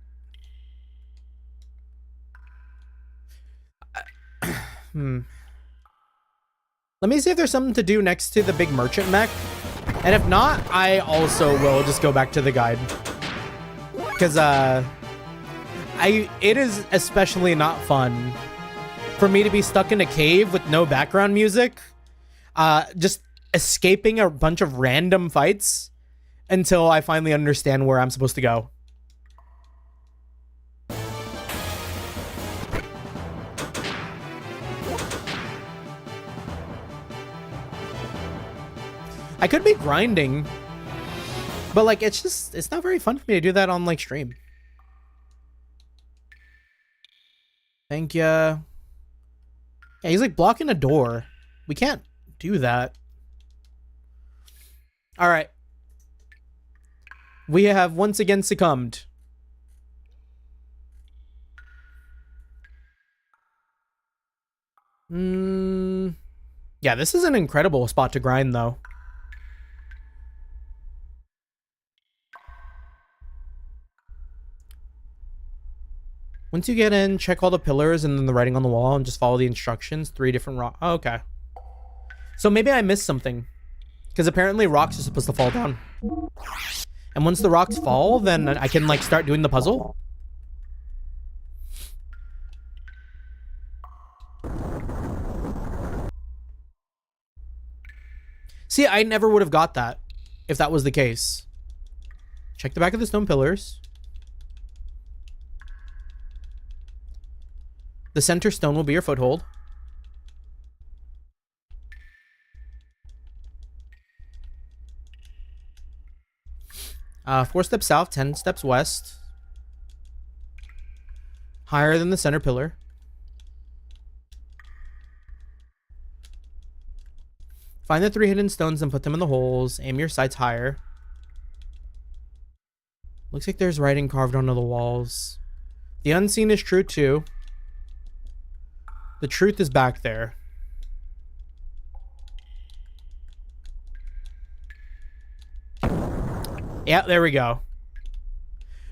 Let me see if there's something to do next to the big merchant mech. And if not, I also will just go back to the guide. Because, it is especially not fun for me to be stuck in a cave with no background music. Just escaping a bunch of random fights until I finally understand where I'm supposed to go. I could be grinding, but like it's not very fun for me to do that on like stream. Thank ya. Yeah, he's like blocking a door. We can't do that. All right. We have once again succumbed. Yeah, this is an incredible spot to grind, though. Once you get in, check all the pillars and then the writing on the wall and just follow the instructions. 3 different rocks. Oh, okay. So maybe I missed something. Because apparently rocks are supposed to fall down. And once the rocks fall, then I can, like, start doing the puzzle. See, I never would have got that if that was the case. Check the back of the stone pillars. The center stone will be your foothold. Four steps south, 10 steps west. Higher than the center pillar. Find the 3 hidden stones and put them in the holes. Aim your sights higher. Looks like there's writing carved onto the walls. The unseen is true too. The truth is back there. Yeah, there we go.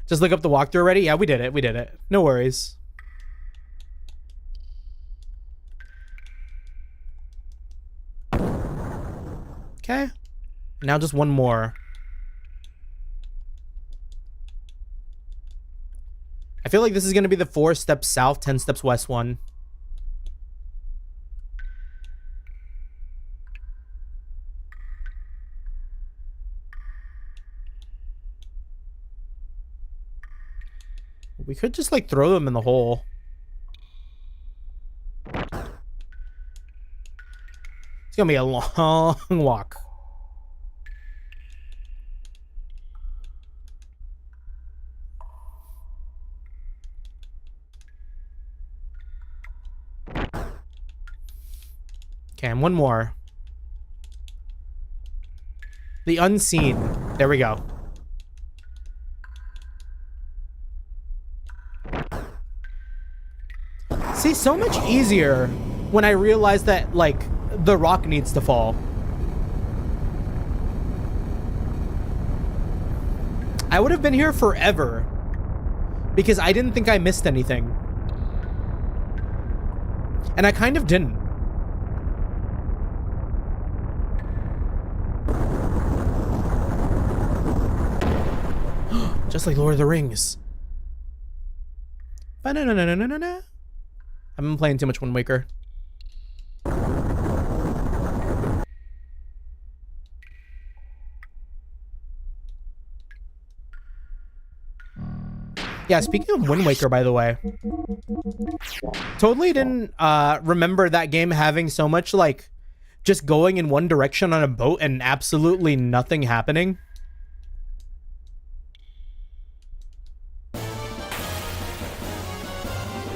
Just look up the walkthrough already? Yeah, we did it. We did it. No worries. Okay. Now just one more. I feel like this is going to be the 4 steps south, 10 steps west one. We could just, like, throw them in the hole. It's gonna be a long walk. Okay, and one more. The unseen. There we go. See, so much easier when I realized that, like, the rock needs to fall. I would have been here forever because I didn't think I missed anything. And I kind of didn't. Just like Lord of the Rings. Ba-na-na-na-na-na-na. I've been playing too much Wind Waker. Yeah, speaking of Wind Waker, by the way, totally didn't remember that game having so much, like, just going in one direction on a boat and absolutely nothing happening.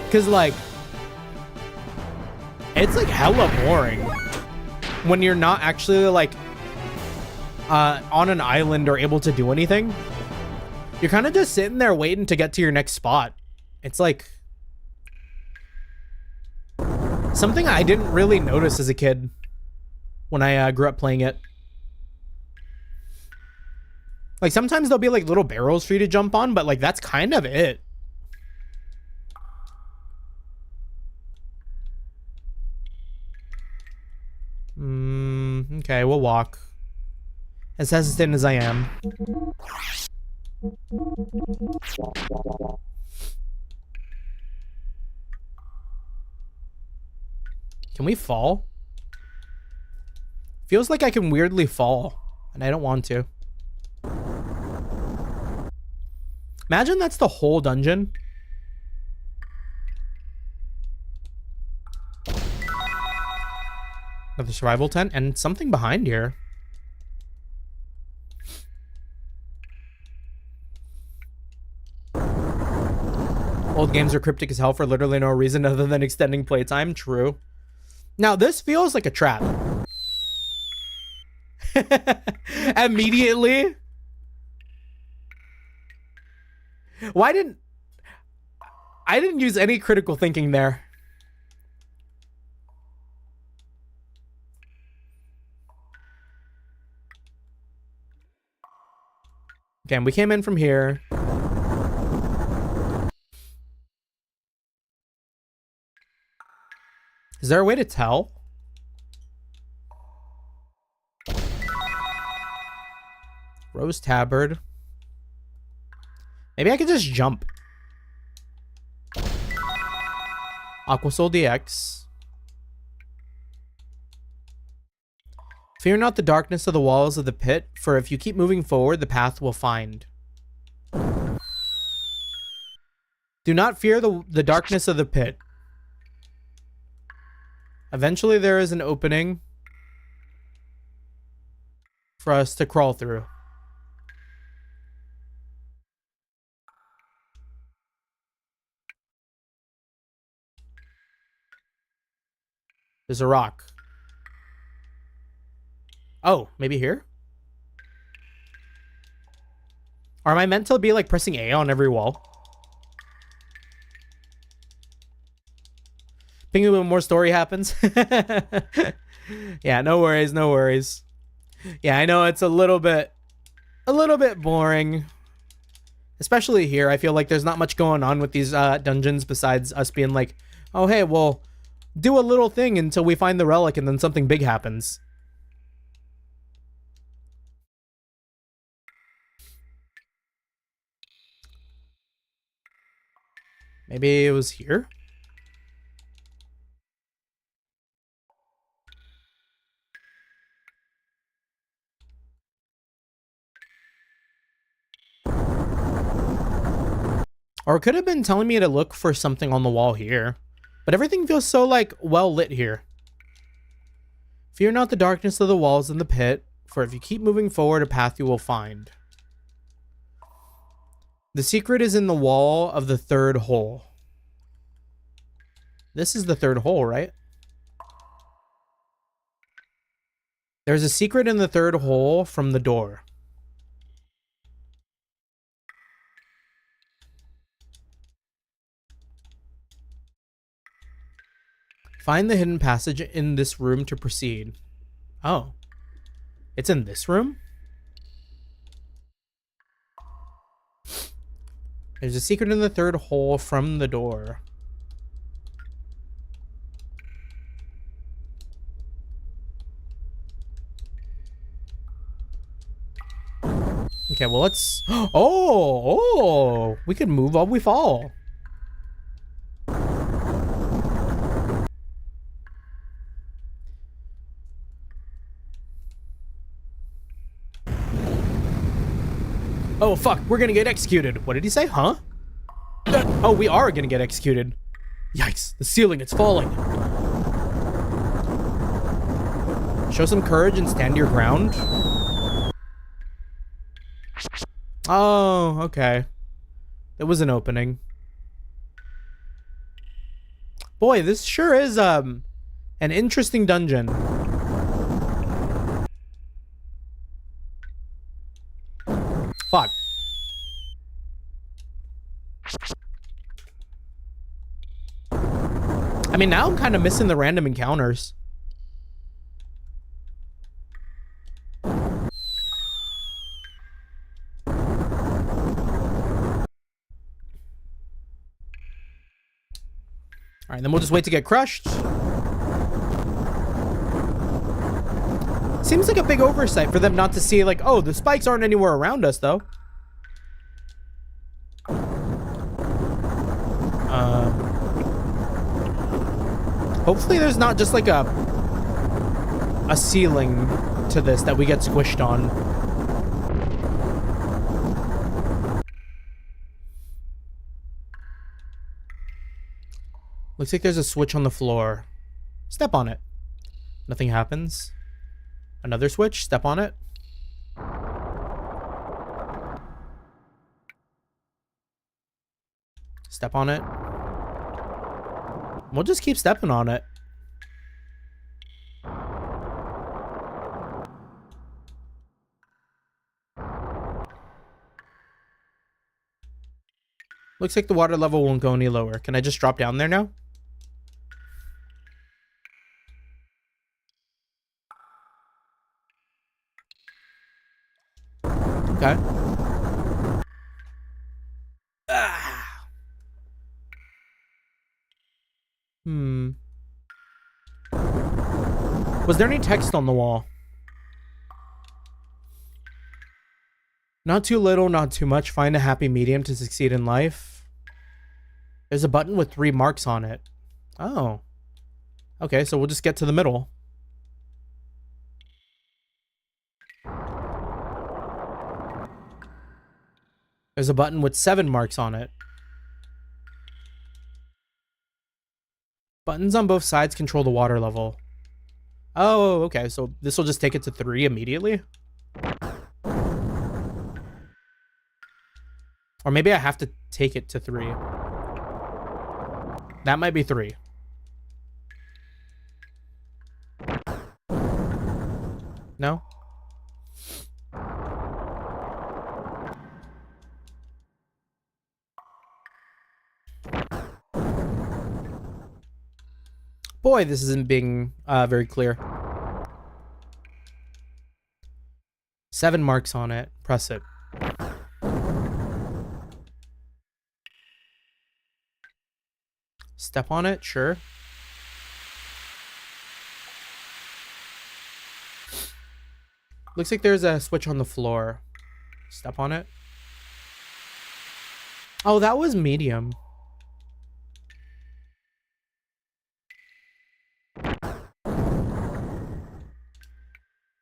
Because, like, it's, like, hella boring when you're not actually, like, on an island or able to do anything. You're kind of just sitting there waiting to get to your next spot. It's, like, something I didn't really notice as a kid when I grew up playing it. Like, sometimes there'll be, like, little barrels for you to jump on, but, like, that's kind of it. Okay, we'll walk. As hesitant as I am. Can we fall? Feels like I can weirdly fall, and I don't want to. Imagine that's the whole dungeon. Another survival tent and something behind here. Old games are cryptic as hell for literally no reason other than extending playtime. True. Now this feels like a trap. Immediately. Why didn't I didn't use any critical thinking there. Okay, and we came in from here. Is there a way to tell? Rose tabard. Maybe I could just jump. Aquasol DX. Fear not the darkness of the walls of the pit, for if you keep moving forward, the path will find. Do not fear the darkness of the pit. Eventually there is an opening for us to crawl through. There's a rock. Oh, maybe here? Or am I meant to be like pressing A on every wall? Thinking when more story happens. Yeah, no worries, no worries. Yeah, I know it's a little bit boring. Especially here, I feel like there's not much going on with these dungeons besides us being like, oh hey, well, do a little thing until we find the relic and then something big happens. Maybe it was here? Or it could have been telling me to look for something on the wall here. But everything feels so, like, well lit here. Fear not the darkness of the walls in the pit, for if you keep moving forward, a path you will find. The secret is in the wall of the third hole. This is the third hole, right? There's a secret in the third hole from the door. Find the hidden passage in this room to proceed. Oh. It's in this room? There's a secret in the third hole from the door. Okay, well, let's... Oh! We can move while we fall. Oh, fuck. We're gonna get executed. What did he say? Huh? Oh, we are gonna get executed. Yikes. The ceiling, it's falling. Show some courage and stand your ground. Oh, okay. There was an opening. Boy, this sure is an interesting dungeon. Fuck. I mean, now I'm kind of missing the random encounters. All right, then we'll just wait to get crushed. Seems like a big oversight for them not to see, like, oh, the spikes aren't anywhere around us, though. Hopefully there's not just like a ceiling to this that we get squished on. Looks like there's a switch on the floor. Step on it. Nothing happens. Another switch. Step on it. Step on it. We'll just keep stepping on it. Looks like the water level won't go any lower. Can I just drop down there now? Okay. Ah. Was there any text on the wall? Not too little, not too much. Find a happy medium to succeed in life. There's a button with 3 marks on it. Oh. Okay, so we'll just get to the middle. There's a button with 7 marks on it. Buttons on both sides control the water level. Oh, okay, so this will just take it to 3 immediately? Or maybe I have to take it to 3. That might be 3. No? Boy, this isn't being very clear. 7 marks on it. Press it. Step on it, sure. Looks like there's a switch on the floor. Step on it. Oh, that was medium.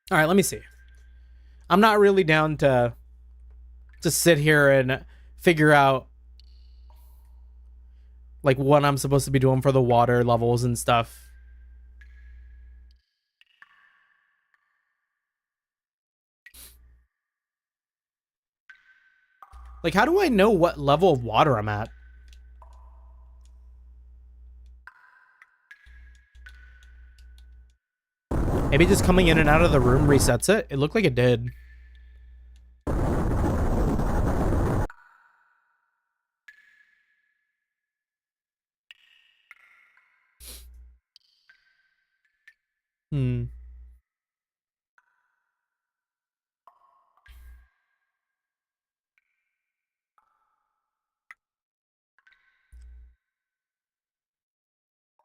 All right, let me see. I'm not really down to sit here and figure out like what I'm supposed to be doing for the water levels and stuff. Like, how do I know what level of water I'm at? Maybe just coming in and out of the room resets it? It looked like it did.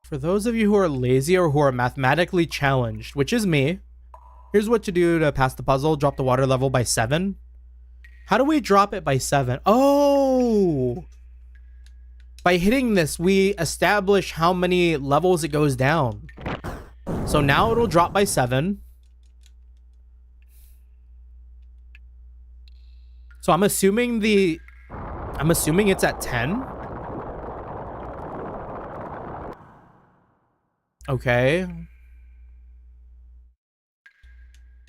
For those of you who are lazy or who are mathematically challenged, which is me, here's what to do to pass the puzzle. Drop the water level by 7. How do we drop it by 7? Oh! By hitting this, we establish how many levels it goes down. So now it'll drop by 7. So I'm assuming it's at 10. Okay.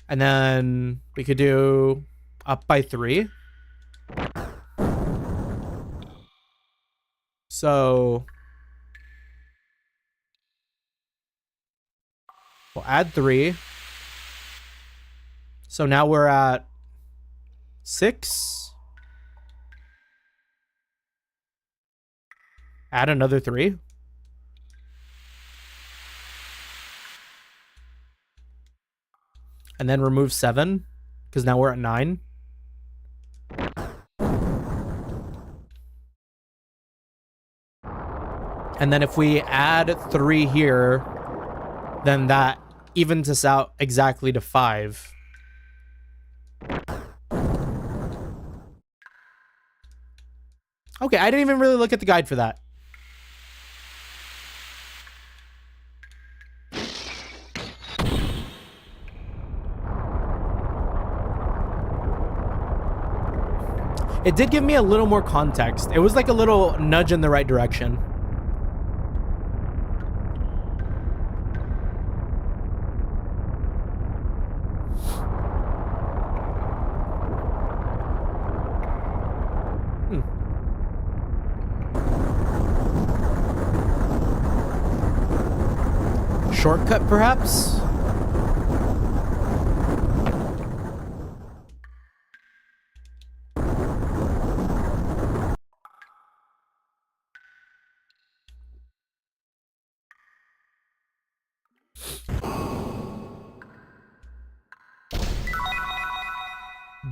And then we could do up by 3. So we'll add 3. So now we're at 6. Add another 3. And then remove 7, because now we're at 9. And then if we add 3 here, then that evens us out exactly to 5. Okay, I didn't even really look at the guide for that. It did give me a little more context. It was like a little nudge in the right direction. Shortcut, perhaps?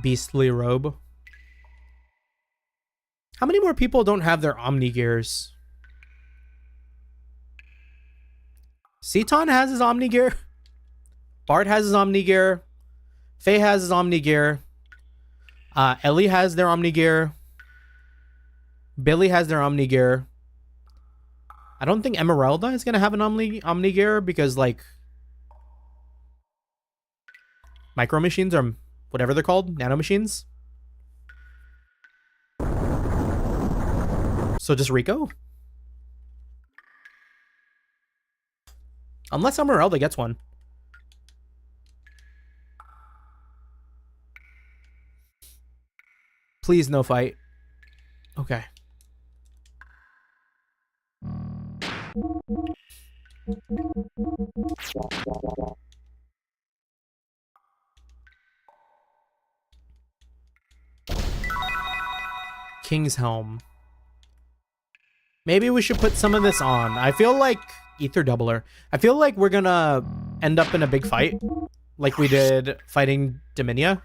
beastly robe. How many more people don't have their Omni gears? Ceton has his Omni gear. Bart has his Omni gear. Faye has his Omni gear. Ellie has their Omni gear. Billy has their Omni gear. I don't think Emeralda is gonna have an Omni gear because like micro machines or whatever they're called, nano machines. So just Rico? Unless Emeralda gets one. Please no fight. Okay. King's Helm. Maybe we should put some of this on. I feel like Ether Doubler. I feel like we're gonna end up in a big fight like we did fighting Dominia.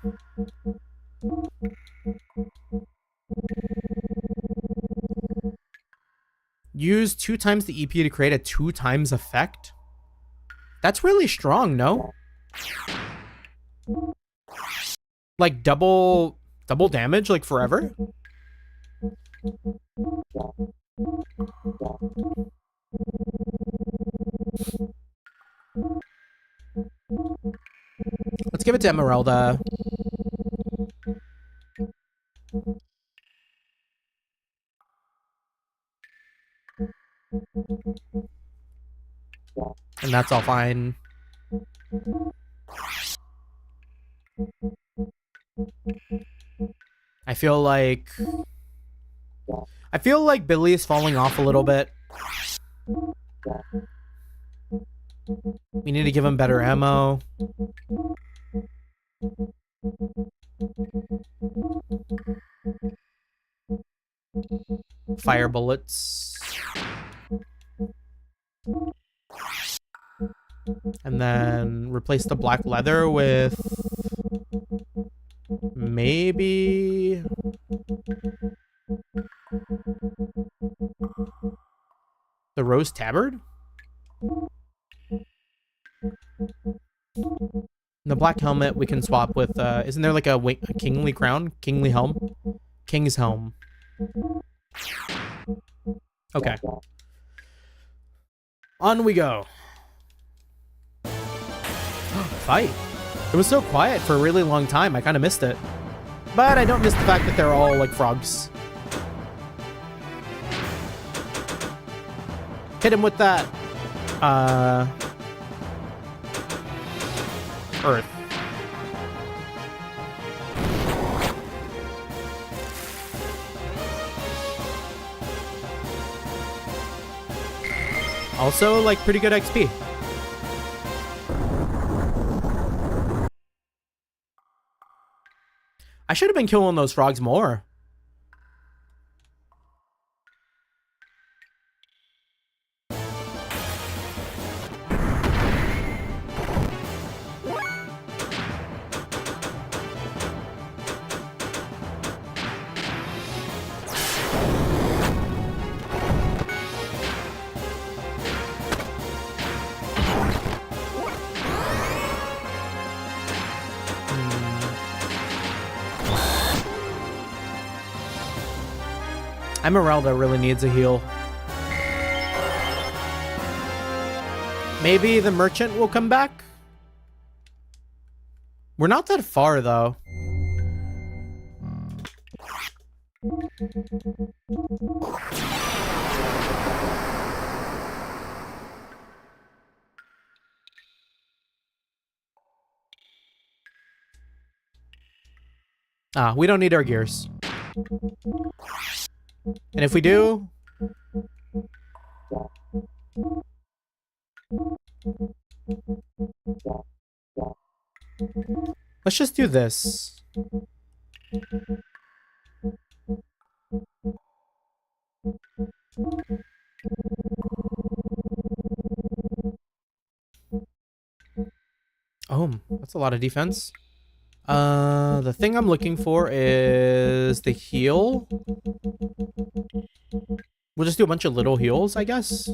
Use 2 times the EP to create a 2 times effect. That's really strong, no? Like double damage, like forever? Let's give it to Emeralda. And that's all fine. I feel like Billy is falling off a little bit. We need to give him better ammo. Fire bullets. And then replace the black leather with maybe the rose tabard? The black helmet we can swap with, isn't there like a kingly crown? Kingly helm? King's helm. Okay. On we go. Fight. It was so quiet for a really long time, I kind of missed it. But I don't miss the fact that they're all like frogs. Hit him with that. Earth. Also, like, pretty good XP. I should have been killing those frogs more. Emeralda really needs a heal. Maybe the merchant will come back? We're not that far, though. We don't need our gears. And if we do... let's just do this. Oh, that's a lot of defense. The thing I'm looking for is the heal. We'll just do a bunch of little heals, I guess.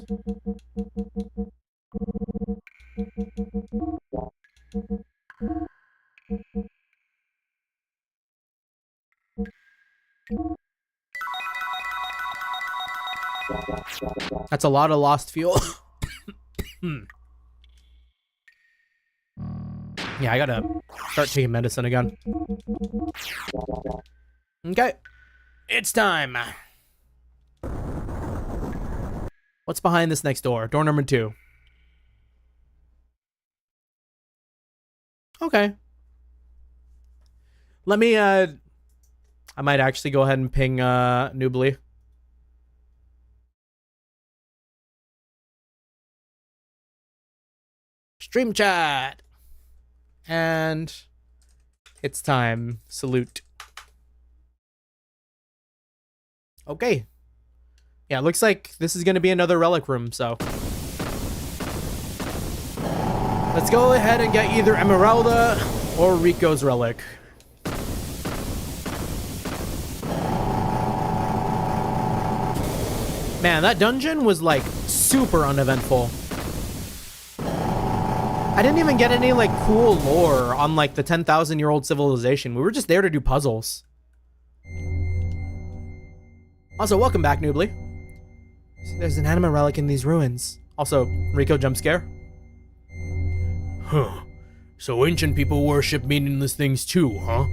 That's a lot of lost fuel. Yeah, I gotta start taking medicine again. Okay, it's time. What's behind this next door? Door number 2. Okay. Let me, I might actually go ahead and ping, Noobly. Stream chat. And it's time. Salute. Okay. Yeah, it looks like this is going to be another relic room, so. Let's go ahead and get either Emeralda or Rico's relic. Man, that dungeon was like super uneventful. I didn't even get any like cool lore on like the 10,000-year-old civilization. We were just there to do puzzles. Also, welcome back, Noobly. There's an anima relic in these ruins. Also, Rico jump scare. Huh. So ancient people worship meaningless things too, huh?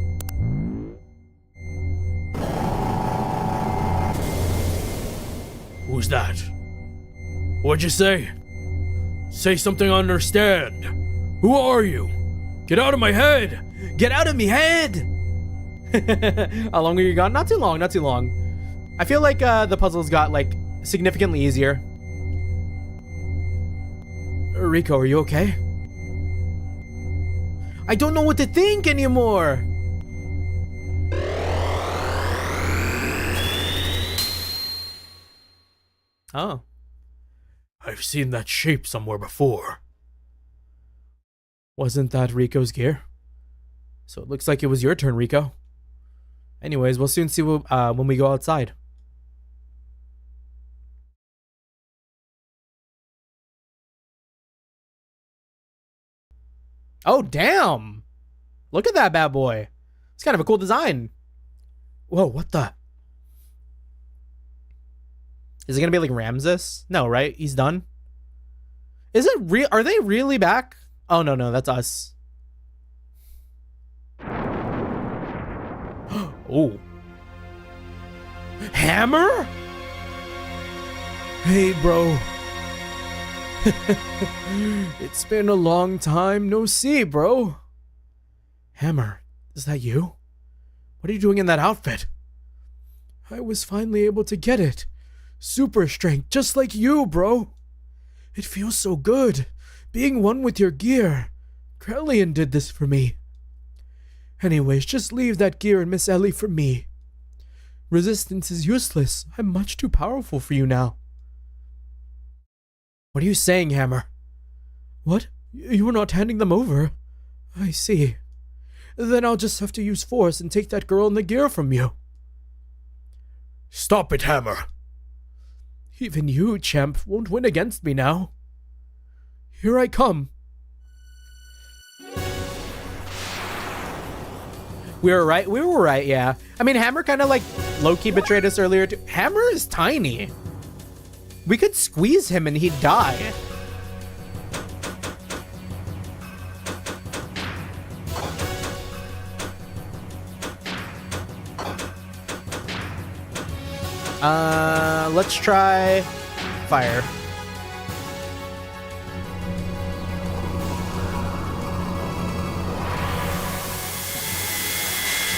Who's that? What'd you say? Say something I understand. Who are you? Get out of my head! Get out of me head! How long are you gone? Not too long, not too long. I feel like the puzzles got like significantly easier. Rico, are you okay? I don't know what to think anymore. Oh. I've seen that shape somewhere before. Wasn't that Rico's gear? So it looks like it was your turn, Rico. Anyways, we'll soon see when we go outside. Oh, damn! Look at that bad boy. It's kind of a cool design. Whoa, what the? Is it gonna be like Ramses? No, right? He's done. Is it real? Are they really back? Oh, no, that's us. Oh. Hammer? Hey, bro. It's been a long time no see, bro. Hammer, is that you? What are you doing in that outfit? I was finally able to get it. Super strength, just like you, bro. It feels so good, being one with your gear. Krelian did this for me. Anyways, just leave that gear and Miss Ellie for me. Resistance is useless. I'm much too powerful for you now. What are you saying, Hammer? What? You were not handing them over? I see. Then I'll just have to use force and take that girl and the gear from you. Stop it, Hammer. Even you, champ, won't win against me now. Here I come. We were right, yeah. I mean, Hammer kind of like low-key betrayed us earlier too. Hammer is tiny. We could squeeze him and he'd die. Let's try fire.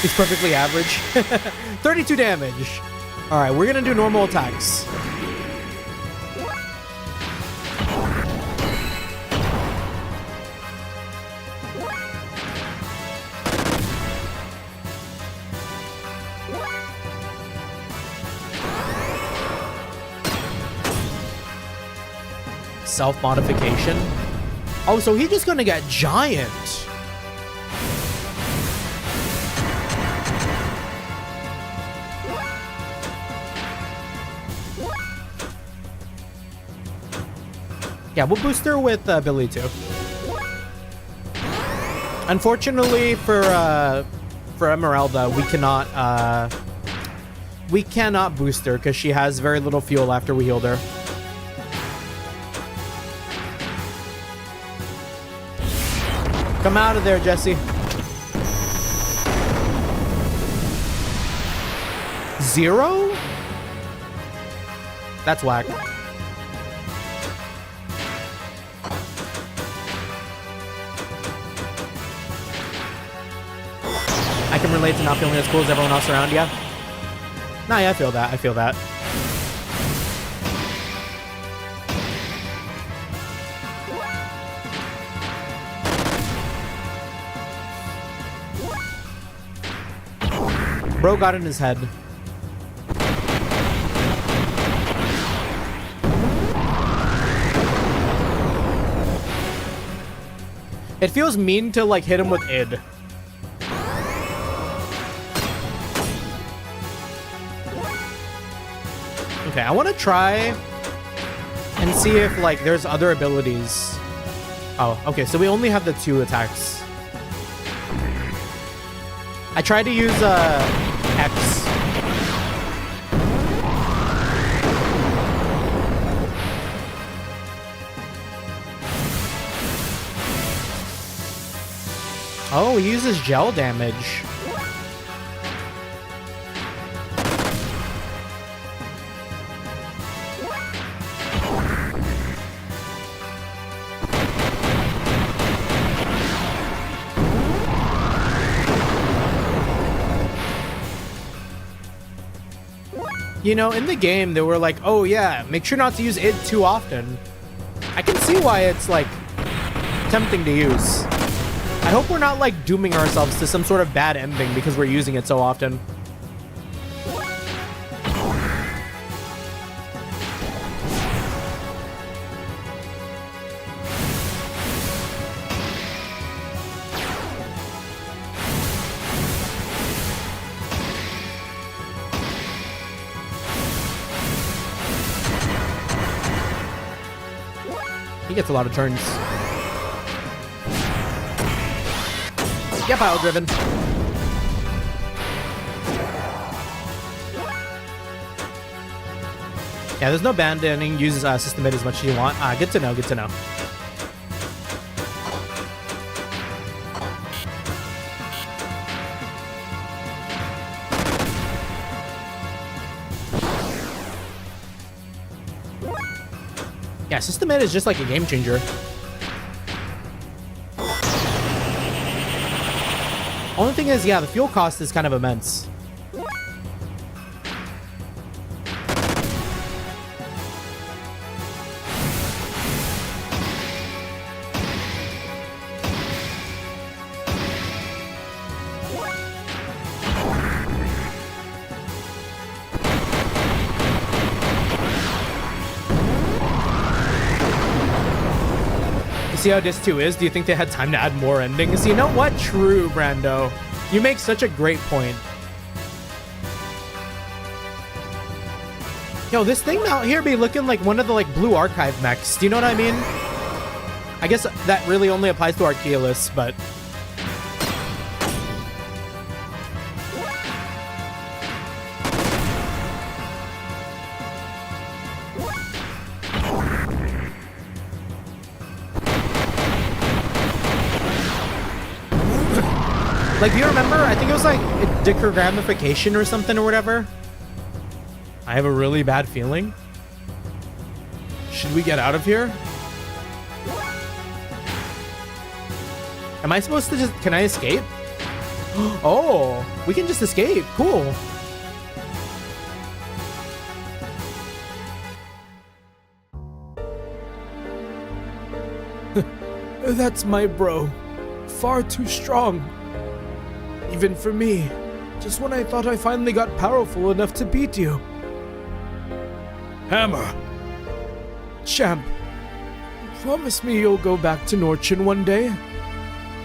It's perfectly average. 32 damage. All right, we're gonna do normal attacks. Self-modification. Oh, so he's just gonna get giant. Yeah, we'll boost her with ability 2. Unfortunately for Emeralda, we cannot boost her because she has very little fuel after we healed her. Come out of there, Jesse. 0? That's whack. I can relate to not feeling as cool as everyone else around you. Nah, yeah, I feel that. I feel that. Bro got in his head. It feels mean to like hit him with id. Okay, I want to try and see if like there's other abilities. Oh, okay, so we only have the 2 attacks. I tried to use X. Oh, he uses gel damage. You know, in the game, they were like, oh yeah, make sure not to use it too often. I can see why it's, like, tempting to use. I hope we're not, like, dooming ourselves to some sort of bad ending because we're using it so often. He gets a lot of turns. Yeah, pile driven. Yeah, there's no abandoning. Use system mid as much as you want. Good to know. Good to know. Yeah, system mid is just like a game changer. Only thing is, yeah, the fuel cost is kind of immense. See how this 2 is? Do you think they had time to add more endings? You know what? True, Brando. You make such a great point. Yo, this thing out here be looking like one of the like blue archive mechs. Do you know what I mean? I guess that really only applies to Archeolus, but... Like, do you remember? I think it was like a decogramification or something or whatever. I have a really bad feeling. Should we get out of here? Am I supposed to just... Can I escape? Oh, we can just escape. Cool. That's my bro. Far too strong. Even for me, just when I thought I finally got powerful enough to beat you. Hammer! Champ, promise me you'll go back to Norchin one day.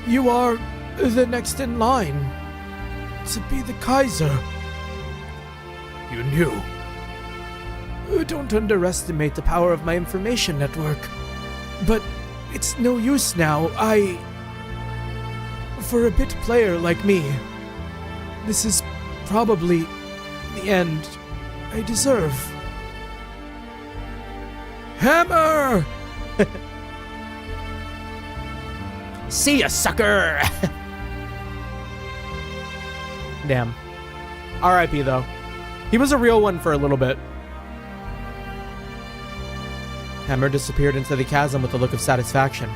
You are the next in line to be the Kaiser. You knew. Don't underestimate the power of my information network. But it's no use now. For a bit player like me, this is probably the end I deserve. Hammer! See ya, sucker! Damn. R.I.P. though. He was a real one for a little bit. Hammer disappeared into the chasm with a look of satisfaction.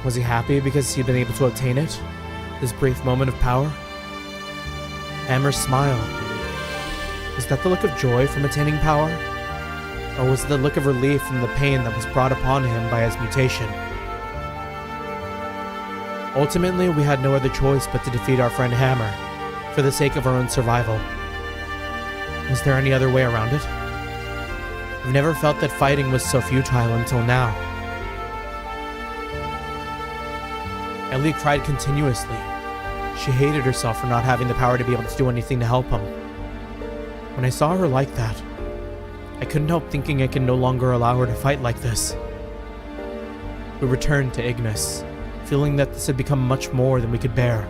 Was he happy because he'd been able to obtain it? This brief moment of power? Hammer's smile. Was that the look of joy from attaining power? Or was it the look of relief from the pain that was brought upon him by his mutation? Ultimately, we had no other choice but to defeat our friend Hammer, for the sake of our own survival. Was there any other way around it? I've never felt that fighting was so futile until now. Ellie cried continuously. She hated herself for not having the power to be able to do anything to help him. When I saw her like that, I couldn't help thinking I could no longer allow her to fight like this. We returned to Ignis, feeling that this had become much more than we could bear.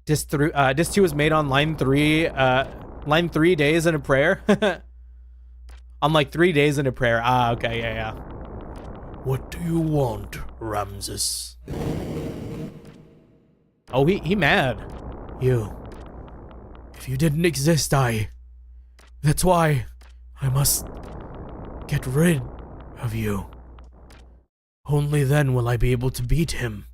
Disc 2 was made on line 3 days in a prayer. On like 3 days in a prayer. Ah, okay, yeah. What do you want, Ramses? Oh, he mad. You. If you didn't exist, that's why I must get rid of you. Only then will I be able to beat him.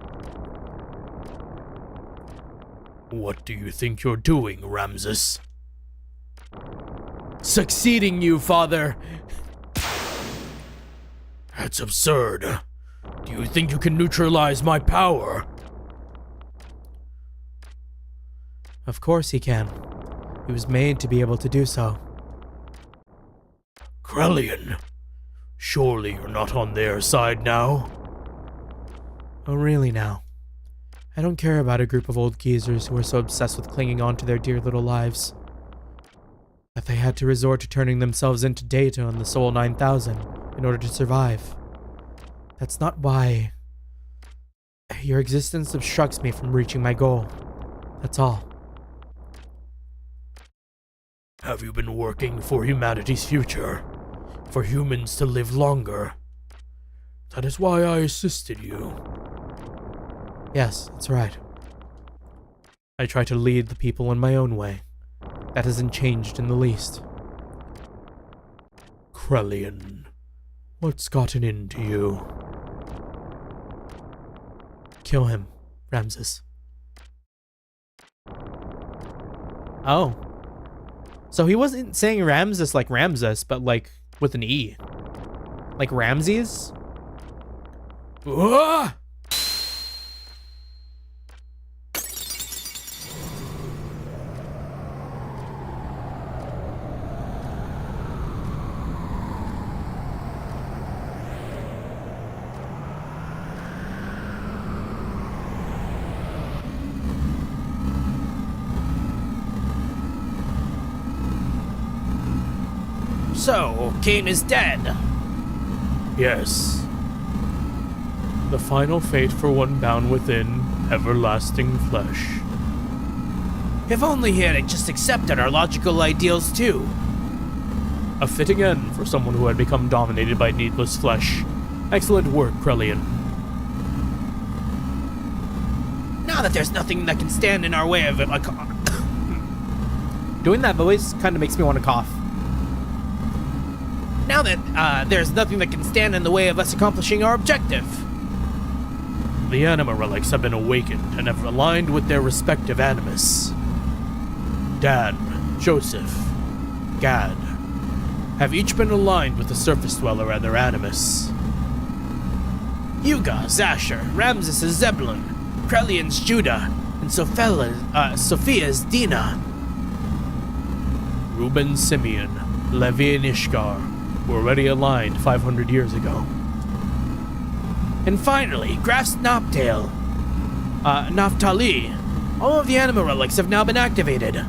What do you think you're doing, Ramses? Succeeding you, father. That's absurd. Do you think you can neutralize my power? Of course he can. He was made to be able to do so. Krellian, surely you're not on their side now? Oh, really now? I don't care about a group of old geezers who are so obsessed with clinging on to their dear little lives that they had to resort to turning themselves into data on the Sol 9000 in order to survive. That's not why. Your existence obstructs me from reaching my goal. That's all. Have you been working for humanity's future? For humans to live longer? That is why I assisted you. Yes, that's right. I try to lead the people in my own way. That hasn't changed in the least. Krellian, what's gotten into you? Kill him, Ramses. Oh. So he wasn't saying Ramses like Ramses, but like with an E. Like Ramses? Ah! So, Cain is dead. Yes. The final fate for one bound within everlasting flesh. If only he had just accepted our logical ideals too. A fitting end for someone who had become dominated by needless flesh. Excellent work, Krellian. Now that there's nothing that can stand in our way of it, like doing that voice kind of makes me want to cough. Now that there's nothing that can stand in the way of us accomplishing our objective. The anima relics have been awakened and have aligned with their respective animus. Dan, Joseph, Gad have each been aligned with the surface dweller and their animus. Yuga, Zasher, Ramses is Zebulun, Krellian's Judah, and Sophia's Dina. Reuben, Simeon, Levi, and Ishgar were already aligned 500 years ago. And finally, Graf's Knobtail. Naphtali, all of the anima relics have now been activated.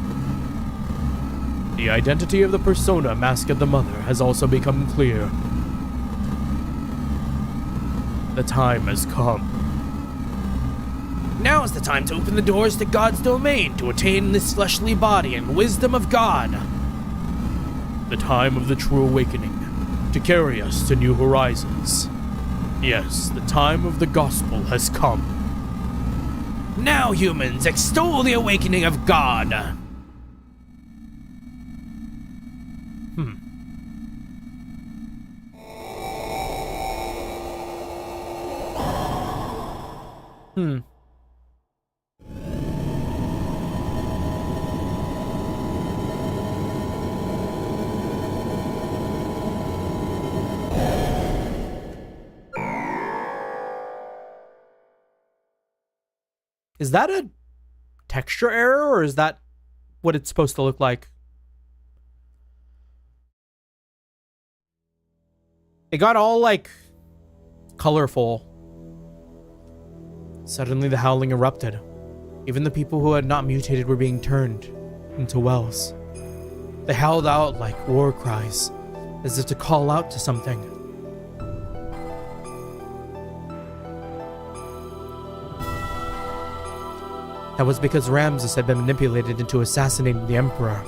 The identity of the persona mask of the mother has also become clear. The time has come. Now is the time to open the doors to God's domain to attain this fleshly body and wisdom of God. The time of the true awakening, to carry us to new horizons. Yes, the time of the gospel has come. Now, humans, extol the awakening of God. Is that a texture error, or is that what it's supposed to look like? It got all, like, colorful. Suddenly the howling erupted. Even the people who had not mutated were being turned into wells. They howled out like war cries, as if to call out to something. That was because Ramses had been manipulated into assassinating the Emperor.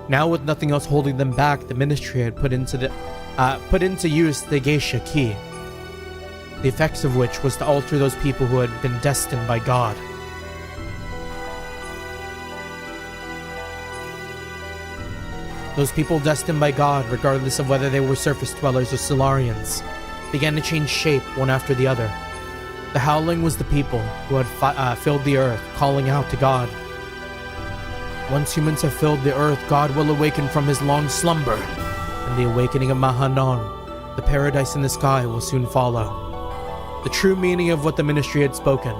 Now, with nothing else holding them back, the Ministry had put into use the Geisha key, the effects of which was to alter those people who had been destined by God. Those people destined by God, regardless of whether they were surface dwellers or Solarians, began to change shape one after the other. The howling was the people who had filled the earth, calling out to God. Once humans have filled the earth, God will awaken from his long slumber, and the awakening of Mahanon, the paradise in the sky, will soon follow. The true meaning of what the Ministry had spoken,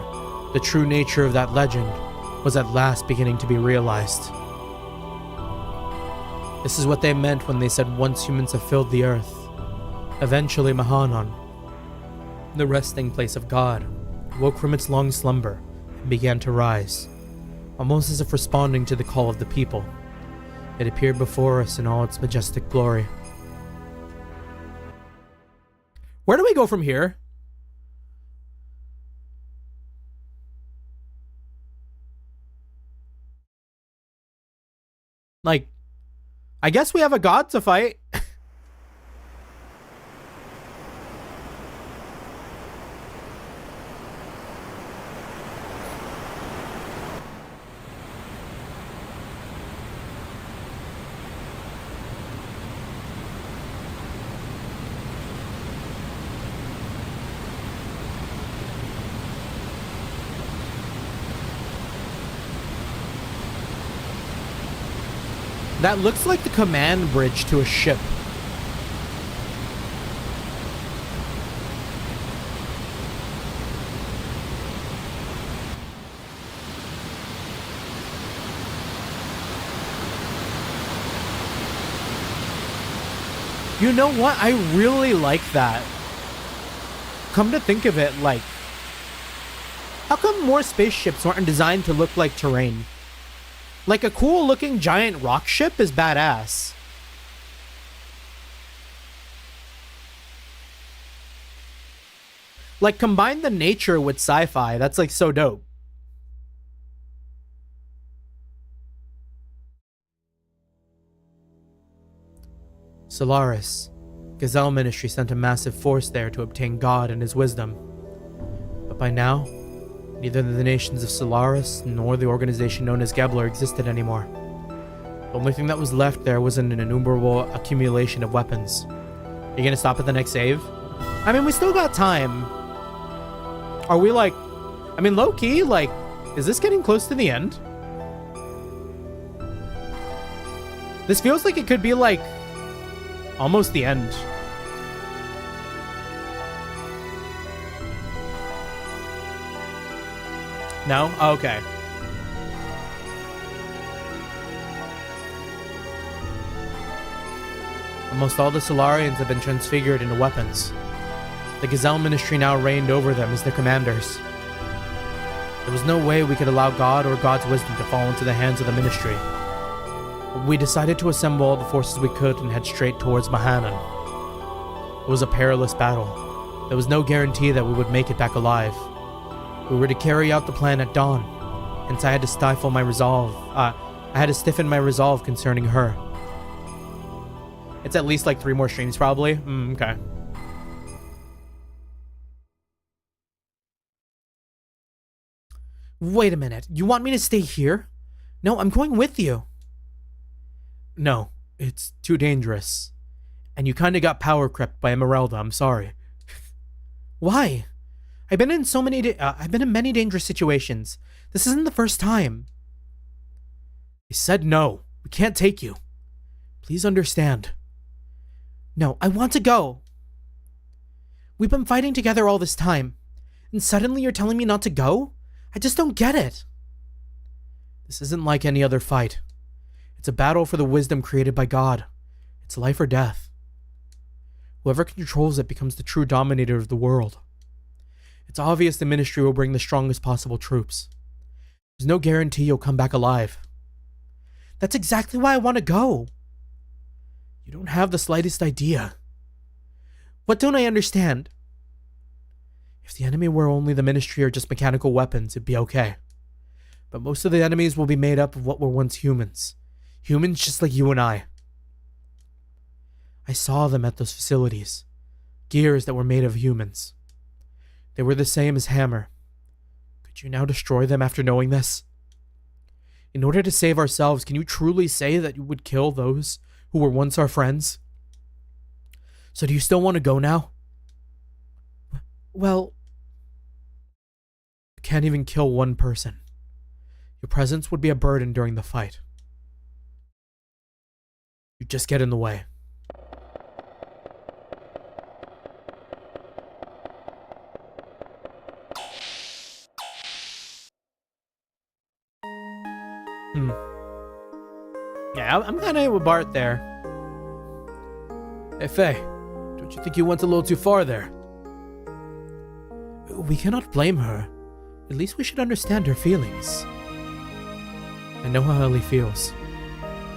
the true nature of that legend, was at last beginning to be realized. This is what they meant when they said once humans have filled the earth. Eventually Mahanon, the resting place of God, woke from its long slumber and began to rise, almost as if responding to the call of the people. It appeared before us in all its majestic glory. Where do we go from here? Like, I guess we have a god to fight. That looks like the command bridge to a ship. You know what? I really like that. Come to think of it, like, how come more spaceships aren't designed to look like terrain? Like, a cool looking giant rock ship is badass. Like, combine the nature with sci-fi. That's like so dope. Solaris. Gazelle Ministry sent a massive force there to obtain God and his wisdom. But by now, neither the nations of Solaris nor the organization known as Gebler existed anymore. The only thing that was left there was an innumerable accumulation of weapons. You gonna stop at the next save? I mean, we still got time. Are we like... I mean, low-key, like, is this getting close to the end? This feels like it could be, like, almost the end. No? Oh, okay. Almost all the Solarians have been transfigured into weapons. The Gazelle Ministry now reigned over them as their commanders. There was no way we could allow God or God's wisdom to fall into the hands of the Ministry. We decided to assemble all the forces we could and head straight towards Mahanan. It was a perilous battle. There was no guarantee that we would make it back alive. We were to carry out the plan at dawn, hence I had to stifle my resolve. I had to stiffen my resolve concerning her. It's at least like 3 more streams, probably. Okay. Wait a minute. You want me to stay here? No, I'm going with you. No, it's too dangerous. And you kinda got power crept by Emeralda, I'm sorry. Why? I've been in many dangerous situations. This isn't the first time. I said no. We can't take you. Please understand. No, I want to go. We've been fighting together all this time, and suddenly you're telling me not to go? I just don't get it. This isn't like any other fight. It's a battle for the wisdom created by God. It's life or death. Whoever controls it becomes the true dominator of the world. It's obvious the Ministry will bring the strongest possible troops. There's no guarantee you'll come back alive. That's exactly why I want to go. You don't have the slightest idea. What don't I understand? If the enemy were only the Ministry or just mechanical weapons, it'd be okay. But most of the enemies will be made up of what were once humans. Humans just like you and I. I saw them at those facilities. Gears that were made of humans. They were the same as Hammer. Could you now destroy them after knowing this? In order to save ourselves, can you truly say that you would kill those who were once our friends? So do you still want to go now? Well, you can't even kill one person. Your presence would be a burden during the fight. You just get in the way. Yeah, I'm kind of with Bart there. Hey, Fei, don't you think you went a little too far there? We cannot blame her. At least we should understand her feelings. I know how Ellie feels.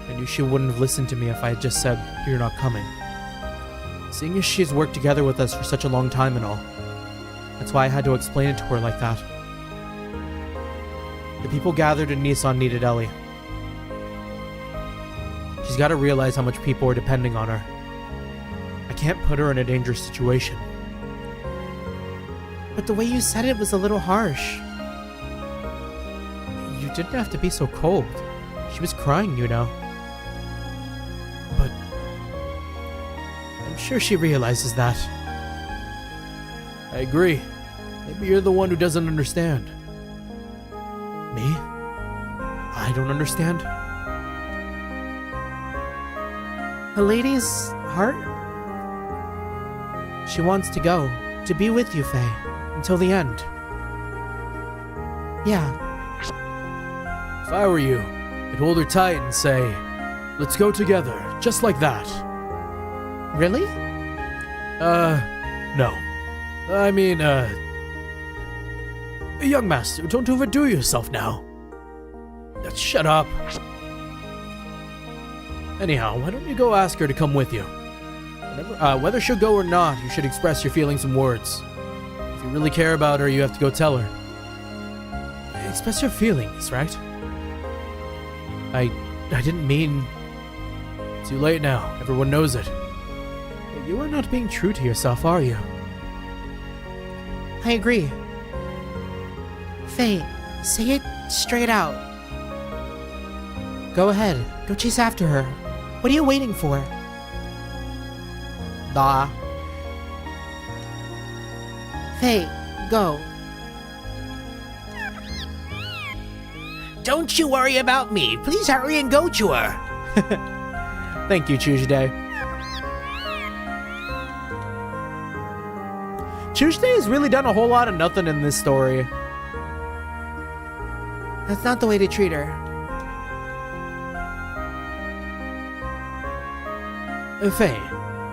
I knew she wouldn't have listened to me if I had just said, "You're not coming." Seeing as she's worked together with us for such a long time and all. That's why I had to explain it to her like that. The people gathered in Nissan needed Ellie. She's got to realize how much people are depending on her. I can't put her in a dangerous situation. But the way you said it was a little harsh. You didn't have to be so cold. She was crying, you know. But I'm sure she realizes that. I agree. Maybe you're the one who doesn't understand. Me? I don't understand? A lady's heart? She wants to go. To be with you, Fei. Until the end. Yeah. If I were you, I'd hold her tight and say, "Let's go together," just like that. Really? No. I mean, young master, don't overdo yourself now. Let's shut up. Anyhow, why don't you go ask her to come with you? Whether she'll go or not, you should express your feelings in words. If you really care about her, you have to go tell her. Express your feelings, right? I didn't mean... Too late now. Everyone knows it. You are not being true to yourself, are you? I agree. Fei, say it straight out. Go ahead. Go chase after her. What are you waiting for? Nah. Fei, go. Don't you worry about me. Please hurry and go to her. Thank you, Tuesday. Tuesday has really done a whole lot of nothing in this story. That's not the way to treat her. Fei,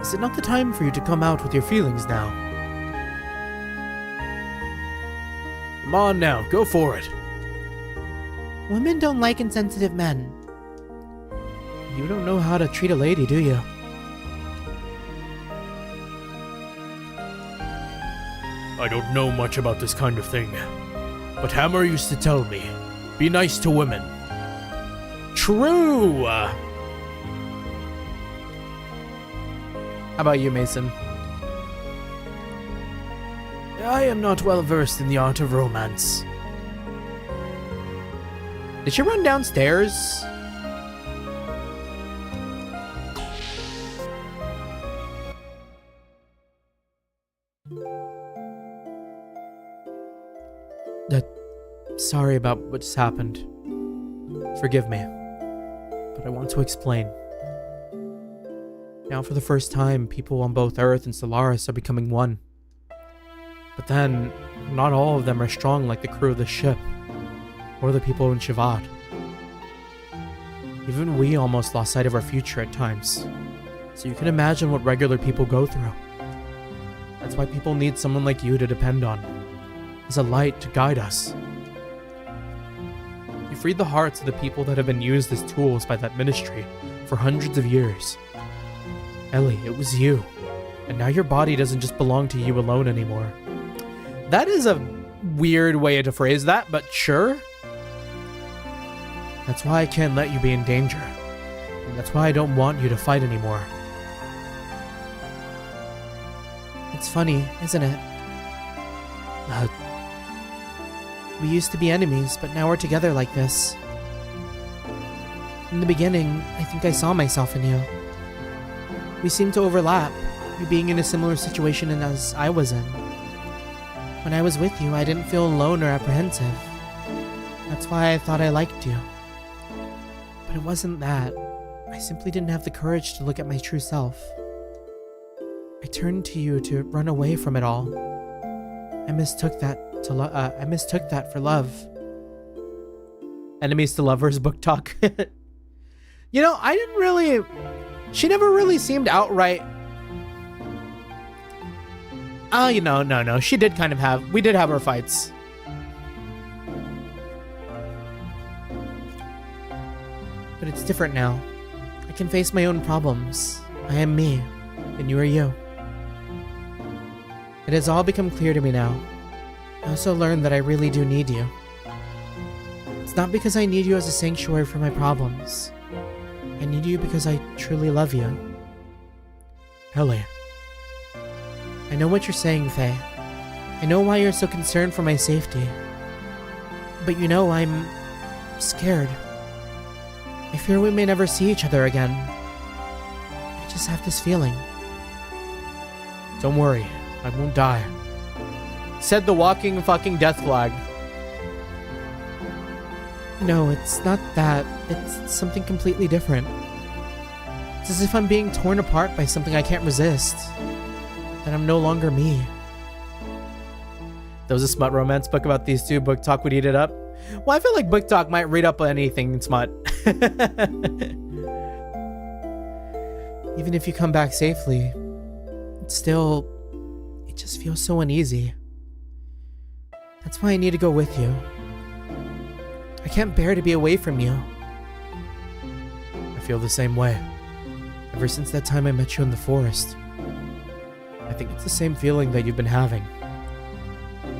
is it not the time for you to come out with your feelings now? Come on now, go for it. Women don't like insensitive men. You don't know how to treat a lady, do you? I don't know much about this kind of thing, but Hammer used to tell me, be nice to women. True! How about you, Mason? I am not well versed in the art of romance. Did she run downstairs? Sorry about what just happened. Forgive me. But I want to explain. Now for the first time, people on both Earth and Solaris are becoming one. But then, not all of them are strong like the crew of the ship, or the people in Shivat. Even we almost lost sight of our future at times. So you can imagine what regular people go through. That's why people need someone like you to depend on, as a light to guide us. You freed the hearts of the people that have been used as tools by that ministry for hundreds of years. Ellie, it was you. And now your body doesn't just belong to you alone anymore. That is a weird way to phrase that, but sure. That's why I can't let you be in danger. And that's why I don't want you to fight anymore. It's funny, isn't it? We used to be enemies, but now we're together like this. In the beginning, I think I saw myself in you. We seemed to overlap, you being in a similar situation as I was in. When I was with you, I didn't feel alone or apprehensive. That's why I thought I liked you. But it wasn't that. I simply didn't have the courage to look at my true self. I turned to you to run away from it all. I mistook that for love. Enemies to lovers book talk. You know, she never really seemed outright. Oh, you know, no. We did have our fights. But it's different now. I can face my own problems. I am me, and you are you. It has all become clear to me now. I also learned that I really do need you. It's not because I need you as a sanctuary for my problems. I need you because I truly love you. Ellie. I know what you're saying, Fei. I know why you're so concerned for my safety. But you know, I'm scared. I fear we may never see each other again. I just have this feeling. Don't worry, I won't die. Said the walking fucking death flag. No, it's not that. It's something completely different. It's as if I'm being torn apart by something I can't resist. That I'm no longer me. There was a smut romance book about these two. Book Talk would eat it up. Well, I feel like Book Talk might read up on anything in smut. Even if you come back safely, it just feels so uneasy. That's why I need to go with you. I can't bear to be away from you. I feel the same way. Ever since that time I met you in the forest. I think it's the same feeling that you've been having.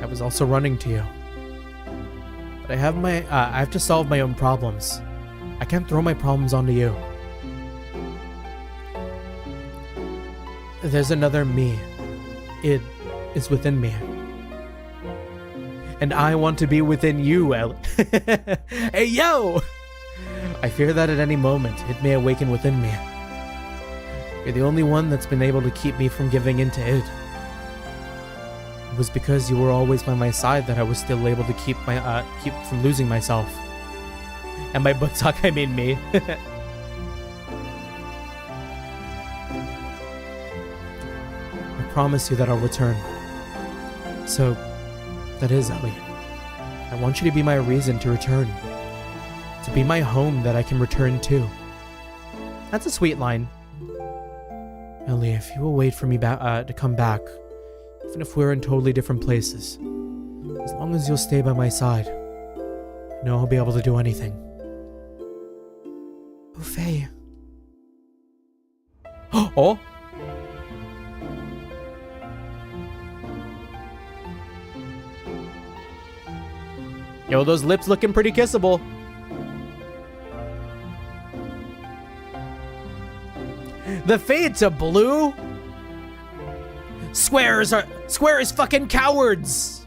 I was also running to you. But I have to solve my own problems. I can't throw my problems onto you. There's another me. It is within me. And I want to be within you, Ellie. Hey, yo! I fear that at any moment, it may awaken within me. You're the only one that's been able to keep me from giving in to it. It was because you were always by my side that I was still able to keep from losing myself. And by Book Talk, I mean me. I promise you that I'll return. So, that is, Ellie. I want you to be my reason to return. To be my home that I can return to. That's a sweet line. Ellie, if you will wait for me to come back, even if we're in totally different places, As long as you'll stay by my side, I know I'll be able to do anything. Oh, Fei. Oh? Yo, those lips looking pretty kissable. The fade to blue? Squares fucking cowards.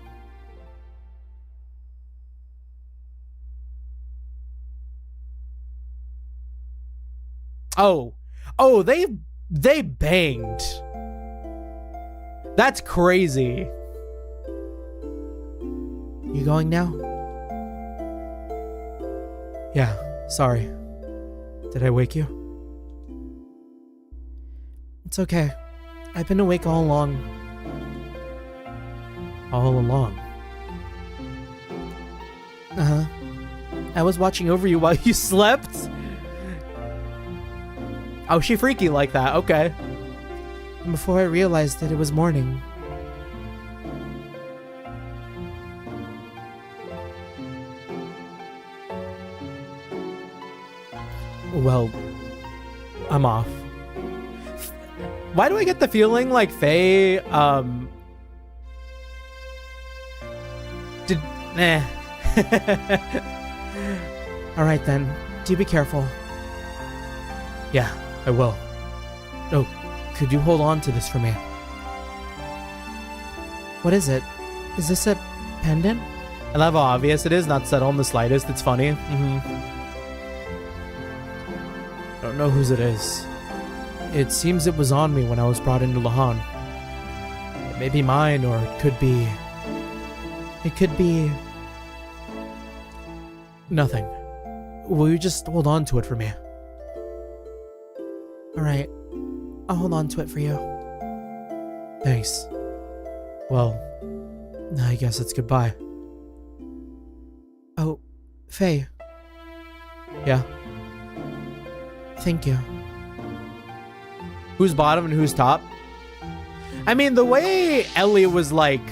Oh, they banged. That's crazy. You going now? Yeah, sorry. Did I wake you? It's okay. I've been awake all along. All along? Uh-huh. I was watching over you while you slept? Oh, she freaky like that, okay. And before I realized that it was morning. Well, I'm off. Why do I get the feeling like Fei, nah. Alright then, do be careful. Yeah, I will. Oh, could you hold on to this for me? What is it? Is this a pendant? I love how obvious it is, not subtle in the slightest. It's funny. Don't know whose it is. It seems it was on me when I was brought into Lahan. It may be mine, or it could be... It could be... nothing. Will you just hold on to it for me? Alright. I'll hold on to it for you. Thanks. Well, I guess it's goodbye. Oh, Fei. Yeah? Thank you. Who's bottom and who's top? I mean, the way Ellie was like...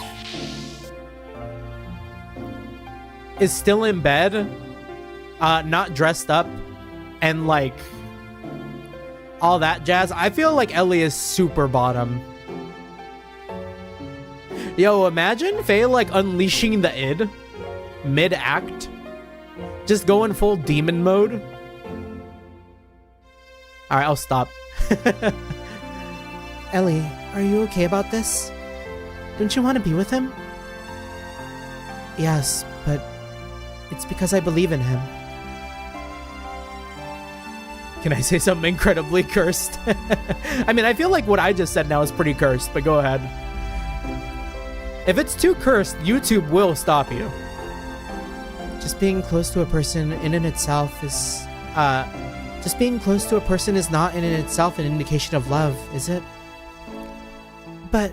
is still in bed, not dressed up, and like... all that jazz. I feel like Ellie is super bottom. Yo, imagine Fei like unleashing the id mid-act. Just going full demon mode. Alright, I'll stop. Ellie, are you okay about this? Don't you want to be with him? Yes, but it's because I believe in him. Can I say something incredibly cursed? I mean, I feel like what I just said now is pretty cursed, but go ahead. If it's too cursed, YouTube will stop you. Just being close to a person in and itself is, just being close to a person is not in and itself an indication of love, is it? But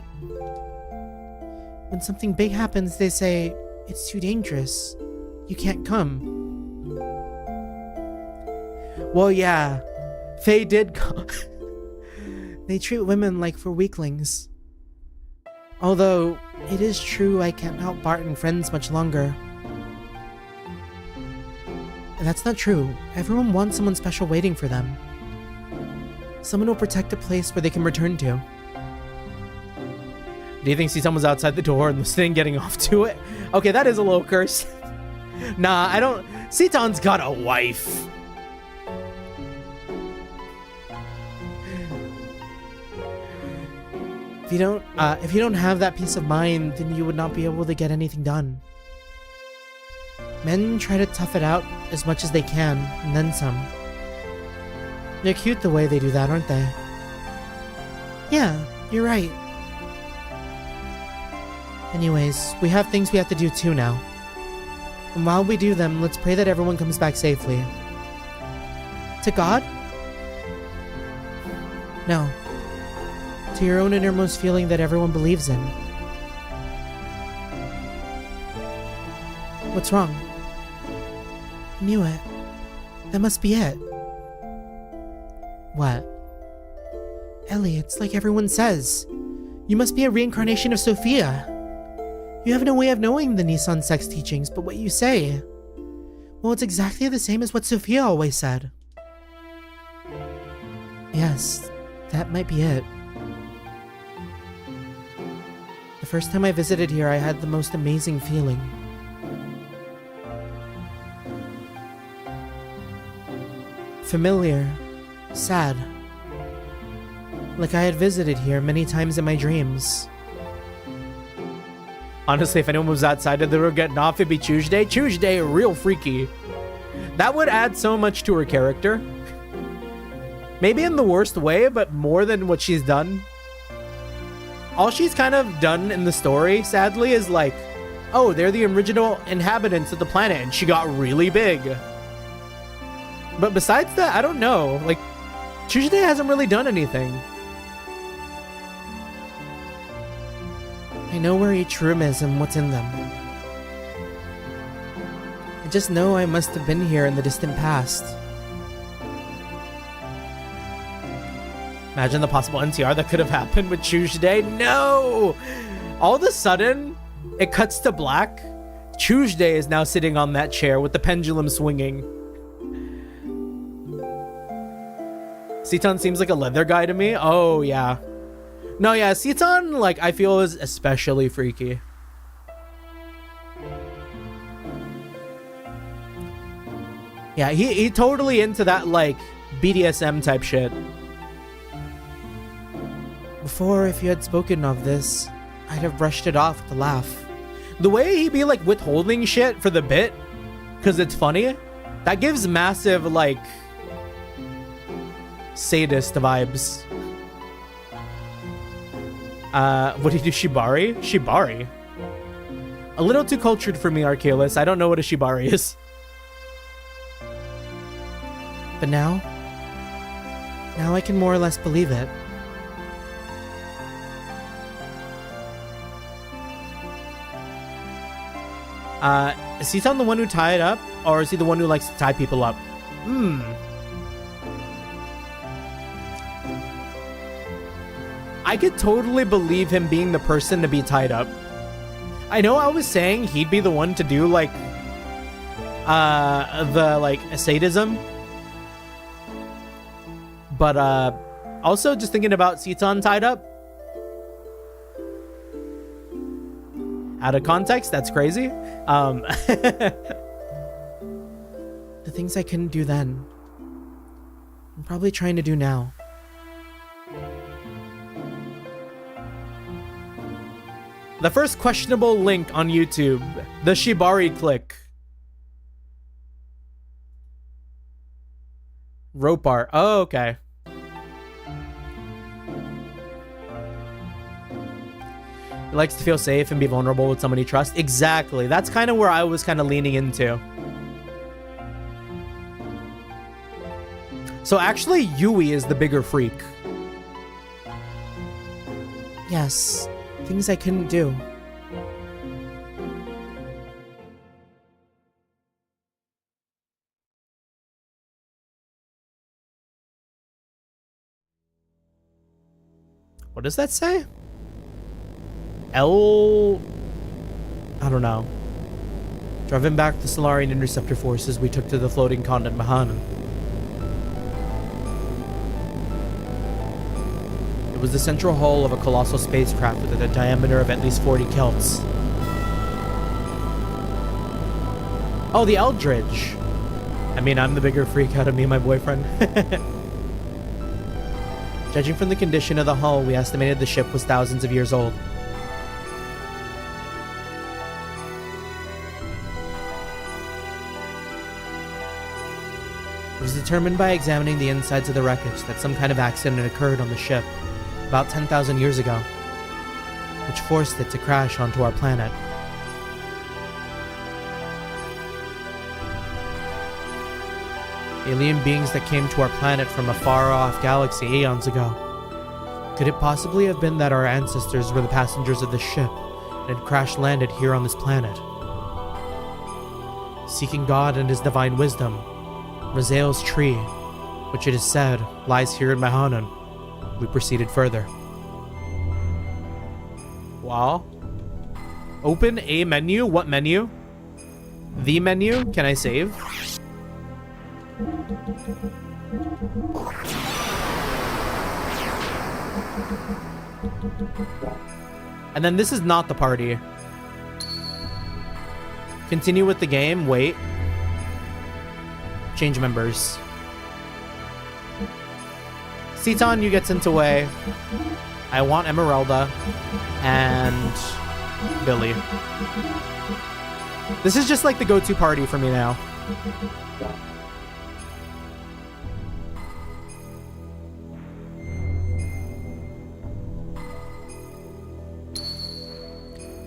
when something big happens, they say, it's too dangerous. You can't come. Well, yeah, Fei did come. They treat women like for weaklings. Although, it is true I can't help Bart and friends much longer. That's not true. Everyone wants someone special waiting for them. Someone will protect a place where they can return to. Do you think see someone's outside the door and listening getting off to it? Okay, that is a little cursed. Nah, I don't... Seaton's got a wife. If you don't have that peace of mind, then you would not be able to get anything done. Men try to tough it out as much as they can, and then some. They're cute the way they do that, aren't they? Yeah, you're right. Anyways, we have things we have to do too now. And while we do them, let's pray that everyone comes back safely. To God? No. To your own innermost feeling that everyone believes in. What's wrong? I knew it. That must be it. What? Ellie, it's like everyone says. You must be a reincarnation of Sophia. You have no way of knowing the Nissan sex teachings, but what you say, well, it's exactly the same as what Sophia always said. Yes, that might be it. The first time I visited here, I had the most amazing feeling. Familiar, sad. Like I had visited here many times in my dreams. Honestly, if anyone was outside and they were getting off, it'd be Tuesday. Tuesday, real freaky. That would add so much to her character. Maybe in the worst way, but more than what she's done. All she's kind of done in the story, sadly, is like, oh, they're the original inhabitants of the planet, and she got really big. But besides that, I don't know. Like, Tuesday hasn't really done anything. I know where each room is and what's in them. I just know I must have been here in the distant past. Imagine the possible NTR that could have happened with Tuesday. No! All of a sudden, it cuts to black. Tuesday is now sitting on that chair with the pendulum swinging. Seaton seems like a leather guy to me. Oh, yeah. No, yeah, Seaton, like, I feel is especially freaky. Yeah, he totally into that, like, BDSM type shit. Before, if you had spoken of this, I'd have brushed it off with a laugh. The way he be, like, withholding shit for the bit, because it's funny, that gives massive, like, sadist vibes. What do you do, Shibari? Shibari? A little too cultured for me, Archaeolus. I don't know what a Shibari is. But now I can more or less believe it. Is Seaton the one who tied up? Or is he the one who likes to tie people up? I could totally believe him being the person to be tied up. I know I was saying he'd be the one to do, like, the, like, sadism. But, also just thinking about Seaton tied up. Out of context, that's crazy. The things I couldn't do then, I'm probably trying to do now. The first questionable link on YouTube, the Shibari click. Rope art. Oh, okay. He likes to feel safe and be vulnerable with someone he trusts. Exactly. That's kind of where I was kind of leaning into. So actually, Yui is the bigger freak. Yes. Things I couldn't do. What does that say? I don't know. Driving back the Solarian interceptor forces, we took to the floating continent Mahanan. It was the central hull of a colossal spacecraft with a diameter of at least 40 kelts. Oh, the Eldridge. I mean, I'm the bigger freak out of me and my boyfriend. Judging from the condition of the hull, we estimated the ship was thousands of years old. It was determined by examining the insides of the wreckage that some kind of accident occurred on the ship about 10,000 years ago, which forced it to crash onto our planet. Alien beings that came to our planet from a far-off galaxy eons ago. Could it possibly have been that our ancestors were the passengers of the ship and had crash-landed here on this planet? Seeking God and his divine wisdom, Raziel's tree, which it is said lies here in Mahanan, we proceeded further. Wow. Open a menu. What menu? The menu. Can I save? And then this is not the party. Continue with the game. Wait. Change members. Ceton, you get sent away. I want Emeralda and Billy. This is just like the go-to party for me now.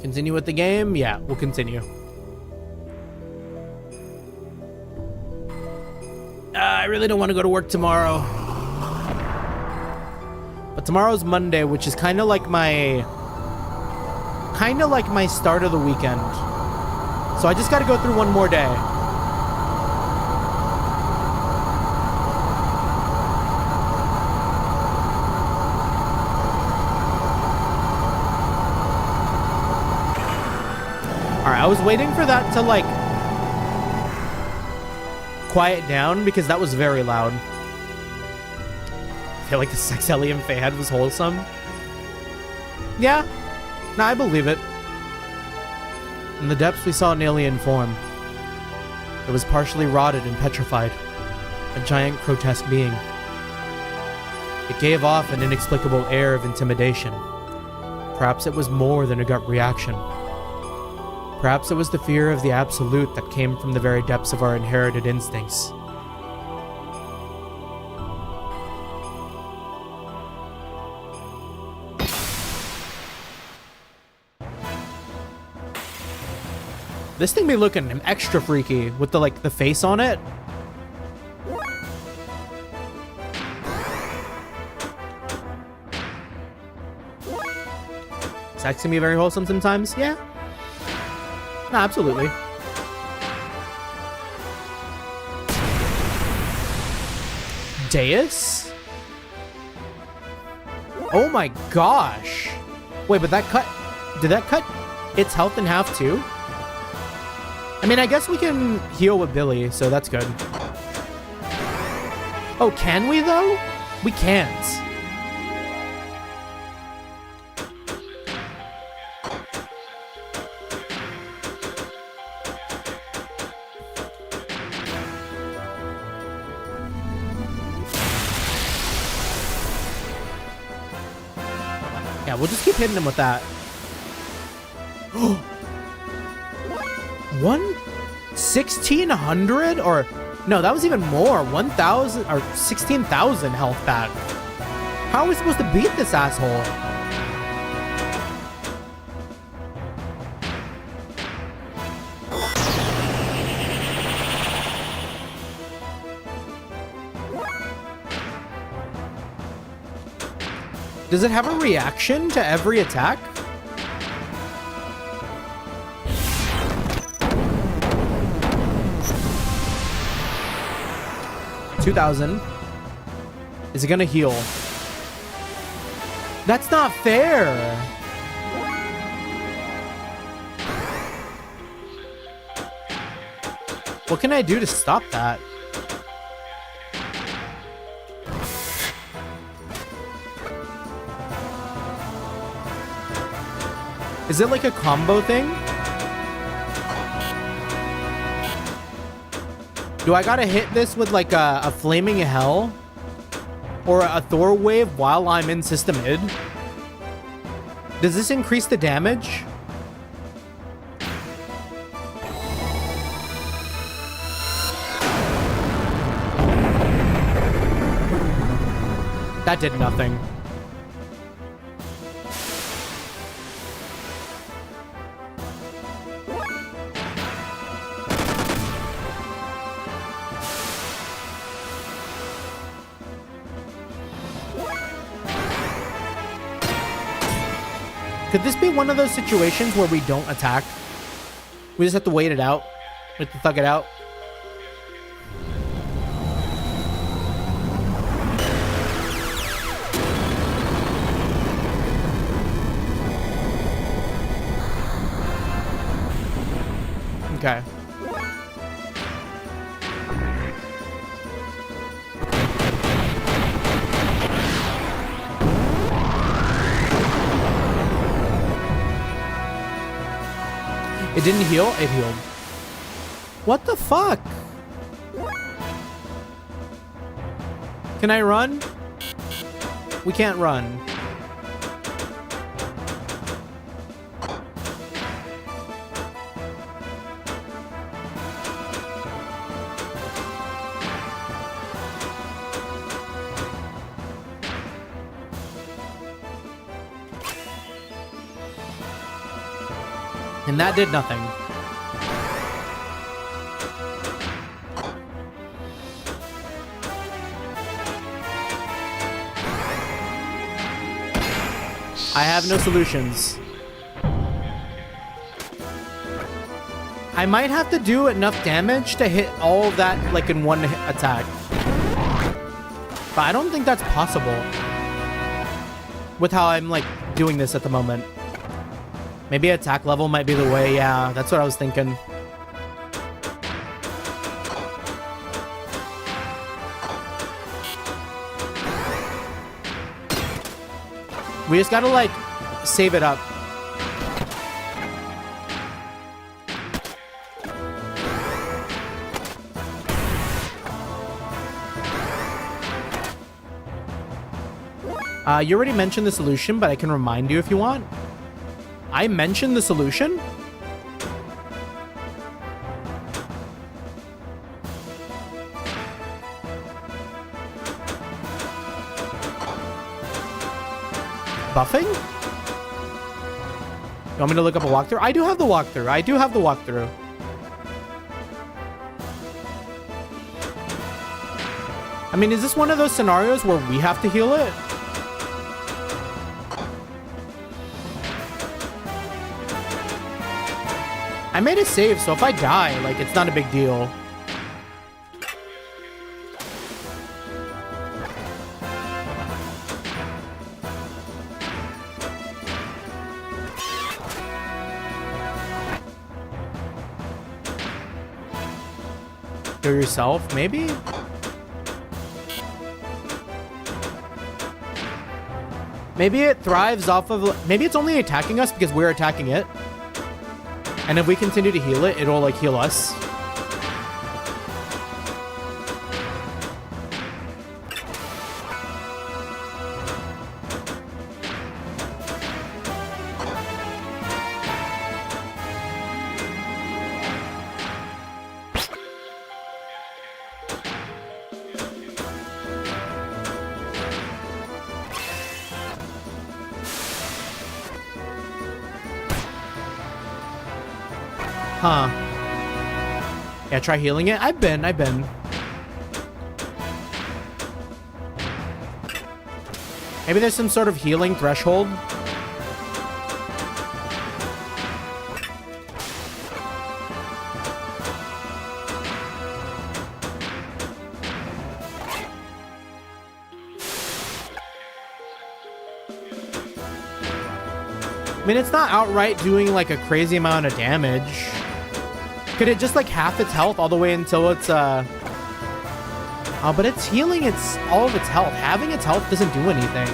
Continue with the game? Yeah, we'll continue. I really don't want to go to work tomorrow. But tomorrow's Monday, which is kind of like my start of the weekend. So I just got to go through one more day. All right, I was waiting for that to like quiet down because that was very loud. I feel like the sex Ellie and Faye had was wholesome. Yeah, nah, I believe it. In the depths we saw an alien form. It was partially rotted and petrified. A giant grotesque being. It gave off an inexplicable air of intimidation. Perhaps it was more than a gut reaction. Perhaps it was the fear of the absolute that came from the very depths of our inherited instincts. This thing be looking extra freaky with the the face on it. Sex can be very wholesome sometimes, yeah. No, absolutely. Deus? Oh my gosh. Wait, but that cut... Did that cut its health in half too? I mean, I guess we can heal with Billy, so that's good. Oh, can we though? We can't. Yeah, we'll just keep hitting him with that. 1,600 or no, that was even more. 1,000 or 16,000 health back. How are we supposed to beat this asshole? Does it have a reaction to every attack? $2,000. Is it gonna heal? That's not fair. What can I do to stop that? Is it like a combo thing? Do I gotta hit this with like a flaming hell? Or a Thor wave while I'm in system id? Does this increase the damage? That did nothing. Could this be one of those situations where we don't attack? We just have to wait it out. We have to thug it out. It didn't heal? It healed. What the fuck? Can I run? We can't run. And that did nothing. I have no solutions. I might have to do enough damage to hit all of that like in one attack. But I don't think that's possible with how I'm like doing this at the moment. Maybe attack level might be the way. Yeah, that's what I was thinking. We just gotta like save it up. You already mentioned the solution, but I can remind you if you want. I mentioned the solution? Buffing? You want me to look up a walkthrough? I do have the walkthrough. I do have the walkthrough. I mean, is this one of those scenarios where we have to heal it? I made a save, so if I die, like, it's not a big deal. Heal yourself, maybe? Maybe it thrives off of... Maybe it's only attacking us because we're attacking it. And if we continue to heal it, it'll like heal us. Huh. Yeah, try healing it. I've been. Maybe there's some sort of healing threshold. I mean, it's not outright doing like a crazy amount of damage. Could it just like half its health all the way until it's oh, but it's healing all of its health. Having its health doesn't do anything.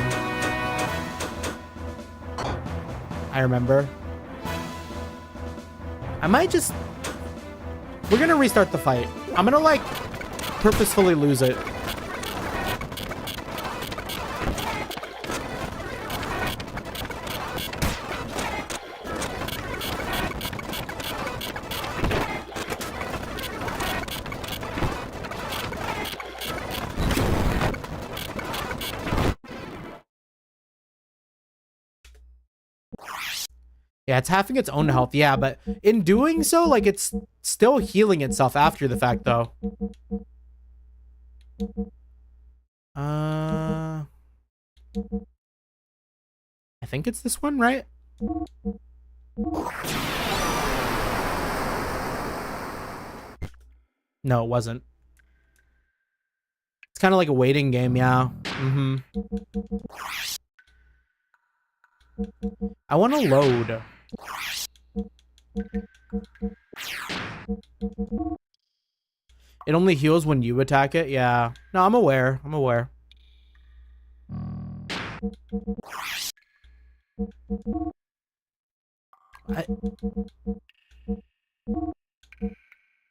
I remember. I might just... We're gonna restart the fight. I'm gonna like purposefully lose it. Yeah, it's halving its own health. Yeah, but in doing so, like, it's still healing itself after the fact, though. I think it's this one, right? No, it wasn't. It's kind of like a waiting game, yeah. Mm-hmm. I want to load. It only heals when you attack it? Yeah. No, I'm aware. I'm aware.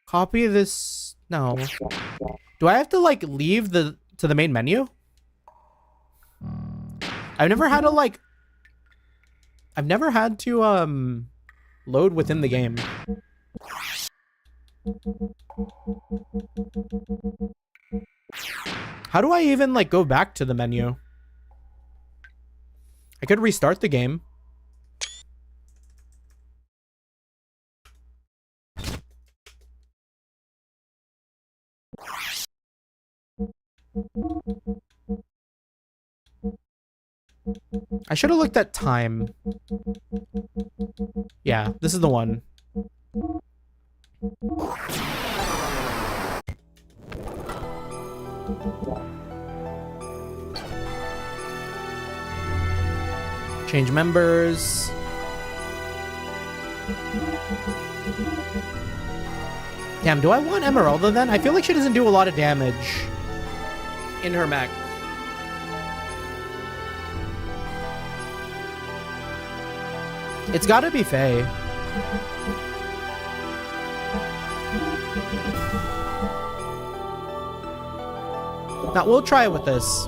Copy this. No. Do I have to like leave to the main menu? I've never had to load within the game. How do I even like go back to the menu? I could restart the game. I should have looked at time. Yeah, this is the one. Change members. Damn, do I want Emeralda then? I feel like she doesn't do a lot of damage in her mech. It's gotta be Fei. Now, we'll try it with this.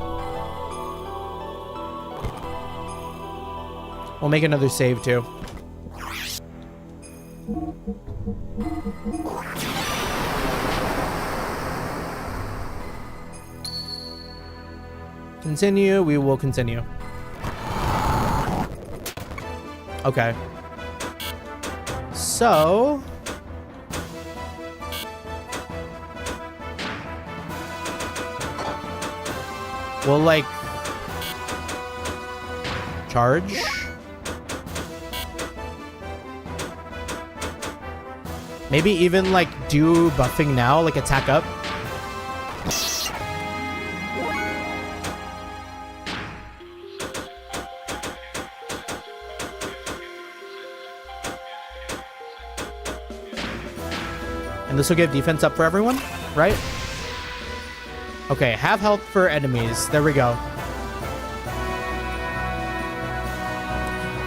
We'll make another save, too. Continue. We will continue. Okay. So... we'll, like... charge? Maybe even, like, do buffing now, like, attack up? And this will give defense up for everyone, right? Okay, have health for enemies. There we go.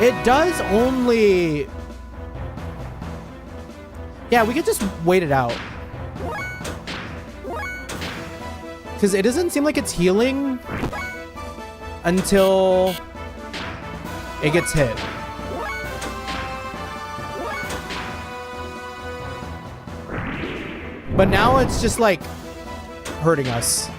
It does only... yeah, we could just wait it out. Because it doesn't seem like it's healing until it gets hit. But now it's just like hurting us.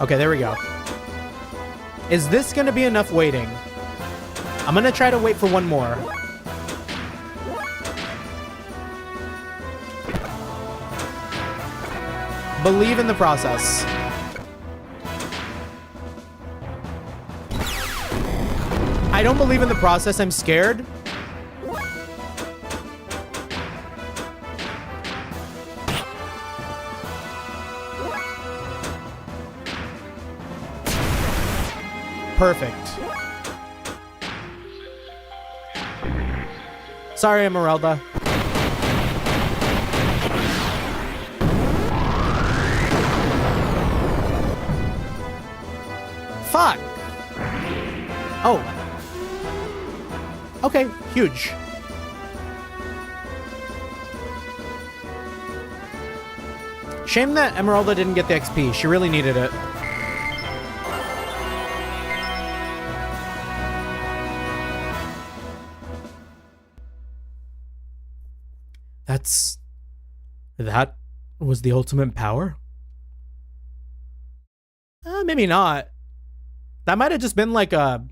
Okay, there we go. Is this going to be enough waiting? I'm going to try to wait for one more. Believe in the process. I don't believe in the process. I'm scared. Perfect. Sorry, Emeralda. Fuck. Oh. Okay, huge. Shame that Emeralda didn't get the XP. She really needed it. That was the ultimate power? Maybe not. That might have just been like the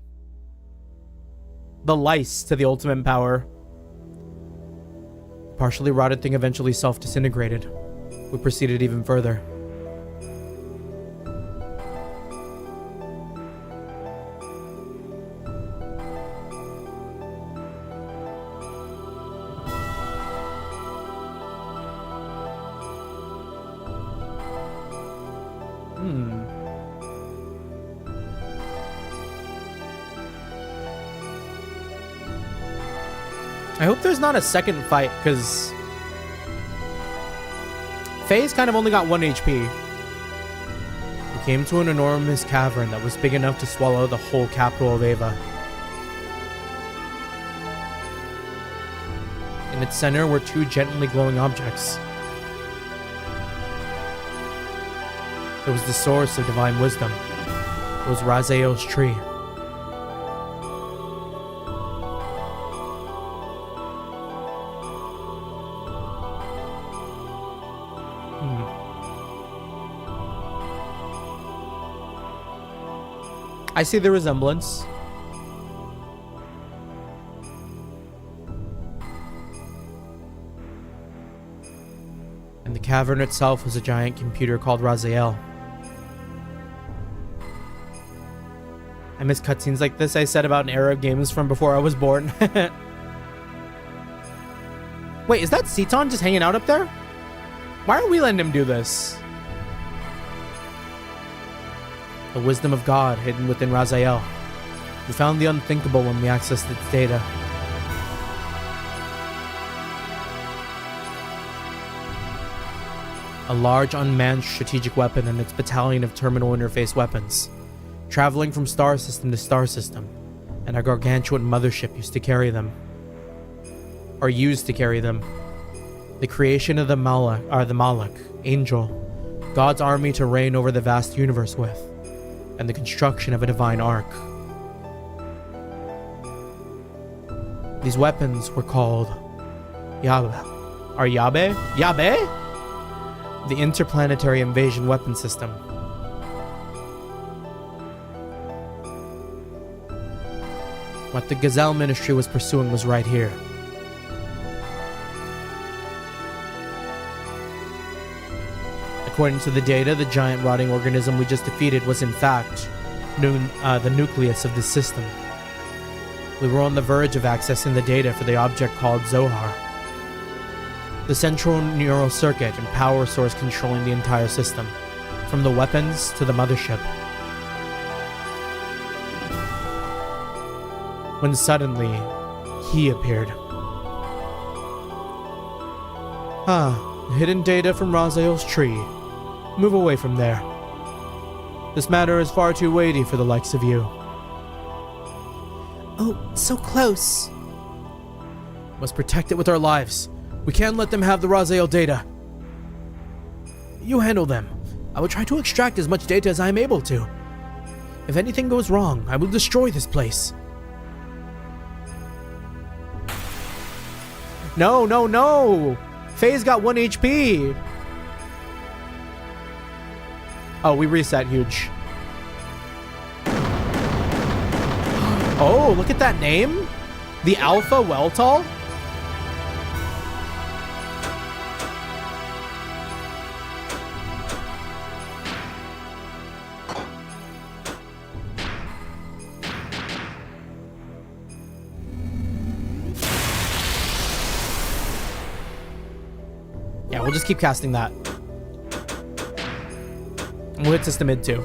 lice to the ultimate power. Partially rotted thing eventually self-disintegrated. We proceeded even further. I hope there's not a second fight, because Fei's kind of only got 1 HP. We came to an enormous cavern that was big enough to swallow the whole capital of Ava. In its center were 2 gently glowing objects. It was the source of divine wisdom. It was Raziel's tree. I see the resemblance. And the cavern itself was a giant computer called Raziel. I miss cutscenes like this I said about an era of games from before I was born. Wait, is that Ceton just hanging out up there? Why are we letting him do this? The wisdom of God hidden within Raziel. We found the unthinkable when we accessed its data. A large unmanned strategic weapon and its battalion of terminal interface weapons, traveling from star system to star system, and a gargantuan mothership used to carry them. Or used to carry them. The creation of the Malak, angel, God's army to reign over the vast universe with, and the construction of a divine ark. These weapons were called Yabe. Or Yabe? Yabe? The Interplanetary Invasion Weapon System. What the Gazelle Ministry was pursuing was right here. According to the data, the giant rotting organism we just defeated was in fact the nucleus of the system. We were on the verge of accessing the data for the object called Zohar, the central neural circuit and power source controlling the entire system, from the weapons to the mothership. When suddenly, he appeared. Hidden data from Raziel's tree. Move away from there. This matter is far too weighty for the likes of you. Oh, so close. Must protect it with our lives. We can't let them have the Raziel data. You handle them. I will try to extract as much data as I am able to. If anything goes wrong, I will destroy this place. No, no, no! Fei's got 1 HP! Oh, we reset huge. Oh, look at that name! The Alpha Weltall? Yeah, we'll just keep casting that. And we'll hit system mid too.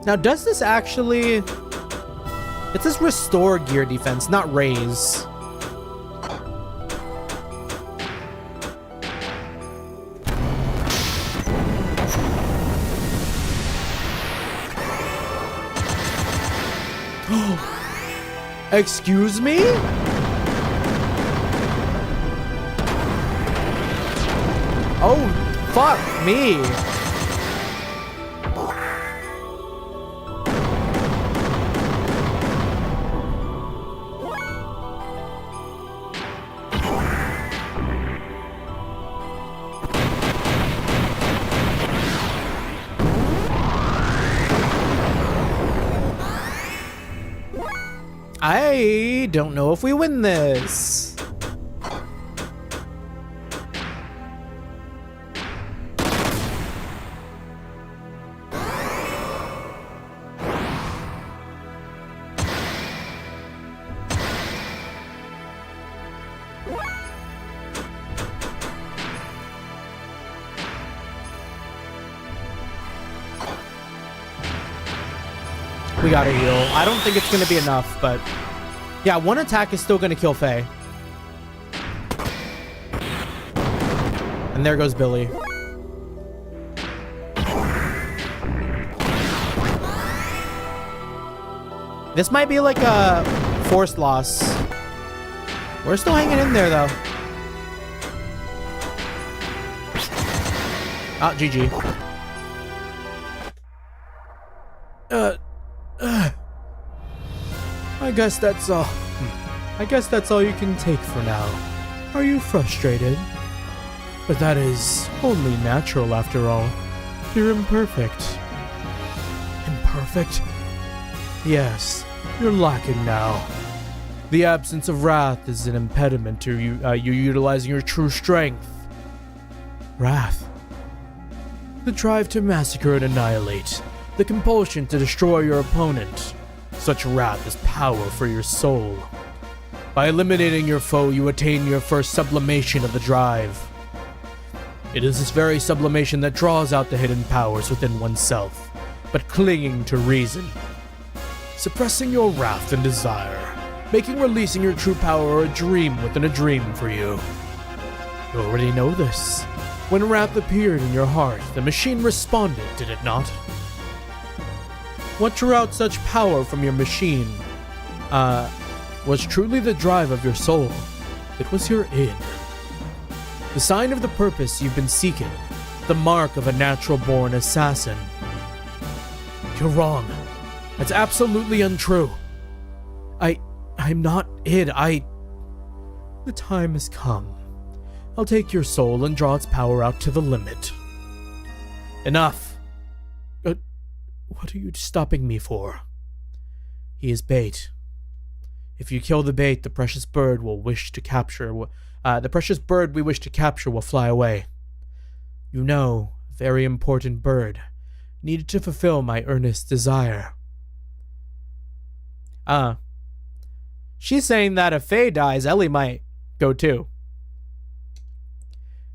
Now, does this actually... It says restore gear defense, not raise. Excuse me? Oh, fuck me. I don't know if we win this. We gotta heal. I don't think it's gonna be enough, but yeah, one attack is still gonna kill Fei. And there goes Billy. This might be like a forced loss. We're still hanging in there though. Ah, GG. I guess that's all. I guess that's all you can take for now. Are you frustrated? But that is only natural after all. You're imperfect. Imperfect? Yes, you're lacking now. The absence of wrath is an impediment to you utilizing your true strength. Wrath. The drive to massacre and annihilate. The compulsion to destroy your opponent. Such wrath is power for your soul. By eliminating your foe, you attain your first sublimation of the drive. It is this very sublimation that draws out the hidden powers within oneself, but clinging to reason. Suppressing your wrath and desire, making releasing your true power a dream within a dream for you. You already know this. When wrath appeared in your heart, the machine responded, did it not? What drew out such power from your machine, was truly the drive of your soul. It was your id. The sign of the purpose you've been seeking, the mark of a natural-born assassin. You're wrong. That's absolutely untrue. I'm not id, The time has come. I'll take your soul and draw its power out to the limit. Enough. What are you stopping me for? He is bait. If you kill the bait, the precious bird we wish to capture will fly away. You know, a very important bird, needed to fulfill my earnest desire. She's saying that if Fei dies, Ellie might go too.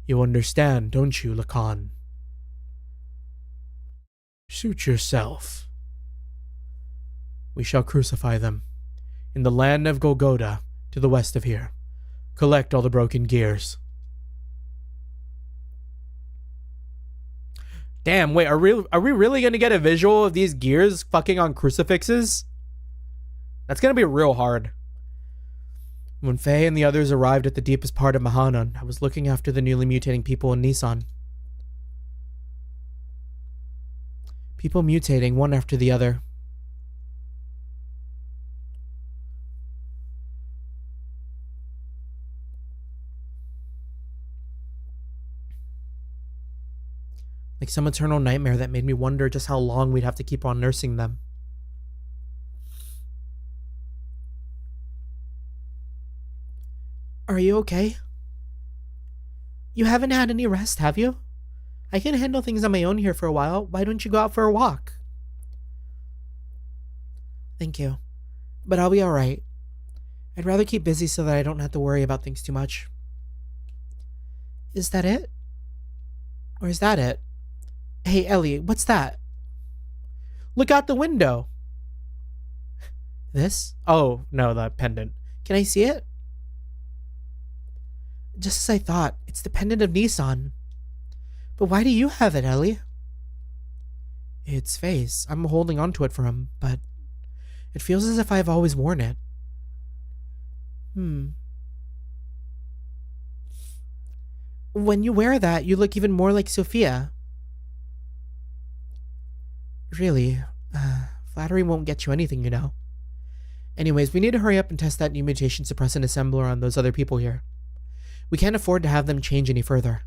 You understand, don't you, Lacan? Suit yourself. We shall crucify them. In the land of Golgotha, to the west of here. Collect all the broken gears. Damn, wait, are we really gonna get a visual of these gears fucking on crucifixes? That's gonna be real hard. When Fei and the others arrived at the deepest part of Mahanon, I was looking after the newly mutating people in Nissan. People mutating one after the other. Like some eternal nightmare that made me wonder just how long we'd have to keep on nursing them. Are you okay? You haven't had any rest, have you? I can handle things on my own here for a while. Why don't you go out for a walk? Thank you. But I'll be alright. I'd rather keep busy so that I don't have to worry about things too much. Is that it? Or is that it? Hey, Ellie, what's that? Look out the window. This? Oh, no, the pendant. Can I see it? Just as I thought, it's the pendant of Nissan. But why do you have it, Ellie? It's Fei's. I'm holding on to it for him, but it feels as if I've always worn it. When you wear that, you look even more like Sophia. Really, flattery won't get you anything, you know. Anyways, we need to hurry up and test that new mutation suppressant assembler on those other people here. We can't afford to have them change any further.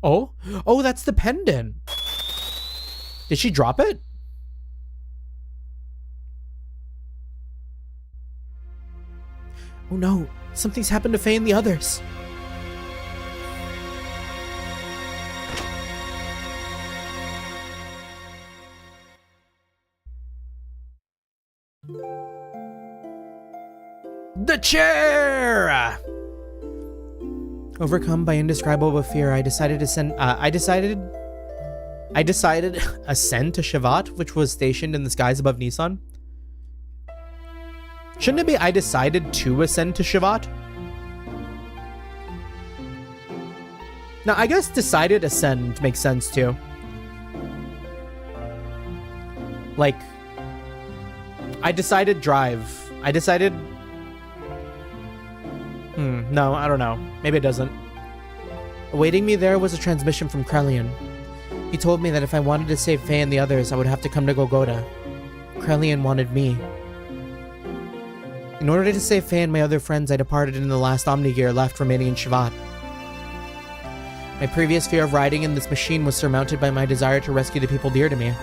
Oh, that's the pendant. Did she drop it? Oh no, something's happened to Fei and the others. The chair! Overcome by indescribable fear, I decided I decided ascend to Shavat, which was stationed in the skies above Nissan. Shouldn't it be I decided to ascend to Shavat? Now, I guess decided ascend makes sense too. Like, I decided drive. I decided... no, I don't know. Maybe it doesn't. Awaiting me there was a transmission from Krelian. He told me that if I wanted to save Fei and the others, I would have to come to Golgotha. Krelian wanted me. In order to save Fei and my other friends, I departed in the last Omnigear left remaining in Shavat. My previous fear of riding in this machine was surmounted by my desire to rescue the people dear to me.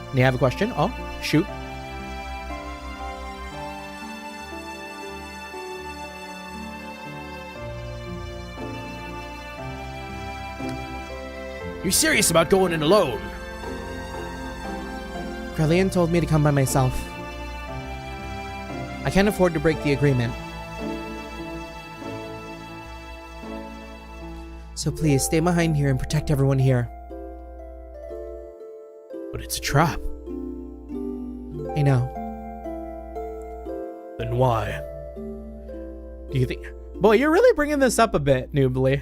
And you have a question? Oh, shoot. You serious about going in alone? Krelian told me to come by myself. I can't afford to break the agreement. So please, stay behind here and protect everyone here. But it's a trap. I know. Then why? Do you think... Boy, you're really bringing this up a bit, Noobly.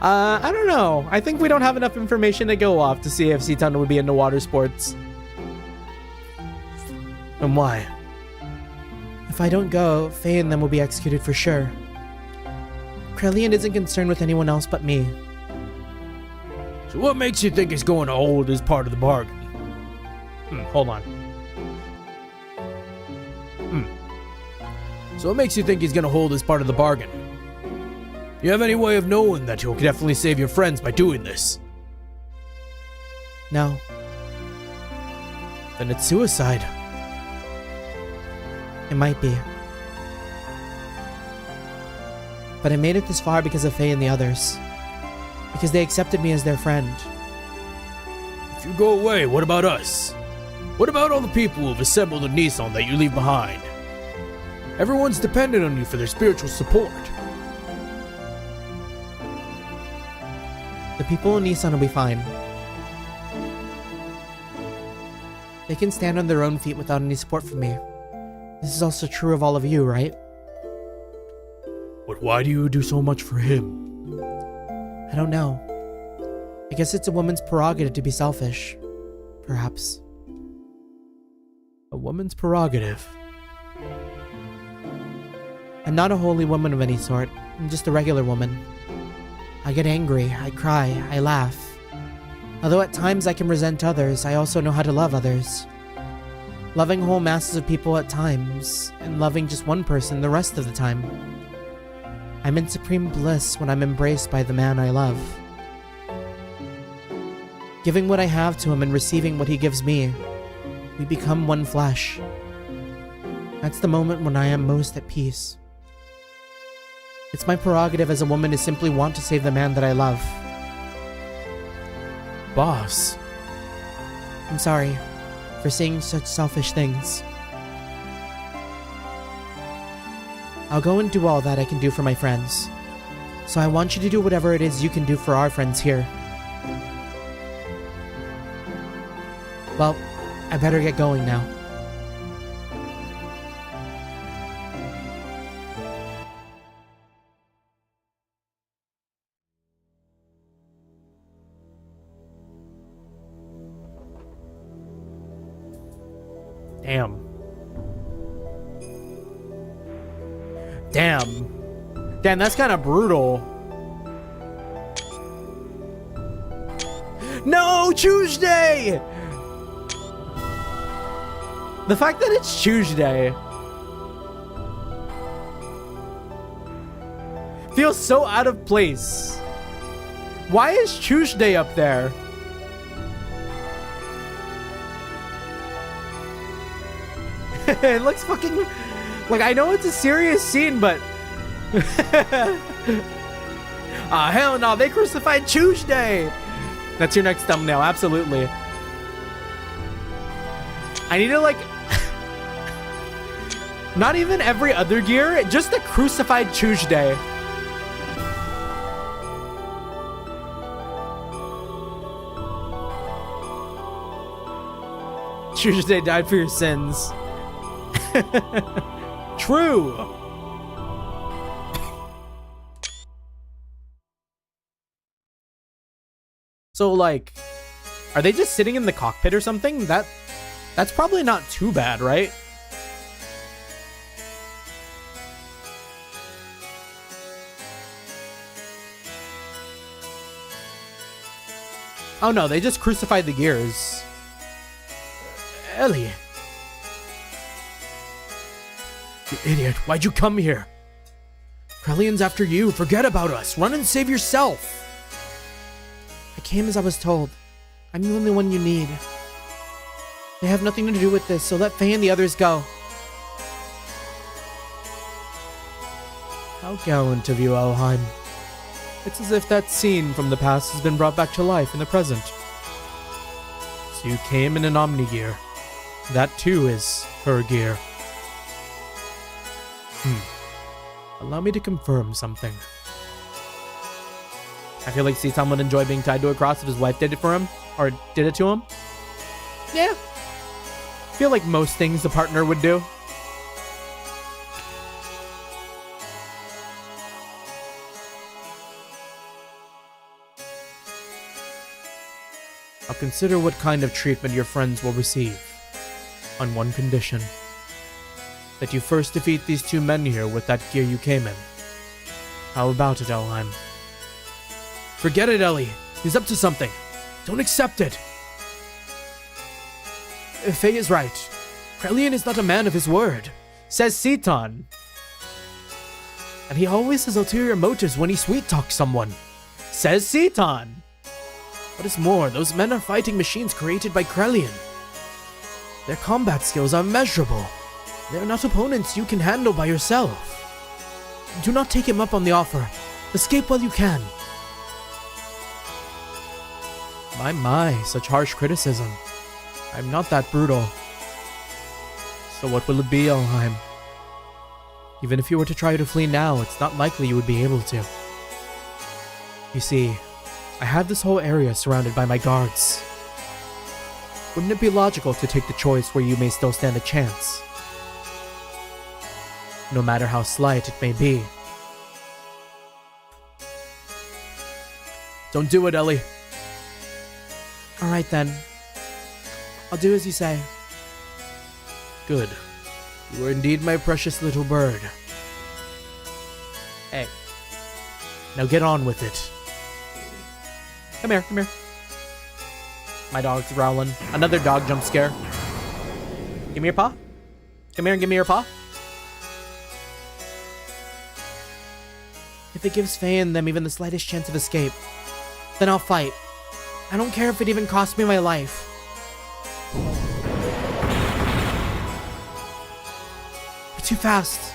I don't know. I think we don't have enough information to go off to see if Citan would be into water sports. And why? If I don't go, Fei and them will be executed for sure. Krelian isn't concerned with anyone else but me. So what makes you think he's going to hold as part of the bargain? Hold on. So what makes you think he's going to hold as part of the bargain? You have any way of knowing that you'll definitely save your friends by doing this? No. Then it's suicide. It might be. But I made it this far because of Fei and the others. Because they accepted me as their friend. If you go away, what about us? What about all the people who've assembled in Nissan that you leave behind? Everyone's dependent on you for their spiritual support. The people in Nissan will be fine. They can stand on their own feet without any support from me. This is also true of all of you, right? But why do you do so much for him? I don't know. I guess it's a woman's prerogative to be selfish. Perhaps. A woman's prerogative? I'm not a holy woman of any sort. I'm just a regular woman. I get angry, I cry, I laugh. Although at times I can resent others, I also know how to love others. Loving whole masses of people at times, and loving just one person the rest of the time. I'm in supreme bliss when I'm embraced by the man I love. Giving what I have to him and receiving what he gives me, we become one flesh. That's the moment when I am most at peace. It's my prerogative as a woman to simply want to save the man that I love. Boss. I'm sorry for saying such selfish things. I'll go and do all that I can do for my friends. So I want you to do whatever it is you can do for our friends here. Well, I better get going now. Damn, that's kind of brutal. No, Tuesday! The fact that it's Tuesday feels so out of place. Why is Tuesday up there? It looks fucking... Like, I know it's a serious scene, but... hell no, they crucified Tuesday! That's your next thumbnail, absolutely. I need to, like... Not even every other gear, just the crucified Tuesday. Choose Day died for your sins. True. So, like, are they just sitting in the cockpit or something? That's probably not too bad, right? Oh no, they just crucified the gears. Ellie. You idiot, why'd you come here? Krellian's after you, forget about us, run and save yourself. I came as I was told. I'm the only one you need. They have nothing to do with this, so let Fei and the others go. How gallant of you, Elheim. It's as if that scene from the past has been brought back to life in the present. So you came in an Omni-gear. That too is her gear. Allow me to confirm something. I feel like Citan would enjoy being tied to a cross if his wife did it for him. Or did it to him. Yeah. I feel like most things the partner would do. I'll consider what kind of treatment your friends will receive. On one condition. That you first defeat these two men here with that gear you came in. How about it, Elheim? Forget it, Ellie. He's up to something. Don't accept it. Fei is right. Krellian is not a man of his word, says Citan. And he always has ulterior motives when he sweet-talks someone, says Citan. What is more, those men are fighting machines created by Krellian. Their combat skills are immeasurable. They are not opponents you can handle by yourself. Do not take him up on the offer. Escape while you can. My, such harsh criticism. I'm not that brutal. So what will it be, Elheim? Even if you were to try to flee now, it's not likely you would be able to. You see, I have this whole area surrounded by my guards. Wouldn't it be logical to take the choice where you may still stand a chance? No matter how slight it may be. Don't do it, Ellie. Alright then. I'll do as you say. Good. You are indeed my precious little bird. Hey. Now get on with it. Come here, come here. My dog's growling. Another dog jump scare. Give me your paw. Come here and give me your paw. If it gives Fei and them even the slightest chance of escape, then I'll fight. I don't care if it even costs me my life. You're too fast.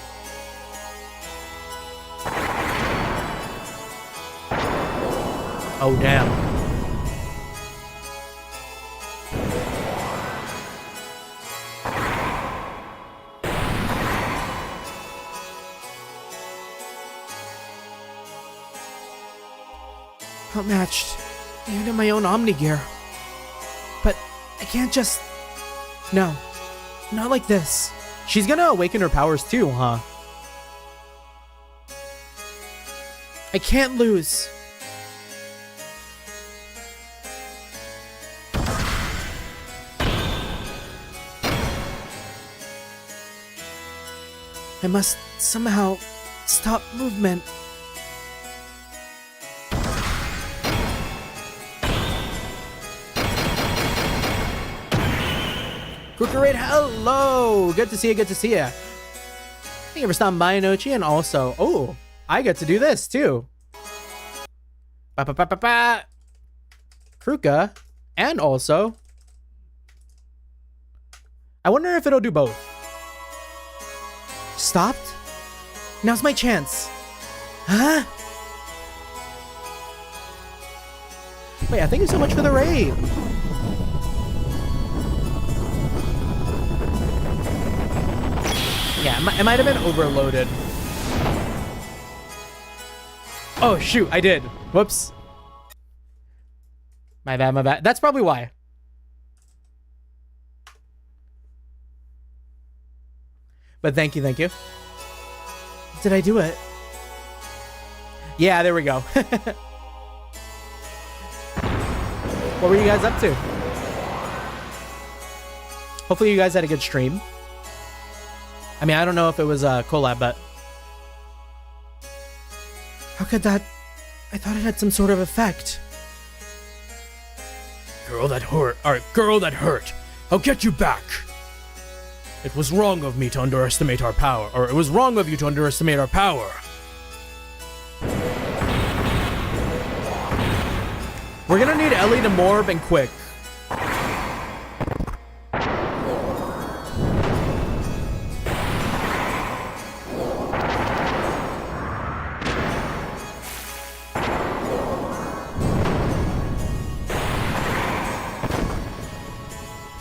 Oh, damn. Outmatched, even in my own Omni-gear. But I can't just... No, not like this. She's gonna awaken her powers too, huh? I can't lose. I must somehow stop movement. Kukurate, hello! Good to see you, good to see you. Thank you for stopping by, Inochi, and also, oh, I get to do this too. Ba-ba-ba-ba-ba! Kruka, and also, I wonder if it'll do both. Stopped? Now's my chance. Huh? Wait, thank you so much for the raid. Yeah, it might have been overloaded. Oh, shoot, I did. Whoops. My bad, my bad. That's probably why. But thank you, thank you. Did I do it? Yeah, there we go. What were you guys up to? Hopefully you guys had a good stream. I mean, I don't know if it was a collab, but... How could that... I thought it had some sort of effect. Girl that hurt. Alright, girl that hurt. I'll get you back. It was wrong of me to underestimate our power. Or it was wrong of you to underestimate our power. We're gonna need Ellie to morph and quick.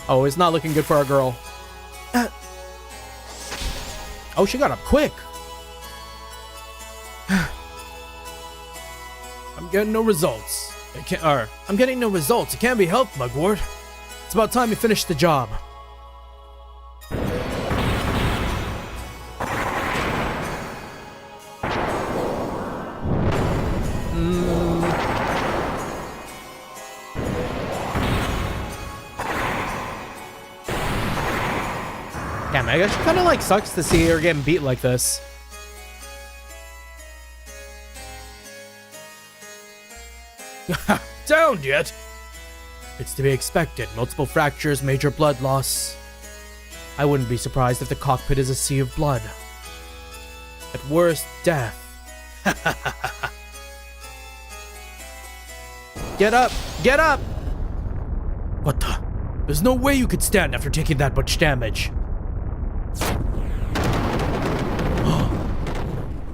Oh, it's not looking good for our girl. Oh, she got up quick. I'm getting no results. I'm getting no results. It can't be helped, Mugwort. It's about time you finish the job. Damn, I guess it kind of like sucks to see her getting beat like this. Downed yet? It's to be expected. Multiple fractures, major blood loss. I wouldn't be surprised if the cockpit is a sea of blood. At worst, death. Get up! Get up! What the? There's no way you could stand after taking that much damage.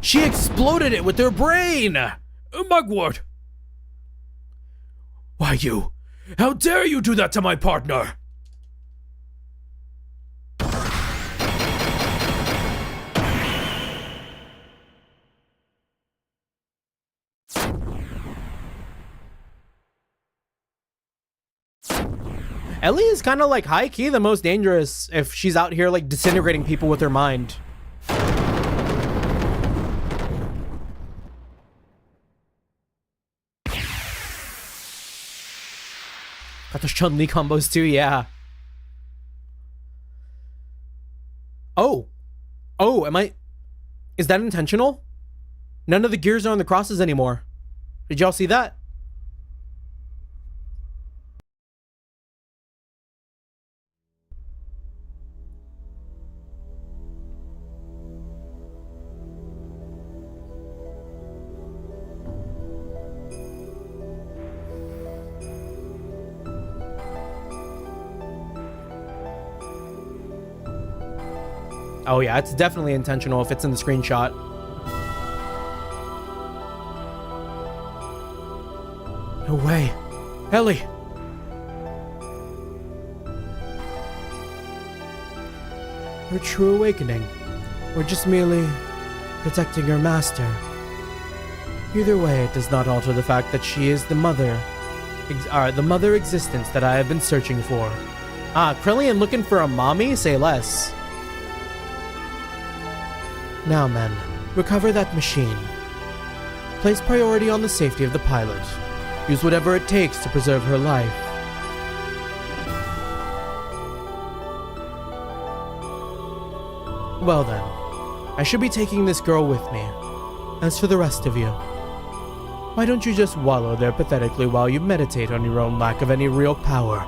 She exploded it with her brain! Mugwort! Why you? How dare you do that to my partner? Ellie is kind of like high-key the most dangerous if she's out here like disintegrating people with her mind. Got those Chun-Li combos too, yeah. Oh, is that intentional? None of the gears are on the crosses anymore. Did y'all see that? Oh yeah, it's definitely intentional if it's in the screenshot. No way. Ellie! Her true awakening, or just merely protecting her master. Either way, it does not alter the fact that she is the mother existence that I have been searching for. Ah, Krillian looking for a mommy? Say less. Now, men, recover that machine. Place priority on the safety of the pilot. Use whatever it takes to preserve her life. Well then, I should be taking this girl with me. As for the rest of you, why don't you just wallow there pathetically while you meditate on your own lack of any real power?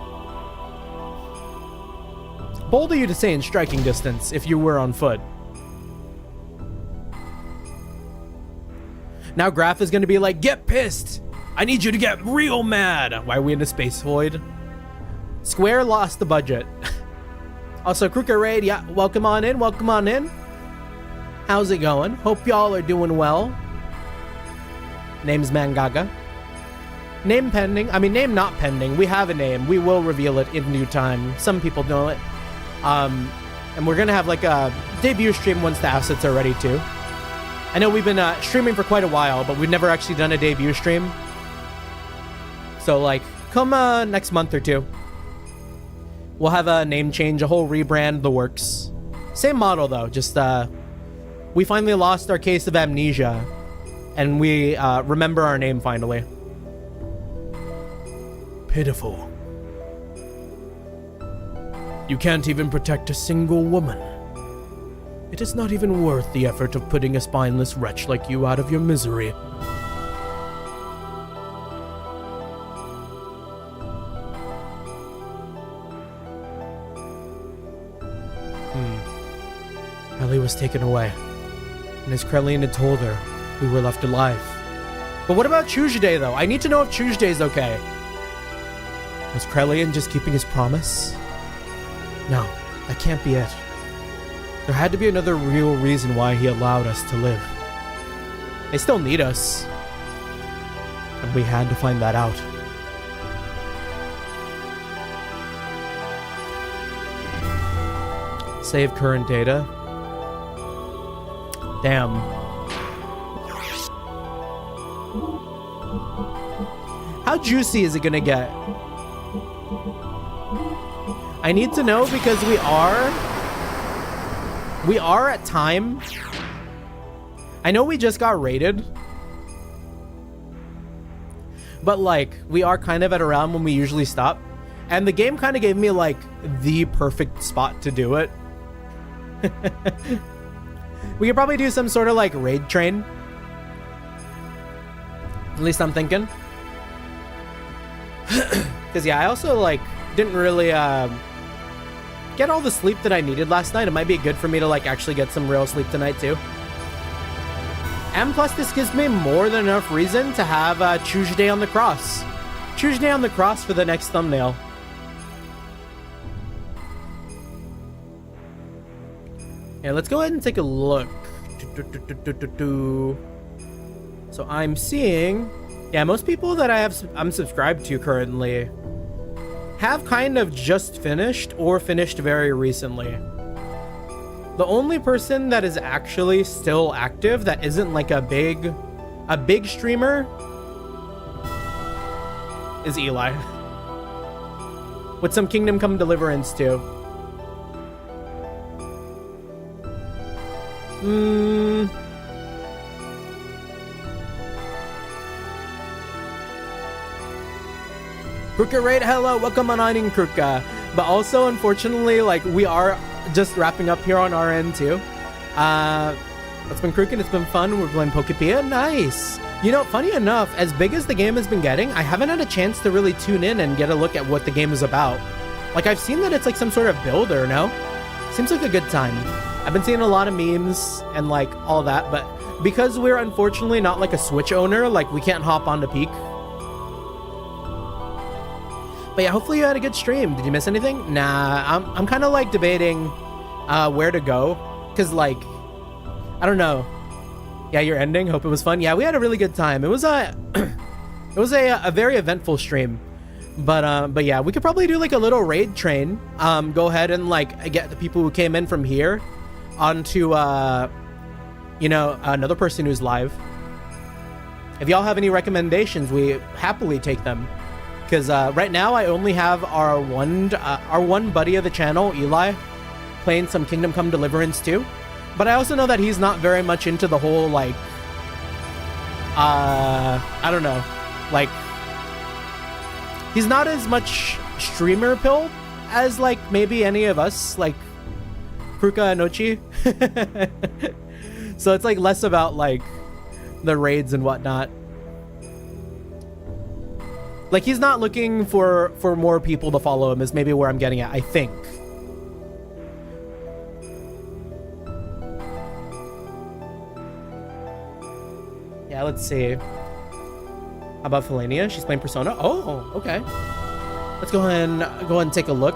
Bold of you to say in striking distance if you were on foot. Now Graf is going to be like, get pissed! I need you to get real mad! Why are we in a space void? Square lost the budget. Also, Kruger Raid, yeah, welcome on in, welcome on in. How's it going? Hope y'all are doing well. Name's Mangaga. Name pending. I mean, name not pending. We have a name. We will reveal it in due time. Some people know it. And we're going to have like a debut stream once the assets are ready too. I know we've been streaming for quite a while, but we've never actually done a debut stream. So, like, come next month or two. We'll have a name change, a whole rebrand, the works. Same model though, just we finally lost our case of amnesia, and we remember our name finally. Pitiful. You can't even protect a single woman. It is not even worth the effort of putting a spineless wretch like you out of your misery. Ellie was taken away, and as Krelian had told her, we were left alive. But what about Tuesday though? I need to know if Tuesday's okay. Was Krelian just keeping his promise? No, that can't be it. There had to be another real reason why he allowed us to live. They still need us, and we had to find that out. Save current data. Damn. How juicy is it gonna get? I need to know because we are at time. I know we just got raided, but like we are kind of at around when we usually stop, and the game kind of gave me like the perfect spot to do it. We could probably do some sort of like raid train. At least I'm thinking. Because yeah, I also like didn't really get all the sleep that I needed last night. It might be good for me to like actually get some real sleep tonight too. And plus this gives me more than enough reason to have Tuesday on the cross. Tuesday on the cross for the next thumbnail. Yeah, let's go ahead and take a look. So I'm seeing, yeah, most people that I'm subscribed to currently have kind of just finished or finished very recently. The only person that is actually still active that isn't like a big streamer is Eli. With some Kingdom Come Deliverance too. Kruka Raid, hello, welcome on Ining Kruka. But also, unfortunately, like, we are just wrapping up here on our end, too. It's been Kruka, it's been fun. We're playing Pokepia, nice. You know, funny enough, as big as the game has been getting, I haven't had a chance to really tune in and get a look at what the game is about. Like, I've seen that it's like some sort of builder, no? Seems like a good time. I've been seeing a lot of memes and like all that, but because we're unfortunately not like a Switch owner, like we can't hop onto Peak. But yeah, hopefully you had a good stream. Did you miss anything? Nah, I'm kind of like debating where to go, cause like I don't know. Yeah, your ending. Hope it was fun. Yeah, we had a really good time. It was a very eventful stream. But yeah, we could probably do like a little raid train. Go ahead and like get the people who came in from here onto you know, another person who's live. If y'all have any recommendations, we happily take them. Because right now I only have our one buddy of the channel, Eli, playing some Kingdom Come Deliverance too. But I also know that he's not very much into the whole like I don't know, like he's not as much streamer pilled as like maybe any of us, like Kruka and Ochi. So it's like less about like the raids and whatnot. Like he's not looking for more people to follow him is maybe where I'm getting at, I think. Yeah, let's see. How about Felania? She's playing Persona. Oh, okay. Let's go ahead and take a look.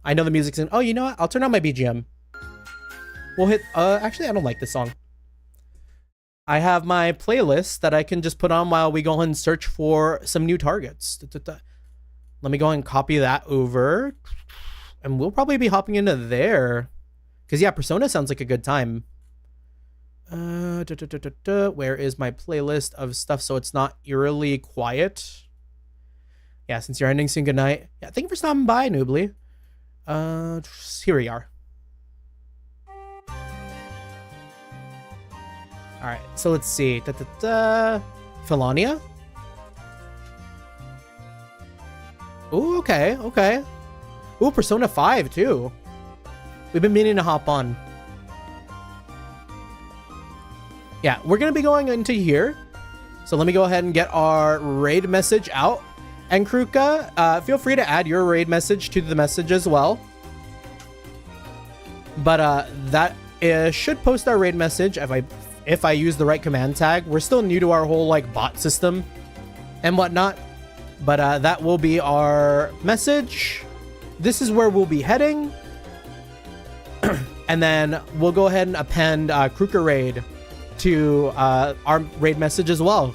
I know the music's in. Oh, you know what? I'll turn on my BGM. We'll hit. Actually, I don't like this song. I have my playlist that I can just put on while we go ahead and search for some new targets. Let me go ahead and copy that over, and we'll probably be hopping into there. Cause yeah, Persona sounds like a good time. Where is my playlist of stuff so it's not eerily quiet? Yeah, since you're ending soon, good night. Yeah, thank you for stopping by, Noobly. Here we are. All right, so let's see. Philonia? Ooh, okay, okay. Ooh, Persona 5 too. We've been meaning to hop on. Yeah, we're gonna be going into here. So let me go ahead and get our raid message out. And Kruka, feel free to add your raid message to the message as well. But that should post our raid message if I use the right command tag. We're still new to our whole like bot system and whatnot. But that will be our message. This is where we'll be heading. And then we'll go ahead and append Kruka raid to our raid message as well.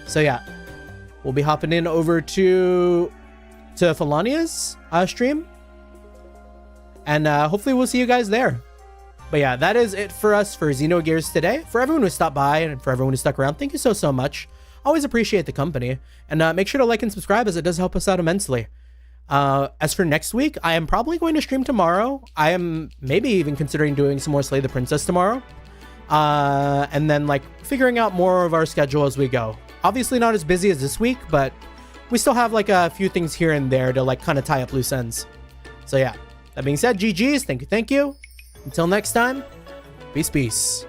So yeah, we'll be hopping in over to Felonia's stream. And hopefully we'll see you guys there. But yeah, that is it for us for Xenogears today. For everyone who stopped by and for everyone who stuck around, thank you so much. Always appreciate the company. And make sure to like and subscribe as it does help us out immensely. As for next week, I am probably going to stream tomorrow. I am maybe even considering doing some more Slay the Princess tomorrow. And then like figuring out more of our schedule as we go. Obviously not as busy as this week, but we still have like a few things here and there to like kind of tie up loose ends. So yeah, that being said, GG's, thank you. Until next time, peace.